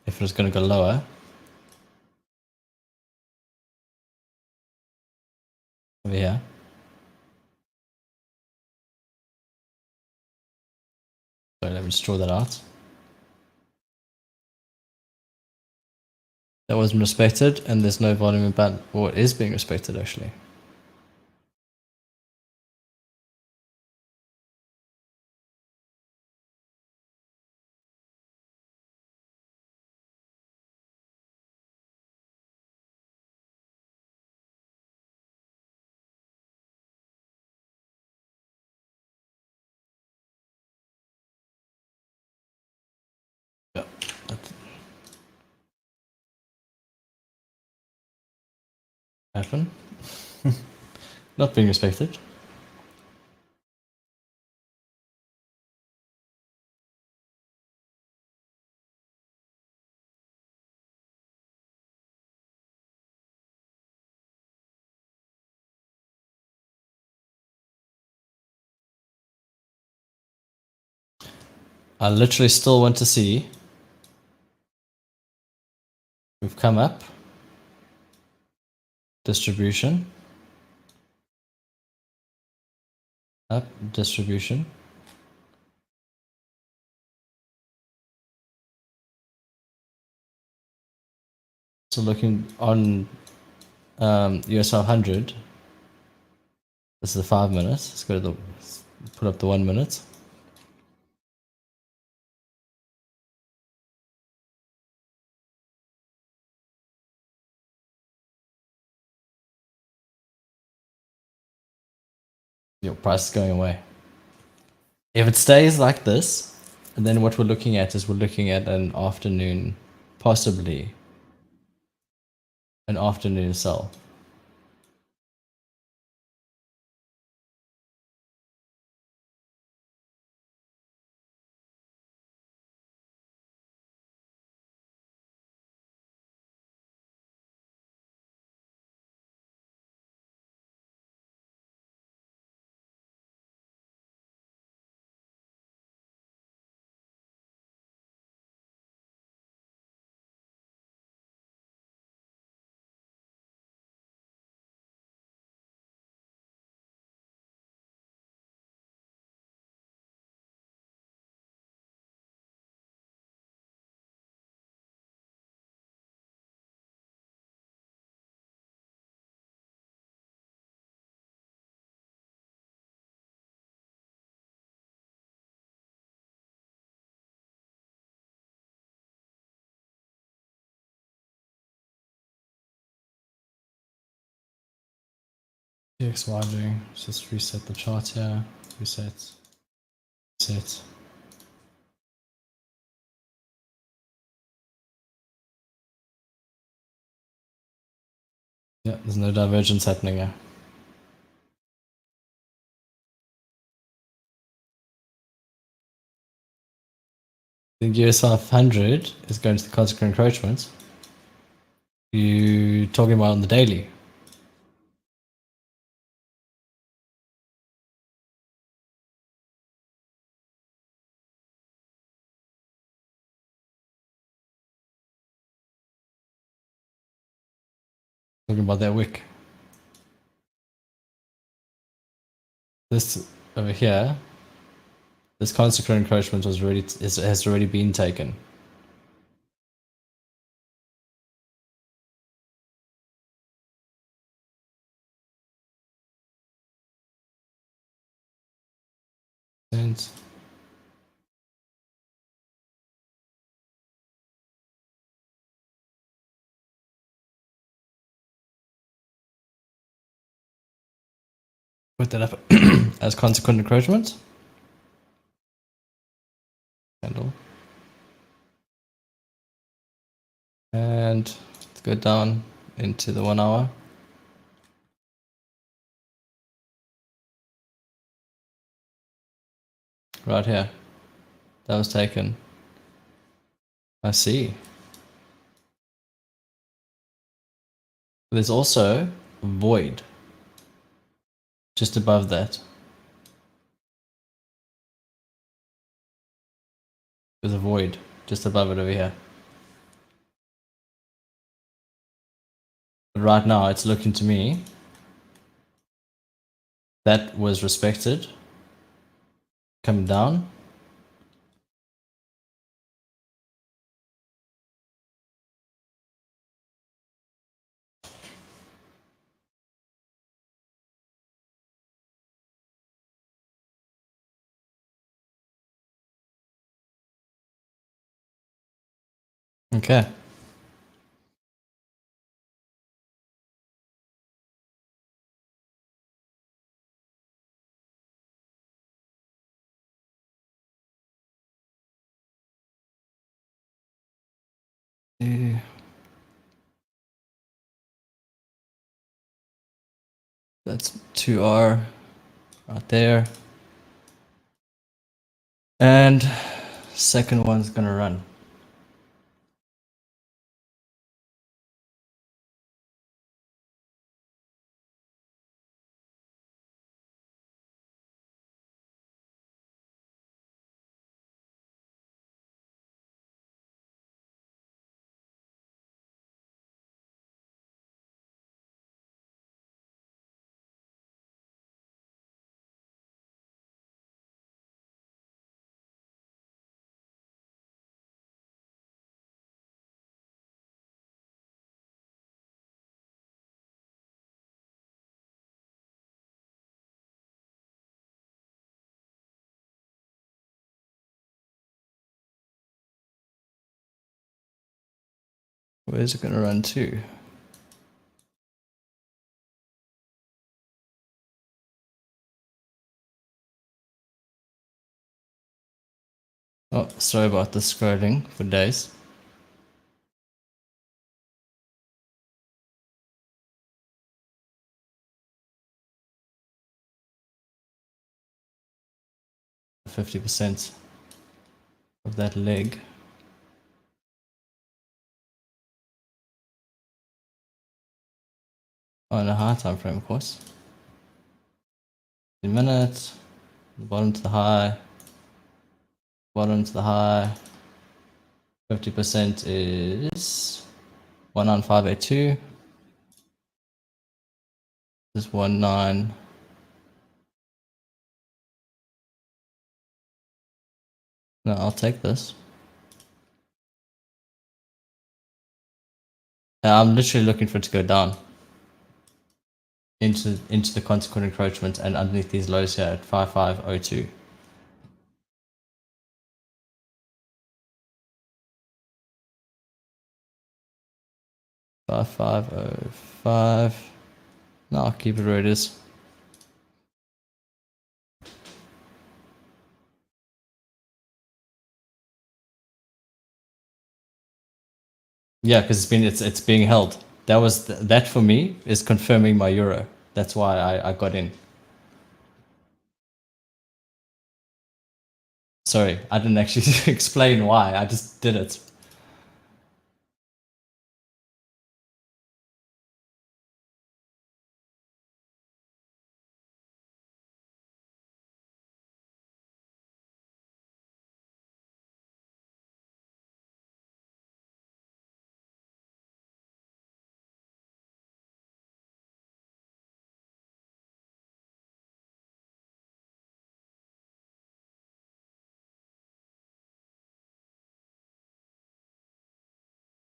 if it was going to go lower. Over here. So let me just draw that out. That wasn't respected, and there's no volume in band. Or it is being respected actually. Yeah. Happen. Not being respected. I literally still want to see. We've come up. Distribution. Up, distribution. So looking on US 500, this is the 5 minutes. Let's go to the, put up the 1 minute. your price is going away. If it stays like this, then what we're looking at is we're looking at an afternoon, possibly an afternoon sell. DXY, just reset the chart here. Reset. Reset. Yeah, there's no divergence happening here. The US 500 is going to the consequent encroachment. You talking about on the daily? Talking about that wick. This over here, this consequent encroachment has already been taken. And put that up as consequent encroachment. Candle. And let's go down into the 1 hour. Right here. That was taken. I see. There's also a void just above that. There's a void just above it over here. But right now it's looking to me that was respected. Coming down. Okay. That's 2R right there. And second one's gonna run. Where's it gonna run to? Oh, sorry about the scrolling for days. %50 of that leg. On a high time frame, of course. 10 minutes, bottom to the high, bottom to the high. 50% is 19582. This is 19. No, I'll take this. I'm literally looking for it to go down into the consequent encroachment and underneath these lows here at 5502. $5,505. No, I'll keep it where it is. Yeah, because it's being held. That for me is confirming my euro. That's why I got in. Sorry, I didn't actually explain why. I just did it.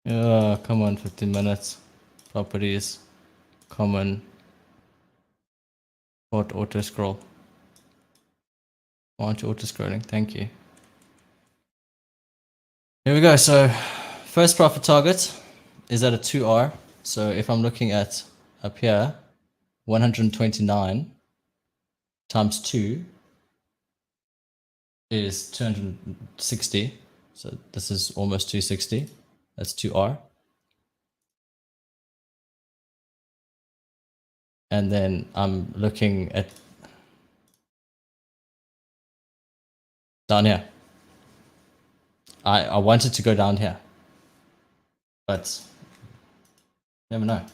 Yeah, come on, 15 minutes. Properties, common, auto scroll. Why aren't you auto scrolling? Thank you. Here we go. So first profit target is at a 2R. So if I'm looking at up here, 129 times 2 is 260. So this is almost 260. That's 2R. And then I'm looking at down here. I wanted to go down here, but never know.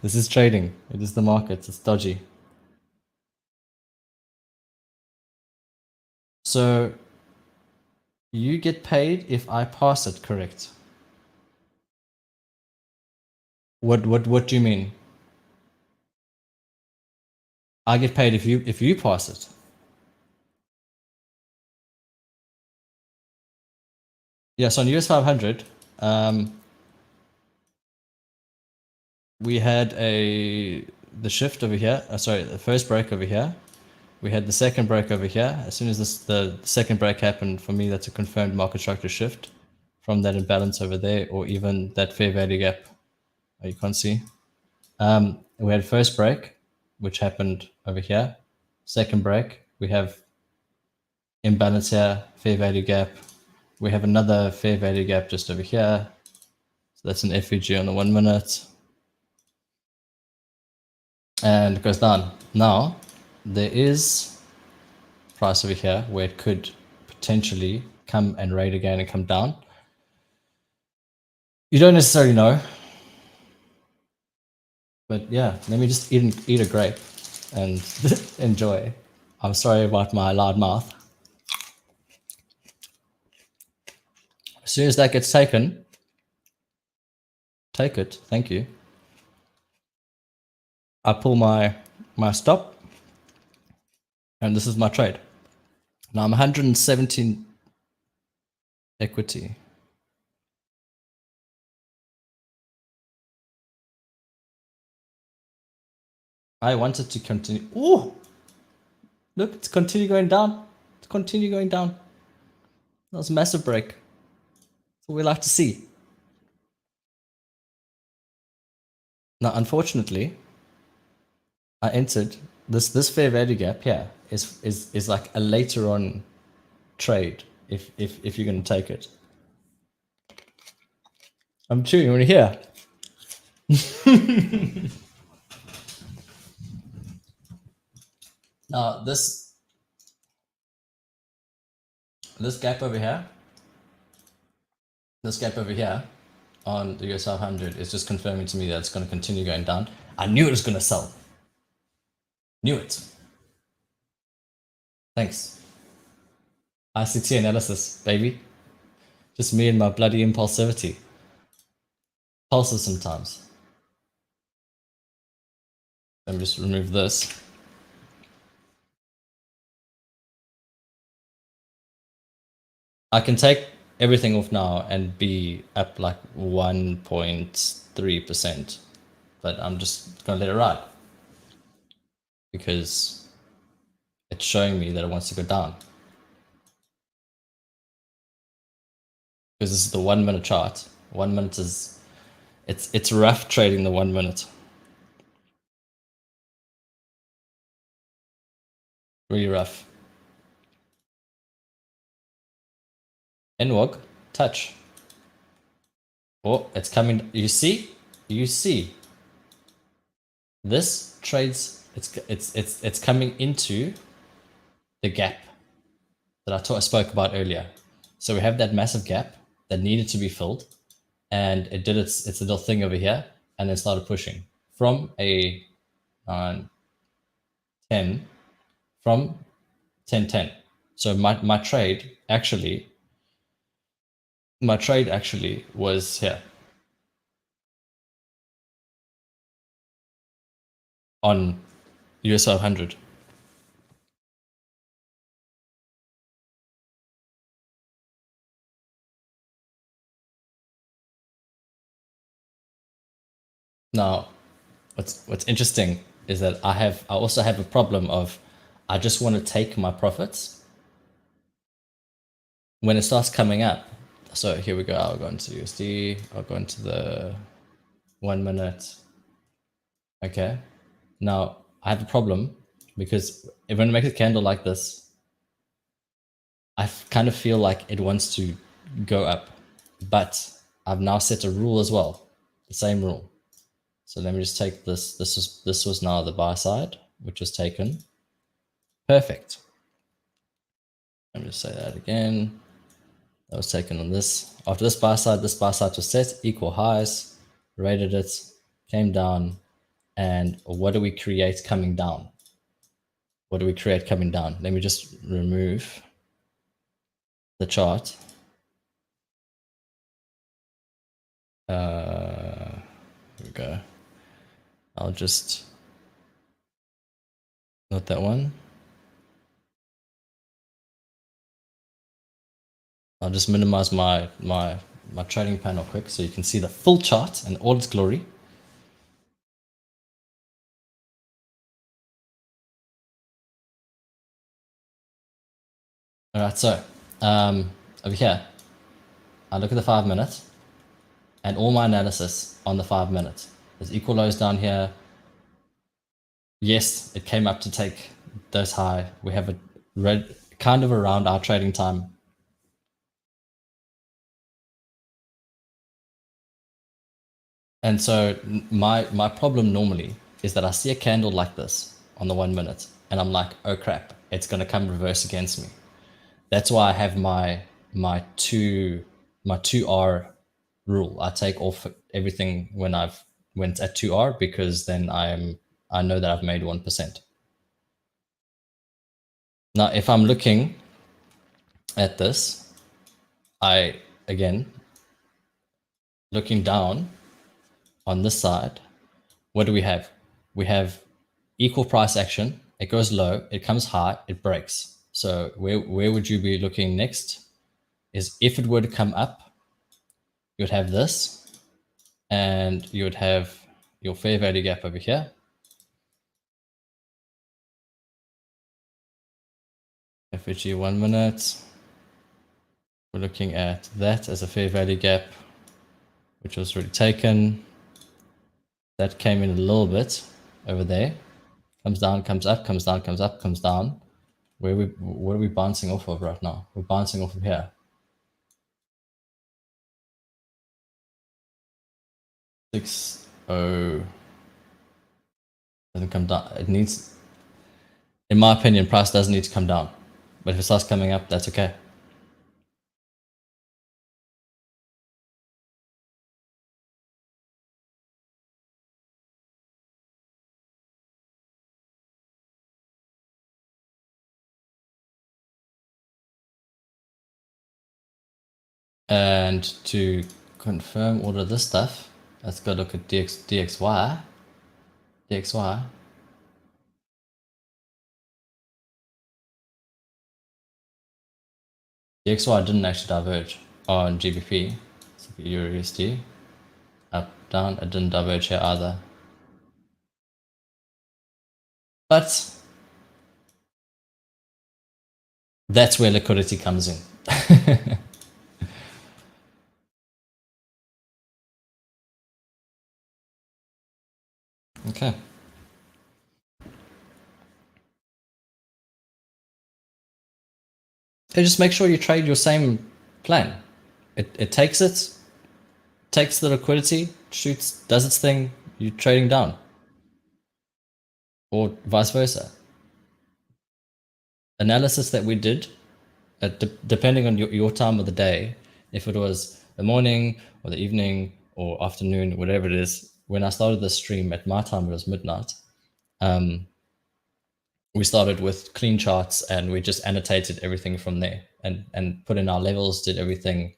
This is trading. It is the market. It's dodgy. So you get paid if I pass it, correct? What do you mean? I get paid if you pass it. Yes, on US 500, we had the shift over here. Sorry, the first break over here. We had the second break over here. As soon as the second break happened, for me, that's a confirmed market structure shift from that imbalance over there, or even that fair value gap. You can't see. We had first break, which happened over here. Second break, we have imbalance here, fair value gap. We have another fair value gap just over here. So that's an FVG on the 1 minute. And it goes down. Now, there is price over here where it could potentially come and raid again and come down. You don't necessarily know. But yeah, let me just eat a grape and enjoy. I'm sorry about my loud mouth. As soon as that gets taken, take it. Thank you. I pull my stop, and this is my trade. Now I'm 117 equity. I wanted to continue. Oh, look, it's continue going down. It's continue going down. That was a massive break. That's what we like to see. Now, unfortunately, I entered this fair value gap here is like a later on trade if you're going to take it. I'm chewing right here. Now this gap over here, on the US 500 is just confirming to me that it's going to continue going down. I knew it was going to sell. Knew it. Thanks. ICT analysis, baby. Just me and my bloody impulsivity. Pulses sometimes. Let me just remove this. I can take everything off now and be up like 1.3%, but I'm just gonna let it ride because it's showing me that it wants to go down. Because this is the 1 minute chart. 1 minute is, it's rough trading the 1 minute. Really rough. NWOG, touch. Oh, it's coming. You see? This trades, it's coming into the gap that I spoke about earlier. So we have that massive gap that needed to be filled, and it did its little thing over here, and then started pushing from a 9, 10, from 10. So my trade actually was here on US 500. Now, what's interesting is that I also have a problem of I just want to take my profits when it starts coming up. So here we go. I'll go into USD. I'll go into the 1 minute. Okay. Now I have a problem because when it makes a candle like this, I kind of feel like it wants to go up, but I've now set a rule as well, the same rule. So let me just take this. This was now the buy side, which was taken. Perfect. Let me just say that again. That was taken on this. After this buy side was set, equal highs, rated it, came down. And what do we create coming down? Let me just remove the chart. Here we go. I'll just, not that one. I'll just minimize my trading panel quick so you can see the full chart and all its glory. All right, so over here, I look at the 5 minute and all my analysis on the 5 minute. There's equal lows down here. Yes, it came up to take those high. We have a red kind of around our trading time. And so my problem normally is that I see a candle like this on the 1 minute and I'm like, oh crap, it's going to come reverse against me. That's why I have my 2R rule. I take off everything when I've went at 2R because then I know that I've made 1%. Now, if I'm looking at this, looking down on this side, what do we have? We have equal price action. It goes low, it comes high, it breaks. So where would you be looking next? Is if it were to come up, you would have this, and you would have your fair value gap over here. FHG 1 minute. We're looking at that as a fair value gap, which was already taken. That came in a little bit over there. Comes down, comes up, comes down, comes up, comes down. What are we bouncing off of right now? We're bouncing off of here. 6.0 doesn't come down. It needs, in my opinion, price doesn't need to come down. But if it starts coming up, that's okay. And to confirm all of this stuff, let's go look at DXY. DXY. DXY didn't actually diverge on GBP. So EURUSD. Up, down, it didn't diverge here either. But that's where liquidity comes in. Okay. So just make sure you trade your same plan. It takes the liquidity, shoots, does its thing, you're trading down. Or vice versa. Analysis that we did, depending on your time of the day, if it was the morning or the evening or afternoon, whatever it is, when I started the stream at my time, it was midnight. We started with clean charts and we just annotated everything from there and put in our levels, did everything.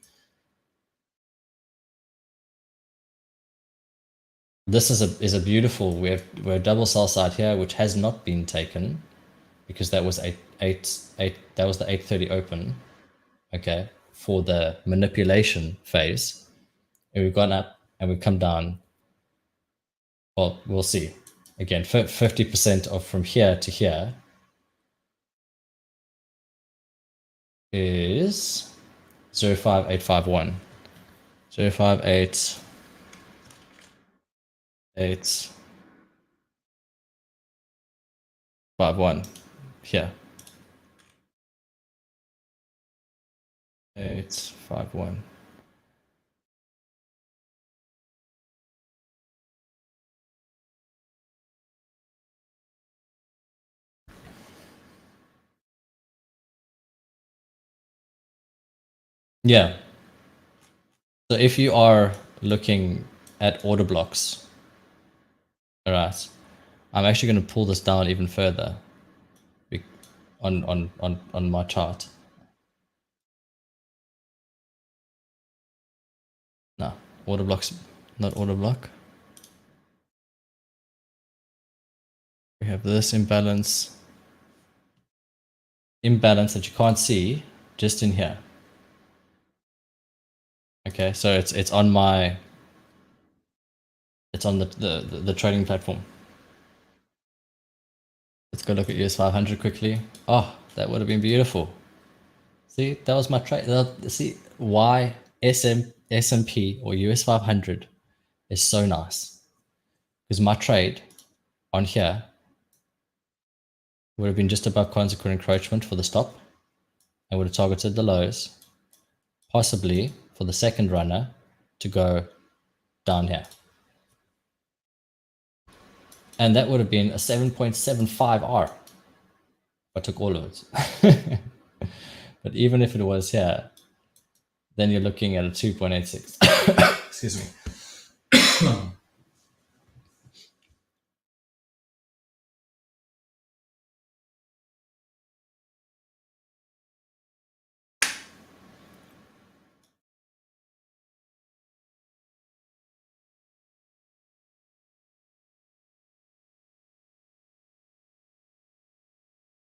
This is a beautiful, we're double sell side here, which has not been taken because that was that was the 8:30 open, okay, for the manipulation phase. And we've gone up and we've come down. Well, we'll see. Again, 50% of from here to here is 05851. 05851 here. 851. Yeah. So if you are looking at order blocks, all right, I'm actually going to pull this down even further on my chart. No, order blocks, not order block. We have this imbalance that you can't see just in here. Okay, so it's on my, it's on the trading platform. Let's go look at US 500 quickly. Oh, that would have been beautiful. See, that was my trade. See why S&P or US 500 is so nice. Because my trade on here would have been just above consequent encroachment for the stop. I would have targeted the lows, possibly for the second runner to go down here. And that would have been a 7.75 R. I took all of it. But even if it was here, then you're looking at a 2.86. Excuse me.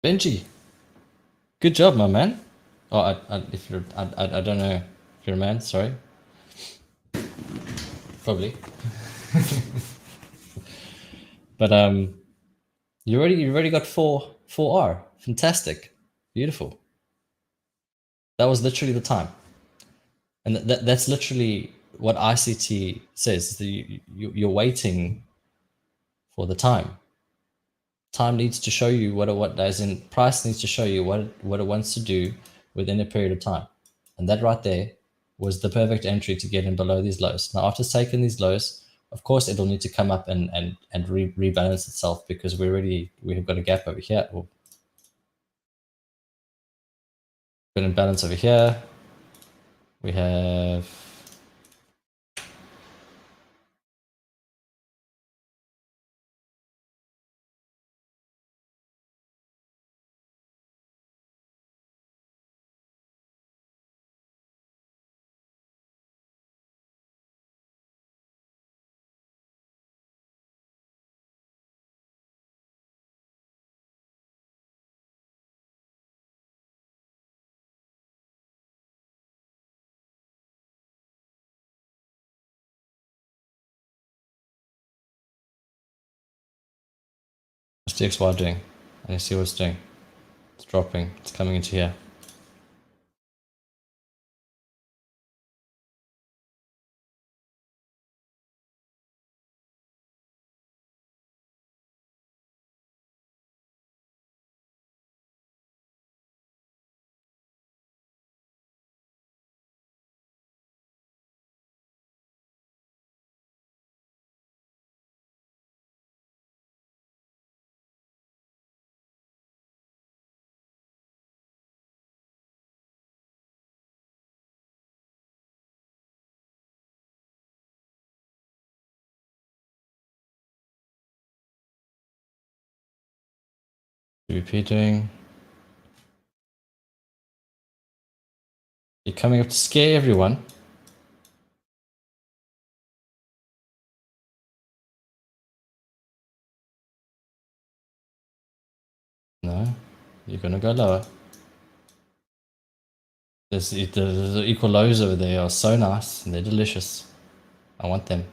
Benji, good job, my man. Oh, I don't know if you're a man. Sorry. Probably. But you already got 4R. Fantastic. Beautiful. That was literally the time. And that's literally what ICT says. You're waiting for the time. Time needs to show you what as in price needs to show you what it wants to do within a period of time. And that right there was the perfect entry to get in below these lows. Now, after taking these lows, of course, it'll need to come up and rebalance itself, because we have got a gap over here. Or got an imbalance over here. We have what's DXY doing? And you see what it's doing. It's dropping. It's coming into here. GBP doing. You're coming up to scare everyone. No, you're gonna go lower. The equal lows over there are so nice and they're delicious. I want them.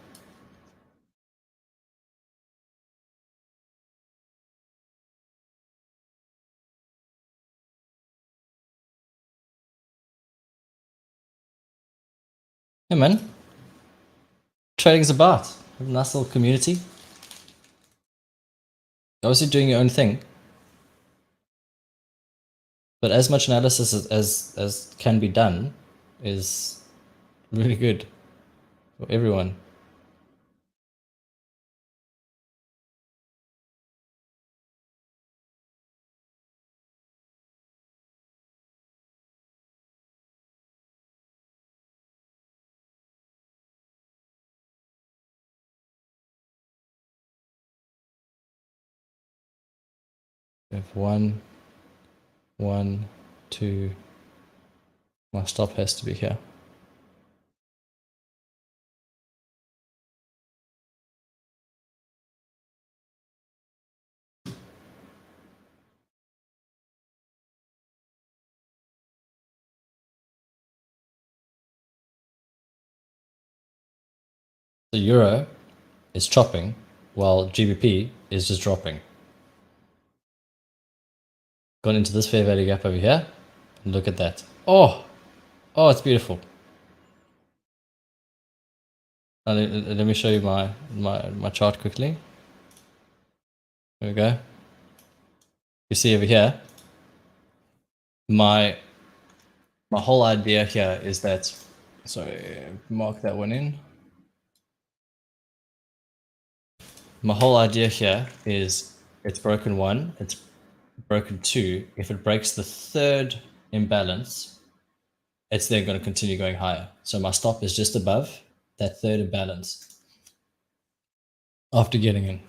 Hey man, trading's about. Have a nice little community. Obviously doing your own thing, but as much analysis as can be done is really good for everyone. We have 1, 1, 2. My stop has to be here. The euro is chopping while GBP is just dropping. Gone into this fair value gap over here. Look at that. Oh, it's beautiful. Let me show you my chart quickly. There we go. You see over here, my whole idea here is that, sorry, mark that one in. My whole idea here is it's broken 1, it's broken 2. If it breaks the third imbalance, it's then going to continue going higher. So my stop is just above that third imbalance after getting in.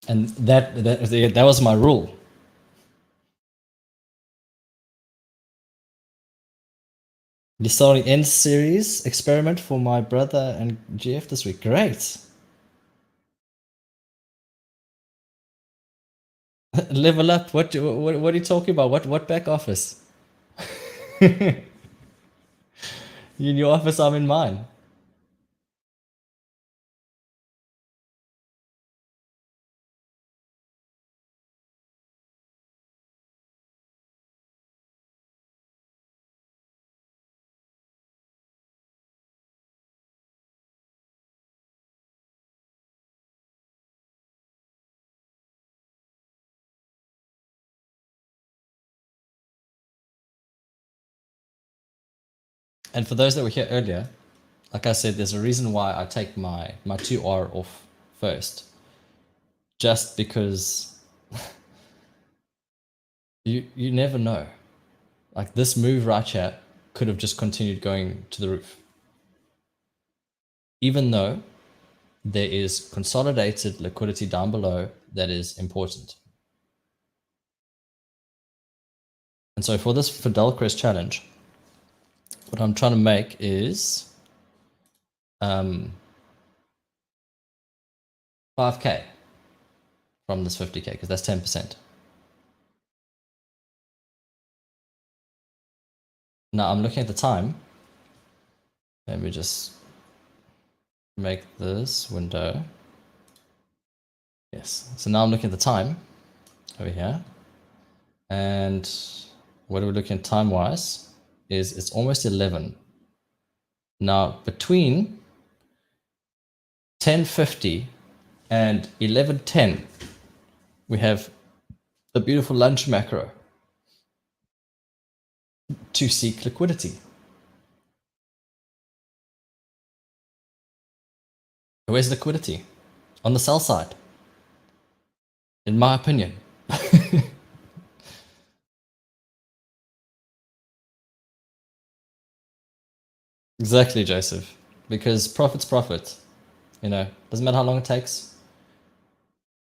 And that was my rule. You're starting end series experiment for my brother and GF this week. Great. Level up. What are you talking about? What back office? You in your office, I'm in mine. And for those that were here earlier, like I said, there's a reason why I take my 2R off first. Just because you never know. Like this move right here could have just continued going to the roof. Even though there is consolidated liquidity down below that is important. And so for this Fidelcrest challenge, what I'm trying to make is 5K from this 50K, because that's 10%. Now I'm looking at the time. Let me just make this window. Yes. So now I'm looking at the time over here. And what we're looking at time-wise is it's almost 11. Now between 10:50 and 11:10, we have a beautiful lunch macro to seek liquidity. Where's liquidity? On the sell side, in my opinion. Exactly, Joseph. Because profit's profit. You know, doesn't matter how long it takes.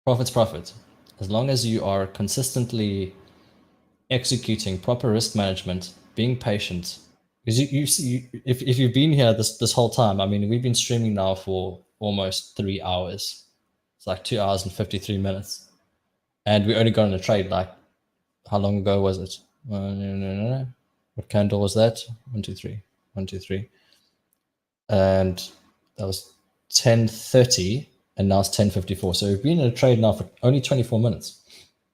Profit's profit. As long as you are consistently executing proper risk management, being patient. Because if you've been here this whole time, I mean, we've been streaming now for almost 3 hours. It's like 2 hours and 53 minutes. And we only got in a trade like, how long ago was it? What candle was that? 1, 2, 3. 1, 2, 3. And that was 10:30, and now it's 10:54. So we've been in a trade now for only 24 minutes.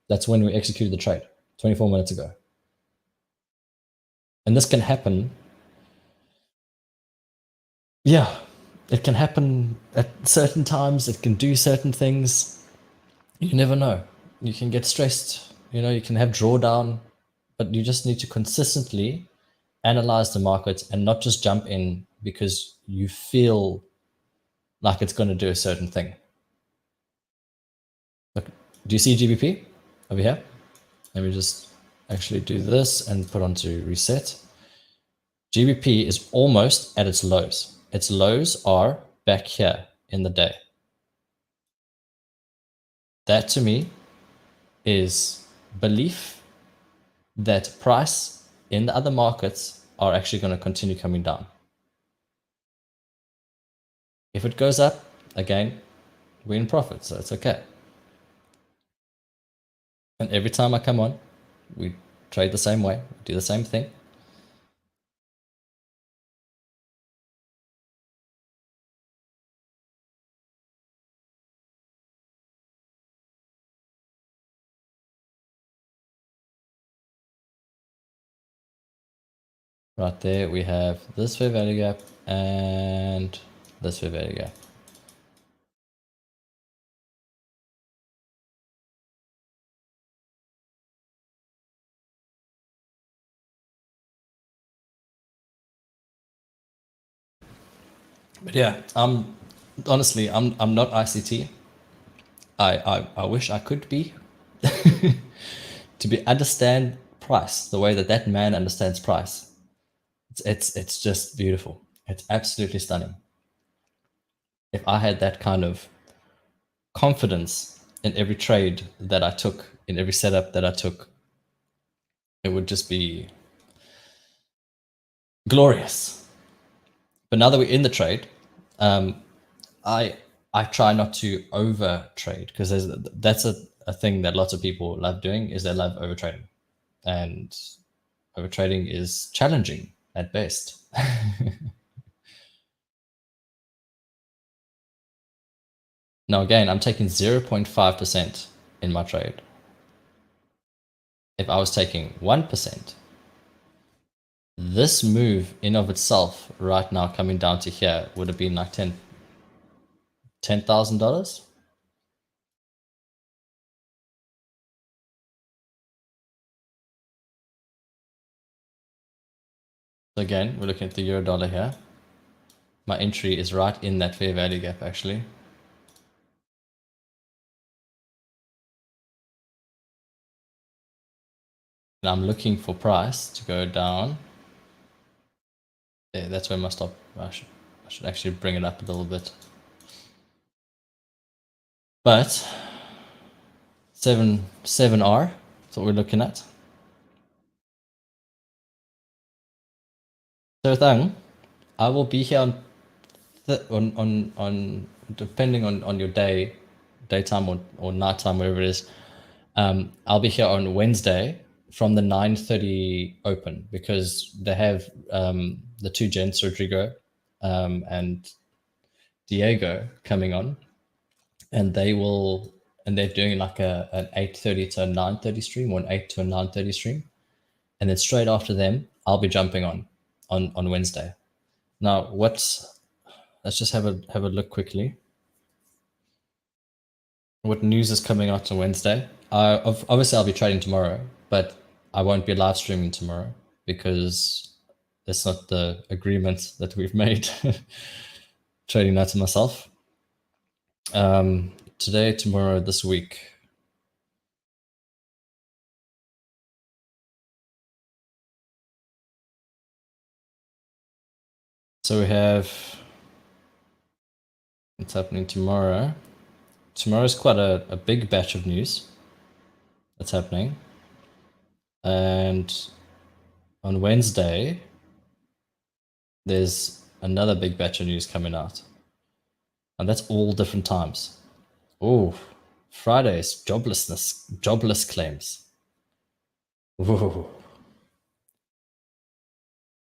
That's when we executed the trade, 24 minutes ago. And this can happen. Yeah, it can happen at certain times. It can do certain things. You never know. You can get stressed. You know, you can have drawdown, but you just need to consistently analyze the market and not just jump in because you feel like it's going to do a certain thing. Look, do you see GBP over here? Let me just actually do this and put onto reset. GBP is almost at its lows. Its lows are back here in the day. That to me is belief that price in the other markets are actually going to continue coming down. If it goes up, again, we're in profit, so it's okay. And every time I come on, we trade the same way, do the same thing. Right there, we have this fair value gap and this fair value gap. But yeah, honestly, I'm not ICT. I wish I could be to be understand price the way that that man understands price. It's just beautiful. It's absolutely stunning. If I had that kind of confidence in every trade that I took, in every setup that I took, it would just be glorious. But now that we're in the trade, I try not to over trade because that's a thing that lots of people love doing is they love over trading, and over trading is challenging at best. Now again, I'm taking 0.5% in my trade. If I was taking 1%, this move in of itself right now coming down to here would have been like $10,000. So again, we're looking at the euro dollar here. My entry is right in that fair value gap actually. And I'm looking for price to go down. Yeah, that's where my stop. I should actually bring it up a little bit. But 7R, that's what we're looking at. So Thang, I will be here on depending on your daytime or nighttime, wherever it is. I'll be here on Wednesday from the 9:30 open because they have the two gents, Rodrigo and Diego, coming on, and they're doing like an 8:30 to a 9:30 stream, or an 8 to a 9:30 stream, and then straight after them, I'll be jumping on Wednesday. Now, let's just have a look quickly. What news is coming out on Wednesday? Obviously, I'll be trading tomorrow, but I won't be live streaming tomorrow because that's not the agreement that we've made. Trading that to myself. Today, tomorrow, this week. So we have what's happening tomorrow. Tomorrow's quite a big batch of news that's happening. And on Wednesday, there's another big batch of news coming out. And that's all different times. Oh, Friday's jobless claims. Whoa.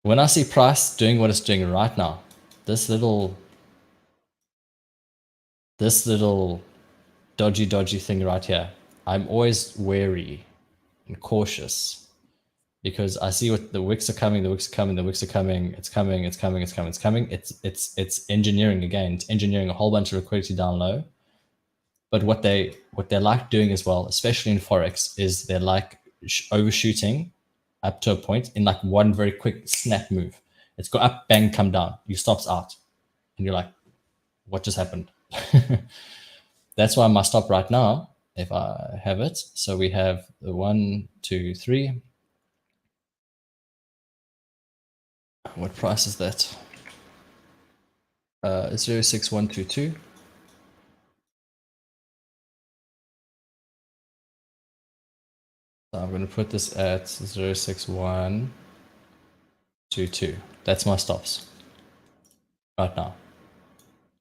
When I see price doing what it's doing right now, this little dodgy thing right here, I'm always wary and cautious because I see what the wicks are coming, it's coming. It's engineering again. It's engineering a whole bunch of liquidity down low. But what they like doing as well, especially in Forex, is they're like overshooting up to a point in like one very quick snap move. It's go up, bang, come down. You stops out. And you're like, what just happened? That's why my stop right now, if I have it. So we have the 1, 2, 3. What price is that? 06122. So I'm going to put this at 06122. That's my stops right now.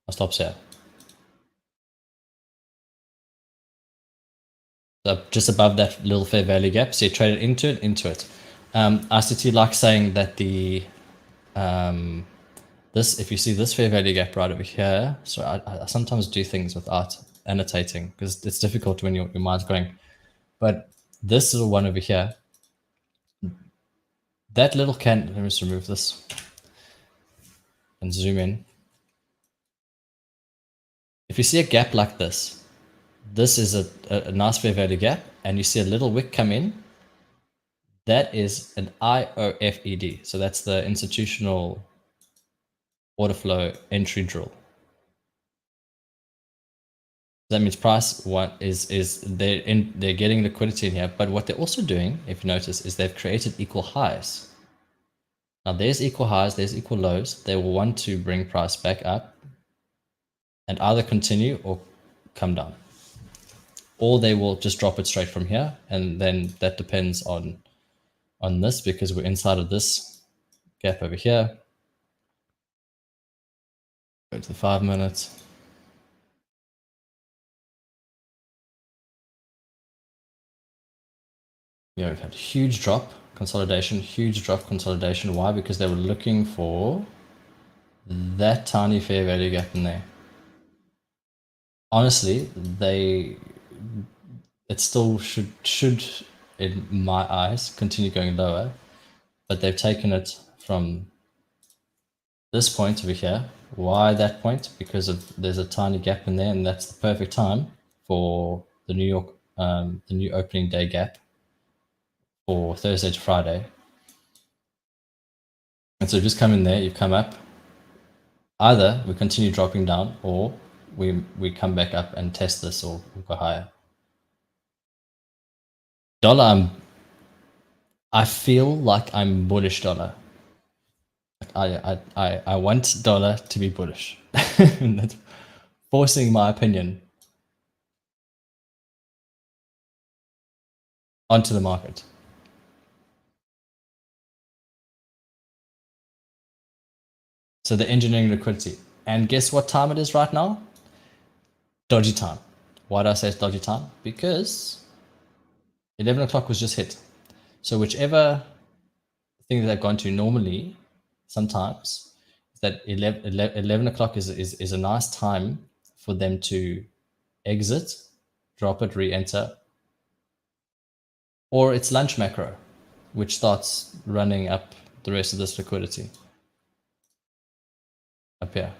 My stops here. So just above that little fair value gap. So you trade it into it. ICT likes saying that the if you see this fair value gap right over here, so I sometimes do things without annotating because it's difficult when your mind's going. But this little one over here, that little let me just remove this and zoom in. If you see a gap like this, this is a nice fair value gap, and you see a little wick come in, that is an IOFED. So that's the institutional order flow entry drill. That means price one is they're getting liquidity in here, but what they're also doing, if you notice, is they've created equal highs. Now there's equal highs, there's equal lows. They will want to bring price back up and either continue or come down, or they will just drop it straight from here, and then that depends on this because we're inside of this gap over here. Go to the 5 minutes. Yeah, we've had a huge drop, consolidation, huge drop, consolidation. Why? Because they were looking for that tiny fair value gap in there. Honestly, it still should, in my eyes, continue going lower, but they've taken it from this point over here. Why that point? Because there's a tiny gap in there, and that's the perfect time for the New York, the new opening day gap for Thursday to Friday. And so just come in there, you come up. Either we continue dropping down, or we come back up and test this, or we go higher. Dollar, I feel like I'm bullish dollar. I want dollar to be bullish. That's forcing my opinion onto the market. So the engineering liquidity. And guess what time it is right now? Dodgy time. Why do I say it's dodgy time? Because 11 o'clock was just hit. So whichever thing that they've gone to normally, sometimes, that 11 o'clock is a nice time for them to exit, drop it, re-enter, or it's lunch macro, which starts running up the rest of this liquidity up here.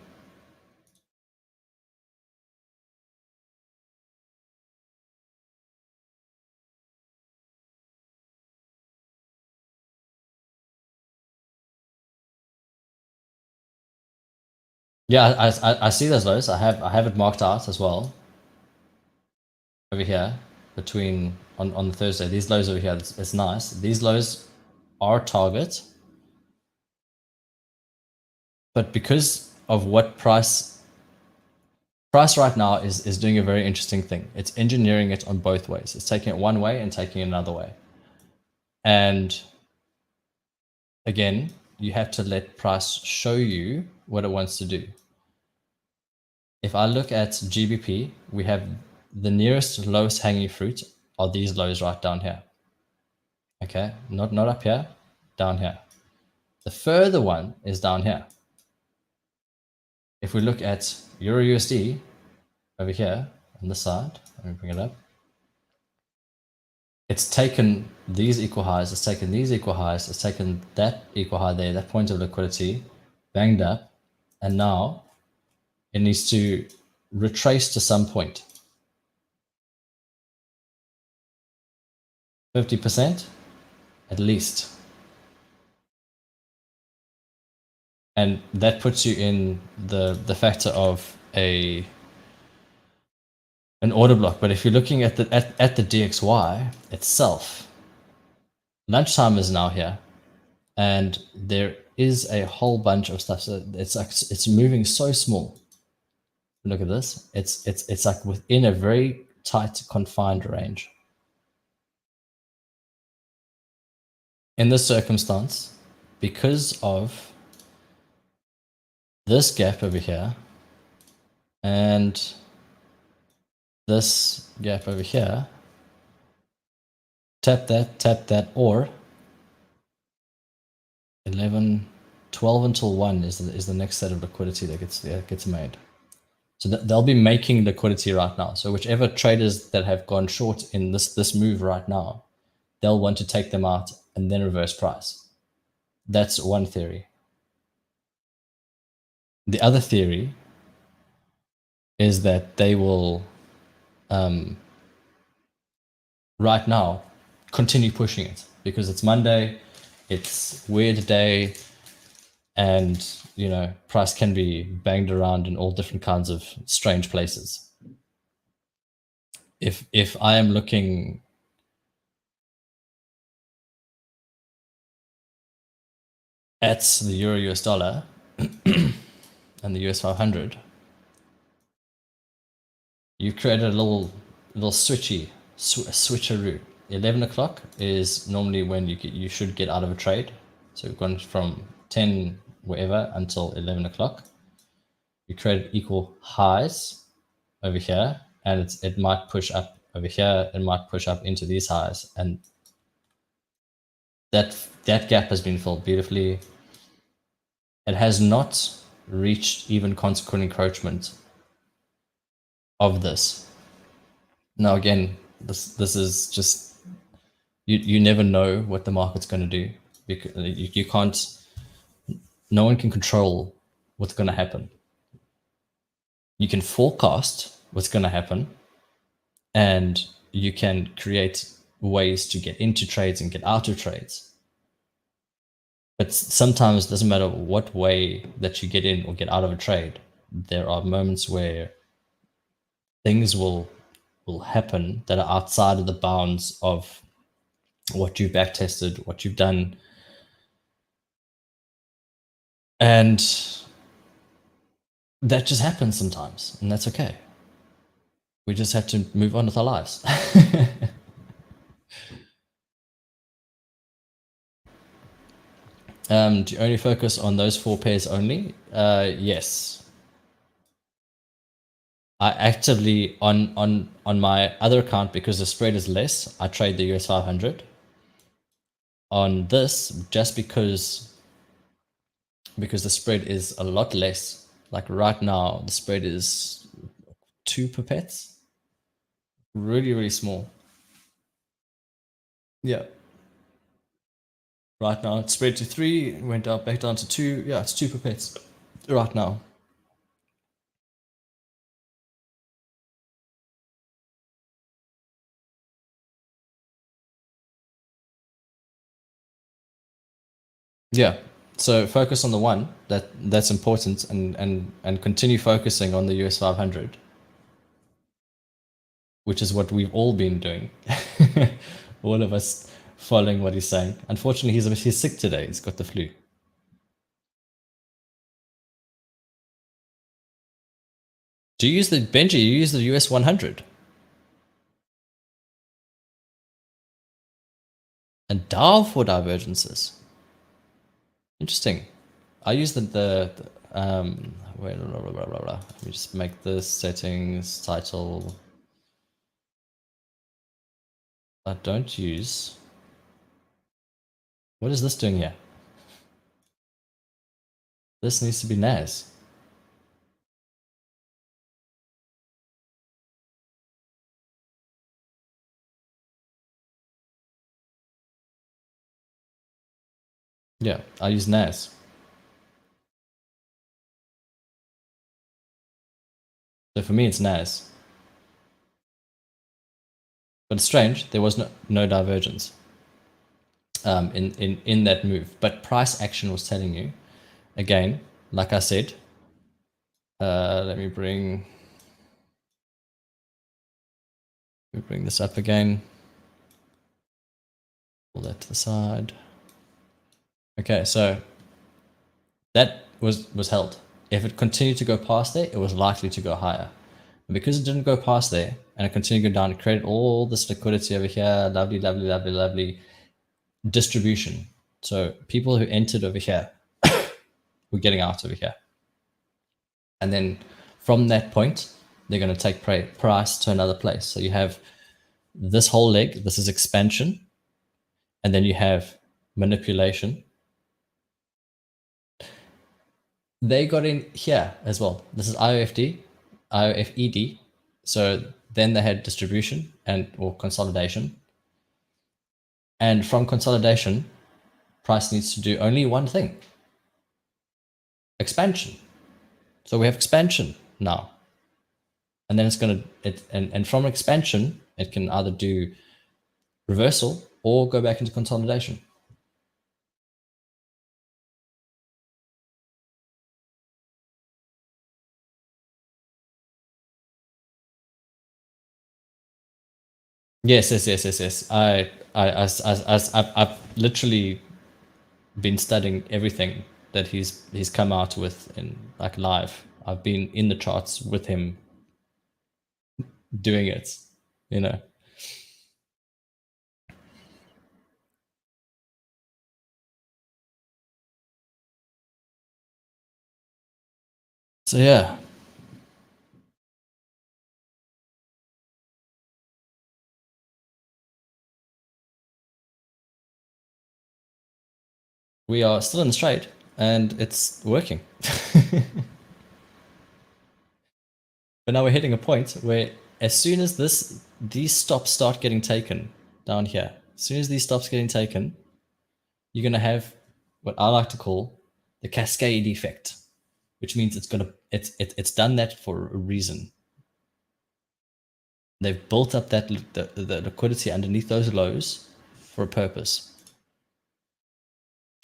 Yeah, I see those lows. I have it marked out as well over here between on the Thursday. These lows over here, it's nice. These lows are target, but because of what price right now is doing a very interesting thing. It's engineering it on both ways. It's taking it one way and taking it another way. And again, you have to let price show you what it wants to do. If I look at GBP, we have the nearest lowest hanging fruit are these lows right down here. Okay, not up here, down here. The further one is down here. If we look at EURUSD over here on this side, let me bring it up. It's taken these equal highs, it's taken these equal highs, it's taken that equal high there, that point of liquidity, banged up, and now it needs to retrace to some point. 50% at least. And that puts you in the factor of an order block. But if you're looking at the DXY itself, lunchtime is now here, and there is a whole bunch of stuff. So it's moving so small. Look at this. It's like within a very tight, confined range. In this circumstance, because of this gap over here and this gap over here, tap that, or 11, 12 until 1 is the next set of liquidity that gets made. So they'll be making liquidity right now. So whichever traders that have gone short in this move right now, they'll want to take them out and then reverse price. That's one theory. The other theory is that they will, right now, continue pushing it because it's Monday, it's weird day, and price can be banged around in all different kinds of strange places. If I am looking at the euro US dollar and the US 500, you've created a little switcheroo. 11 o'clock is normally when you should get out of a trade. So we've gone from 10 wherever until 11 o'clock. You create equal highs over here, and it might push up over here. It might push up into these highs, and that gap has been filled beautifully. It has not reached even consequent encroachment of this. Now again, this is just you never know what the market's going to do, because you can't. No one can control what's going to happen. You can forecast what's going to happen, and you can create ways to get into trades and get out of trades. But sometimes it doesn't matter what way that you get in or get out of a trade. There are moments where things will happen that are outside of the bounds of what you've back tested, what you've done. And that just happens sometimes, and that's okay. We just have to move on with our lives. Do you only focus on those 4 pairs only? Yes. I actively on my other account, because the spread is less, I trade the US 500. On this, just because the spread is a lot less. Like right now, the spread is 2 pipettes. Really, really small. Yeah. Right now it's spread to 3, went up back down to 2. Yeah, it's 2 pipettes right now. Yeah. So focus on the one that's important, and continue focusing on the US 500, which is what we've all been doing. All of us following what he's saying. Unfortunately, he's sick today. He's got the flu. Do you use the Benji? You use the US 100 and Dow for divergences. Interesting. I use the wait, blah, blah, blah, blah, blah. Let me just make this settings title. I don't use. What is this doing here? This needs to be NAS. Yeah, I use NAS. So for me, it's NAS. But it's strange, there was no divergence in that move. But price action was telling you, again, like I said, let me bring this up again. Pull that to the side. Okay, so that was held. If it continued to go past there, it was likely to go higher. And because it didn't go past there and it continued to go down, it created all this liquidity over here, lovely, lovely, lovely, lovely distribution. So people who entered over here were getting out over here. And then from that point, they're going to take price to another place. So you have this whole leg, this is expansion, and then you have manipulation. They got in here as well. This is IOFED. So then they had distribution or consolidation. And from consolidation, price needs to do only one thing: expansion. So we have expansion now. And then it's going to, and from expansion, it can either do reversal or go back into consolidation. Yes. I've literally been studying everything that he's come out with in like live. I've been in the charts with him doing it, you know. So yeah. We are still in the trade and it's working. But now we're hitting a point where as soon as these stops start getting taken down here, as soon as these stops getting taken, you're going to have what I like to call the cascade effect, which means it's done that for a reason. They've built up that the liquidity underneath those lows for a purpose.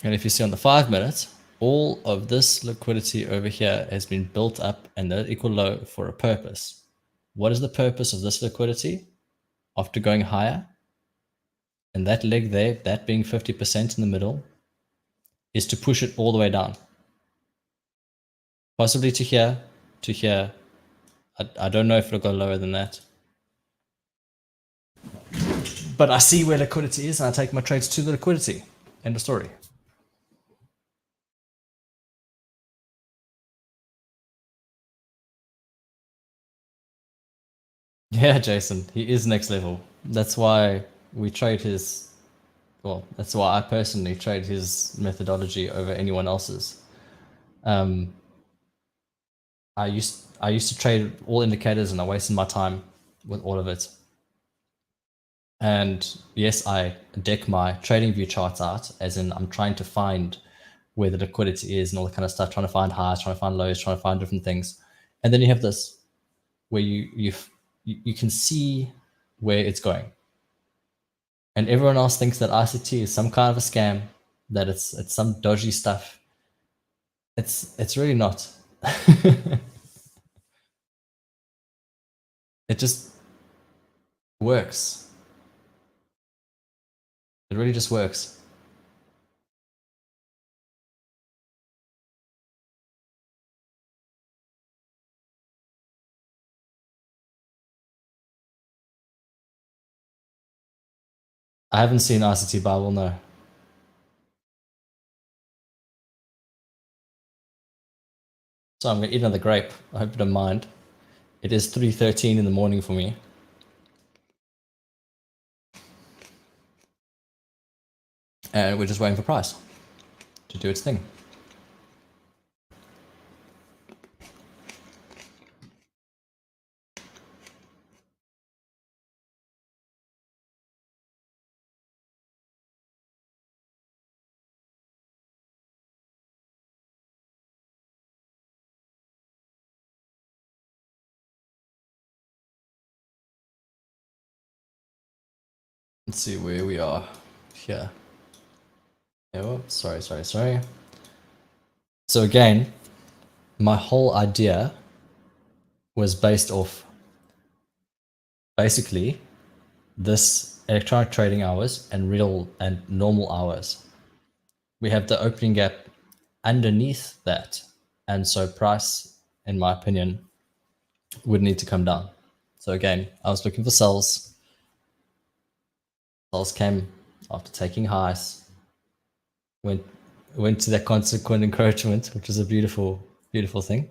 And if you see on the 5 minutes, all of this liquidity over here has been built up and that equal low for a purpose. What is the purpose of this liquidity after going higher? And that leg there, that being 50% in the middle, is to push it all the way down. Possibly to here, to here. I don't know if it'll go lower than that. But I see where liquidity is and I take my trades to the liquidity. End of story. Yeah, Jason, he is next level. That's why we trade his, well, that's why I personally trade his methodology over anyone else's. I used to trade all indicators and I wasted my time with all of it. And yes, I deck my trading view charts out, as in I'm trying to find where the liquidity is and all that kind of stuff, trying to find highs, trying to find lows, trying to find different things. And then you have this where you can see where it's going. And everyone else thinks that ICT is some kind of a scam, that it's some dodgy stuff. It's really not. It just works. It really just works. I haven't seen ICT Bible, no. So I'm gonna eat another grape. I hope you don't mind. It is 3:13 in the morning for me. And we're just waiting for price to do its thing. Let's see where we are here. Oh, sorry. So again, my whole idea was based off basically this electronic trading hours and real and normal hours. We have the opening gap underneath that. And so price, in my opinion, would need to come down. So again, I was looking for sells. Sells came after taking highs, went to that consequent encroachment, which is a beautiful, beautiful thing.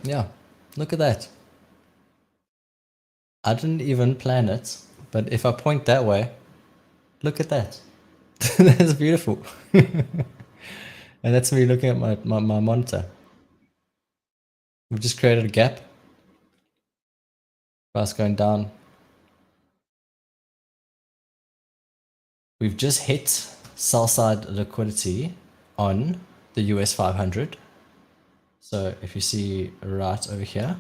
Yeah, look at that. I didn't even plan it, but if I point that way, look at that. That's beautiful. And that's me looking at my monitor. We've just created a gap. Price going down. We've just hit sell side liquidity on the US 500. So if you see right over here,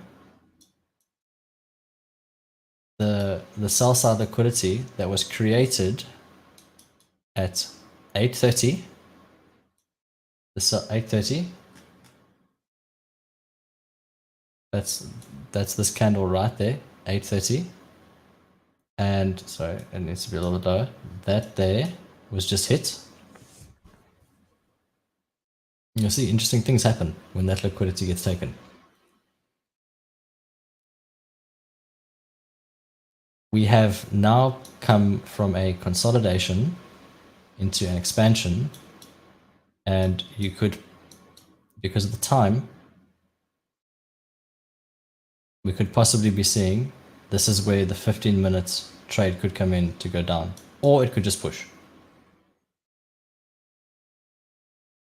the sell side liquidity that was created at 8:30, the 8:30, that's this candle right there, 8:30. And sorry, it needs to be a little bit lower. That there was just hit. You'll see interesting things happen when that liquidity gets taken. We have now come from a consolidation into an expansion, and you could, because of the time, we could possibly be seeing this is where the 15 minutes trade could come in to go down, or it could just push.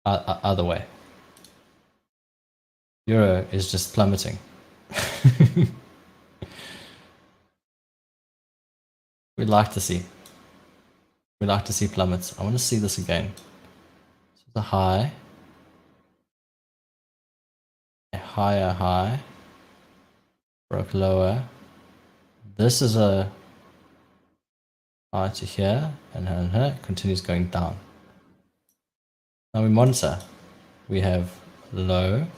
Either way. Euro is just plummeting. We like to see. We like to see plummets. I want to see this again. So the high, a higher high, broke lower. This is a high to here, and here continues going down. Now we monitor. We have low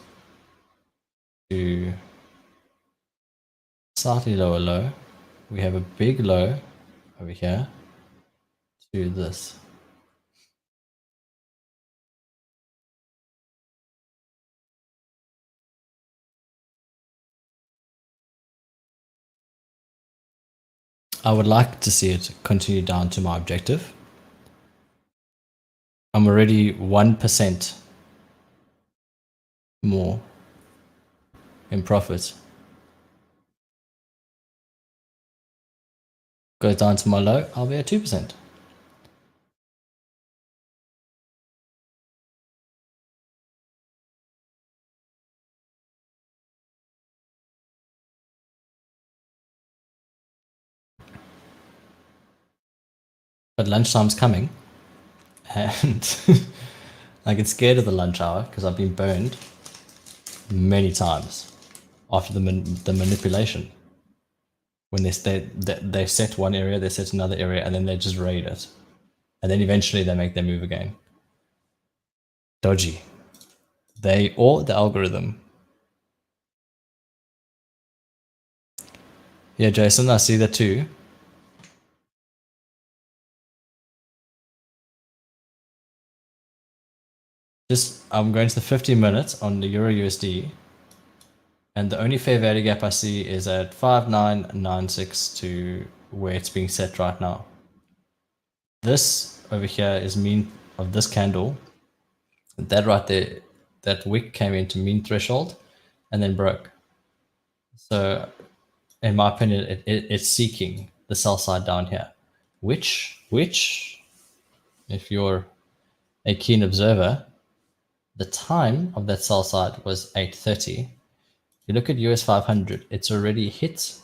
to slightly lower low. We have a big low over here to this. I would like to see it continue down to my objective. I'm already 1% more in profit. Goes down to my low, I'll be at 2%. But lunchtime's coming, and I get scared of the lunch hour because I've been burned many times after the manipulation. When they set one area, they set another area, and then they just raid it. And then eventually they make their move again. Dodgy. They or the algorithm. Yeah, Jason, I see that too. I'm going to the 50 minutes on the EURUSD, and the only fair value gap I see is at 5996 to where it's being set right now. This over here is mean of this candle. That right there, that wick came into mean threshold and then broke. So in my opinion, it's seeking the sell side down here, which if you're a keen observer, the time of that sell side was 8:30. If you look at US 500, it's already hit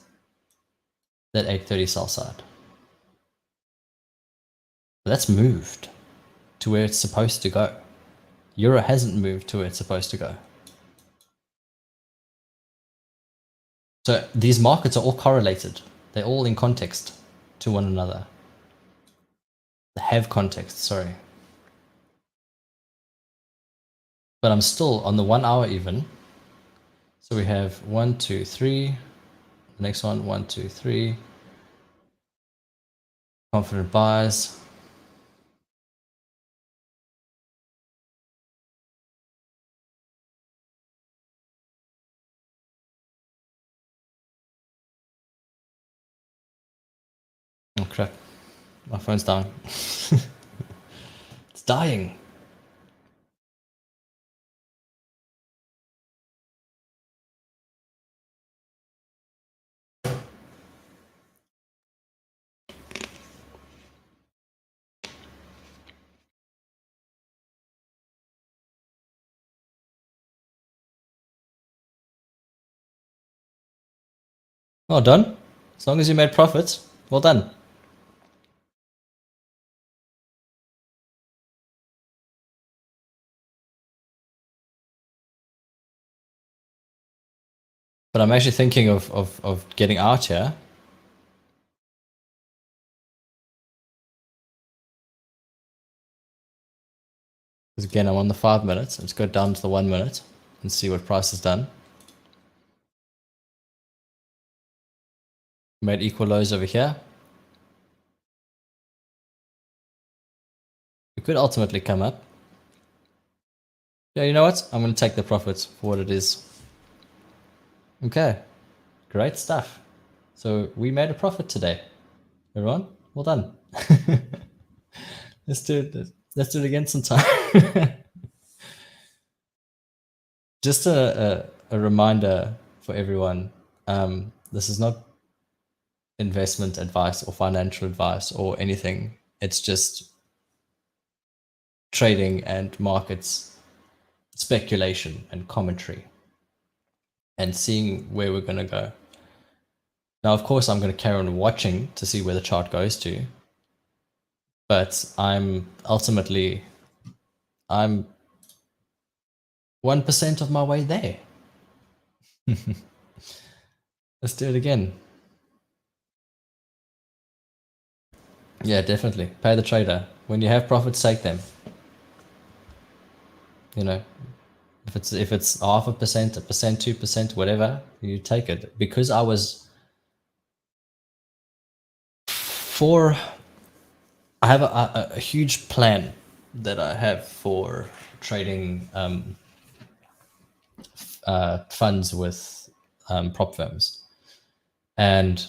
that 8:30 sell side. But that's moved to where it's supposed to go. Euro hasn't moved to where it's supposed to go. So these markets are all correlated. They're all in context to one another. They have context, sorry. But I'm still on the 1 hour even. So we have 1, 2, 3. The next one, 1, 2, 3. Confident buys. Oh crap, my phone's dying. It's dying. Well done. As long as you made profits, well done. But I'm actually thinking of getting out here. Because again, I'm on the 5 minutes. Let's go down to the 1 minute and see what price has done. Made equal lows over here. We could ultimately come up. Yeah, you know what? I'm going to take the profits for what it is. Okay, great stuff. So we made a profit today. Everyone, well done. Let's do it. Let's do it again sometime. Just a reminder for everyone. This is not investment advice or financial advice or anything. It's just trading and markets speculation and commentary and seeing where we're going to go. Now, of course, I'm going to carry on watching to see where the chart goes to, but I'm 1% of my way there. Let's do it again. Yeah, definitely. Pay the trader. When you have profits, take them. You know, if it's 0.5%, 1%, 2%, whatever, you take it. Because I was I have a huge plan that I have for trading funds with prop firms, and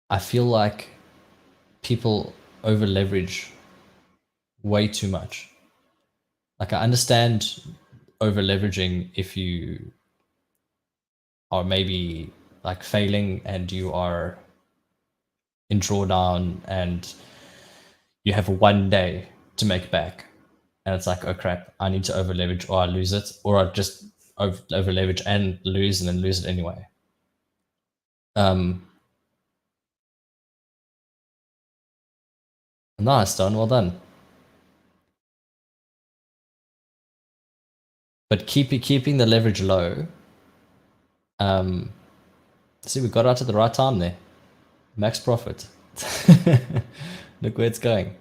I feel like people over leverage way too much. Like, I understand over leveraging if you are maybe like failing and you are in drawdown and you have 1 day to make back, and it's like, oh crap, I need to over leverage or I lose it, or I just over leverage and then lose it anyway. Nice, Don, well done. But keeping the leverage low. See, we got out at the right time there. Max profit. Look where it's going.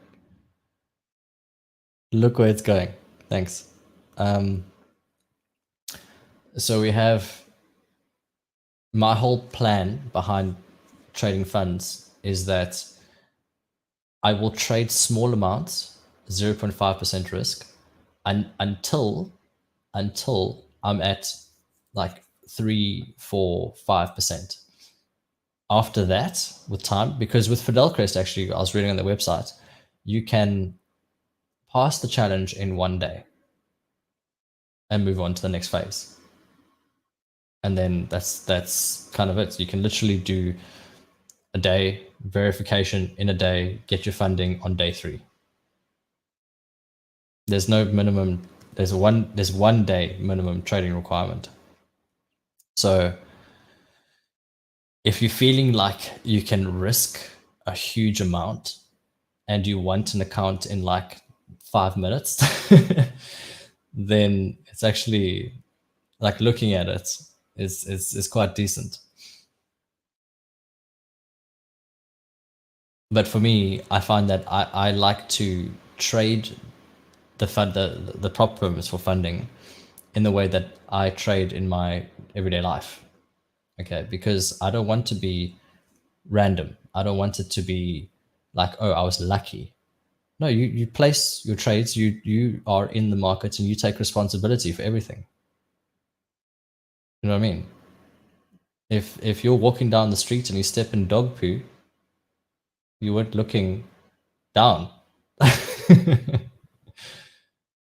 Look where it's going. Thanks. So we have my whole plan behind trading funds is that I will trade small amounts, 0.5% risk, until I'm at like 3, 4, 5%. After that, with time, because with Fidelcrest, actually, I was reading on their website, you can pass the challenge in 1 day and move on to the next phase. And then that's kind of it. You can literally do a day verification in a day, get your funding on day 3. There's no minimum. There's 1 day minimum trading requirement. So if you're feeling like you can risk a huge amount and you want an account in like 5 minutes, then it's actually like looking at it is quite decent. But for me, I find that I like to trade the prop firms for funding in the way that I trade in my everyday life. Okay, because I don't want to be random. I don't want it to be like, oh, I was lucky. No, you place your trades, you are in the markets and you take responsibility for everything. You know what I mean? If you're walking down the street and you step in dog poo, you weren't looking down.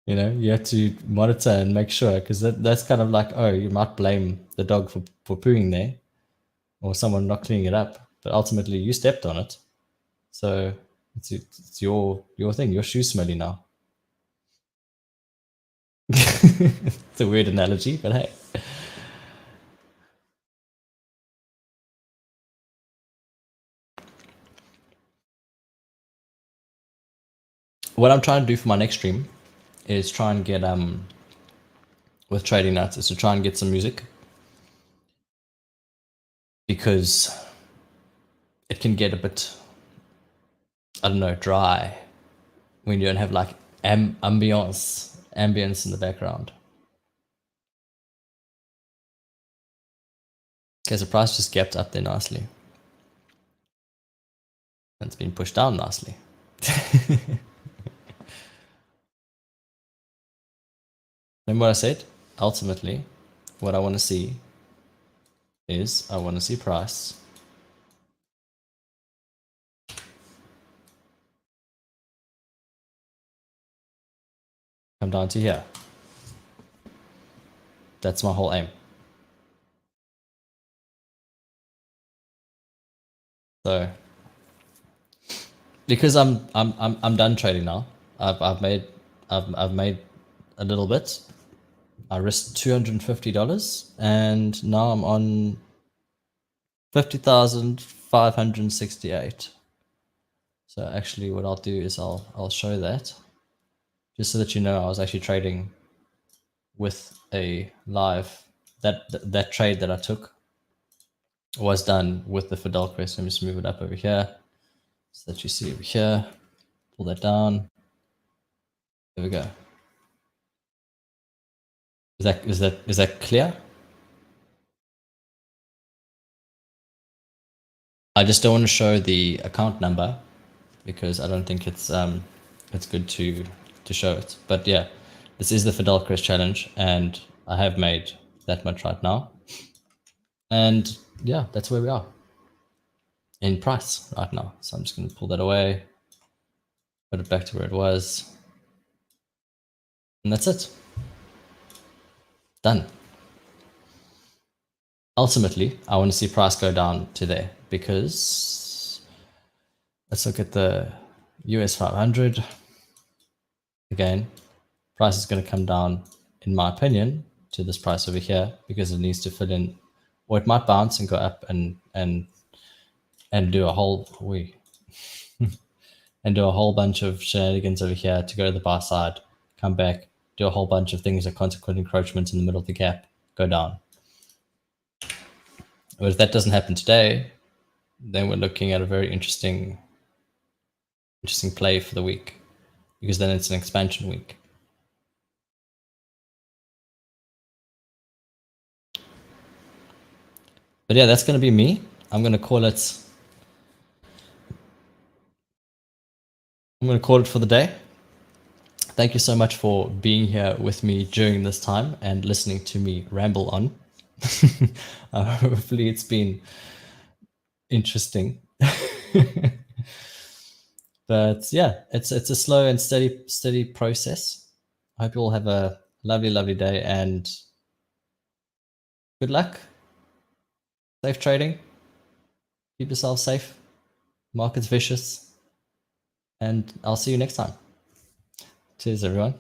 You know, you have to monitor and make sure, because that's kind of like, oh, you might blame the dog for pooing there or someone not cleaning it up, but ultimately you stepped on it. So it's your thing. Your shoe's smelly now. It's a weird analogy, but hey. What I'm trying to do for my next stream is try and get with trading nuts is to try and get some music, because it can get a bit, I don't know, dry when you don't have like ambience in the background. Okay, so price just gapped up there nicely. And it's been pushed down nicely. Remember what I said? Ultimately, what I want to see is I want to see price come down to here. That's my whole aim. So, because I'm done trading now. I've made a little bit. I risked $250, and now I'm on 50,568. So actually what I'll do is I'll show that just so that you know I was actually trading with a live, that trade that I took was done with the Fidelcrest. Let me just move it up over here so that you see over here. Pull that down. There we go. Is that clear? I just don't want to show the account number because I don't think it's good to show it. But yeah, this is the Fidelcrest challenge, and I have made that much right now. And yeah, that's where we are in price right now. So I'm just going to pull that away, put it back to where it was, and that's it. Done. Ultimately, I want to see price go down to there because let's look at the US 500. Again, price is going to come down, in my opinion, to this price over here because it needs to fill in, or it might bounce and go up and do a whole and do a whole bunch of shenanigans over here to go to the buy side, come back, do a whole bunch of things like consequent encroachments in the middle of the gap, go down. But if that doesn't happen today, then we're looking at a very interesting play for the week, because then it's an expansion week. But yeah, that's going to be me. I'm going to call it for the day. Thank you so much for being here with me during this time and listening to me ramble on. Hopefully it's been interesting. But yeah, it's a slow and steady process. I hope you all have a lovely day and good luck. Safe trading. Keep yourself safe. Market's vicious. And I'll see you next time. Cheers, everyone.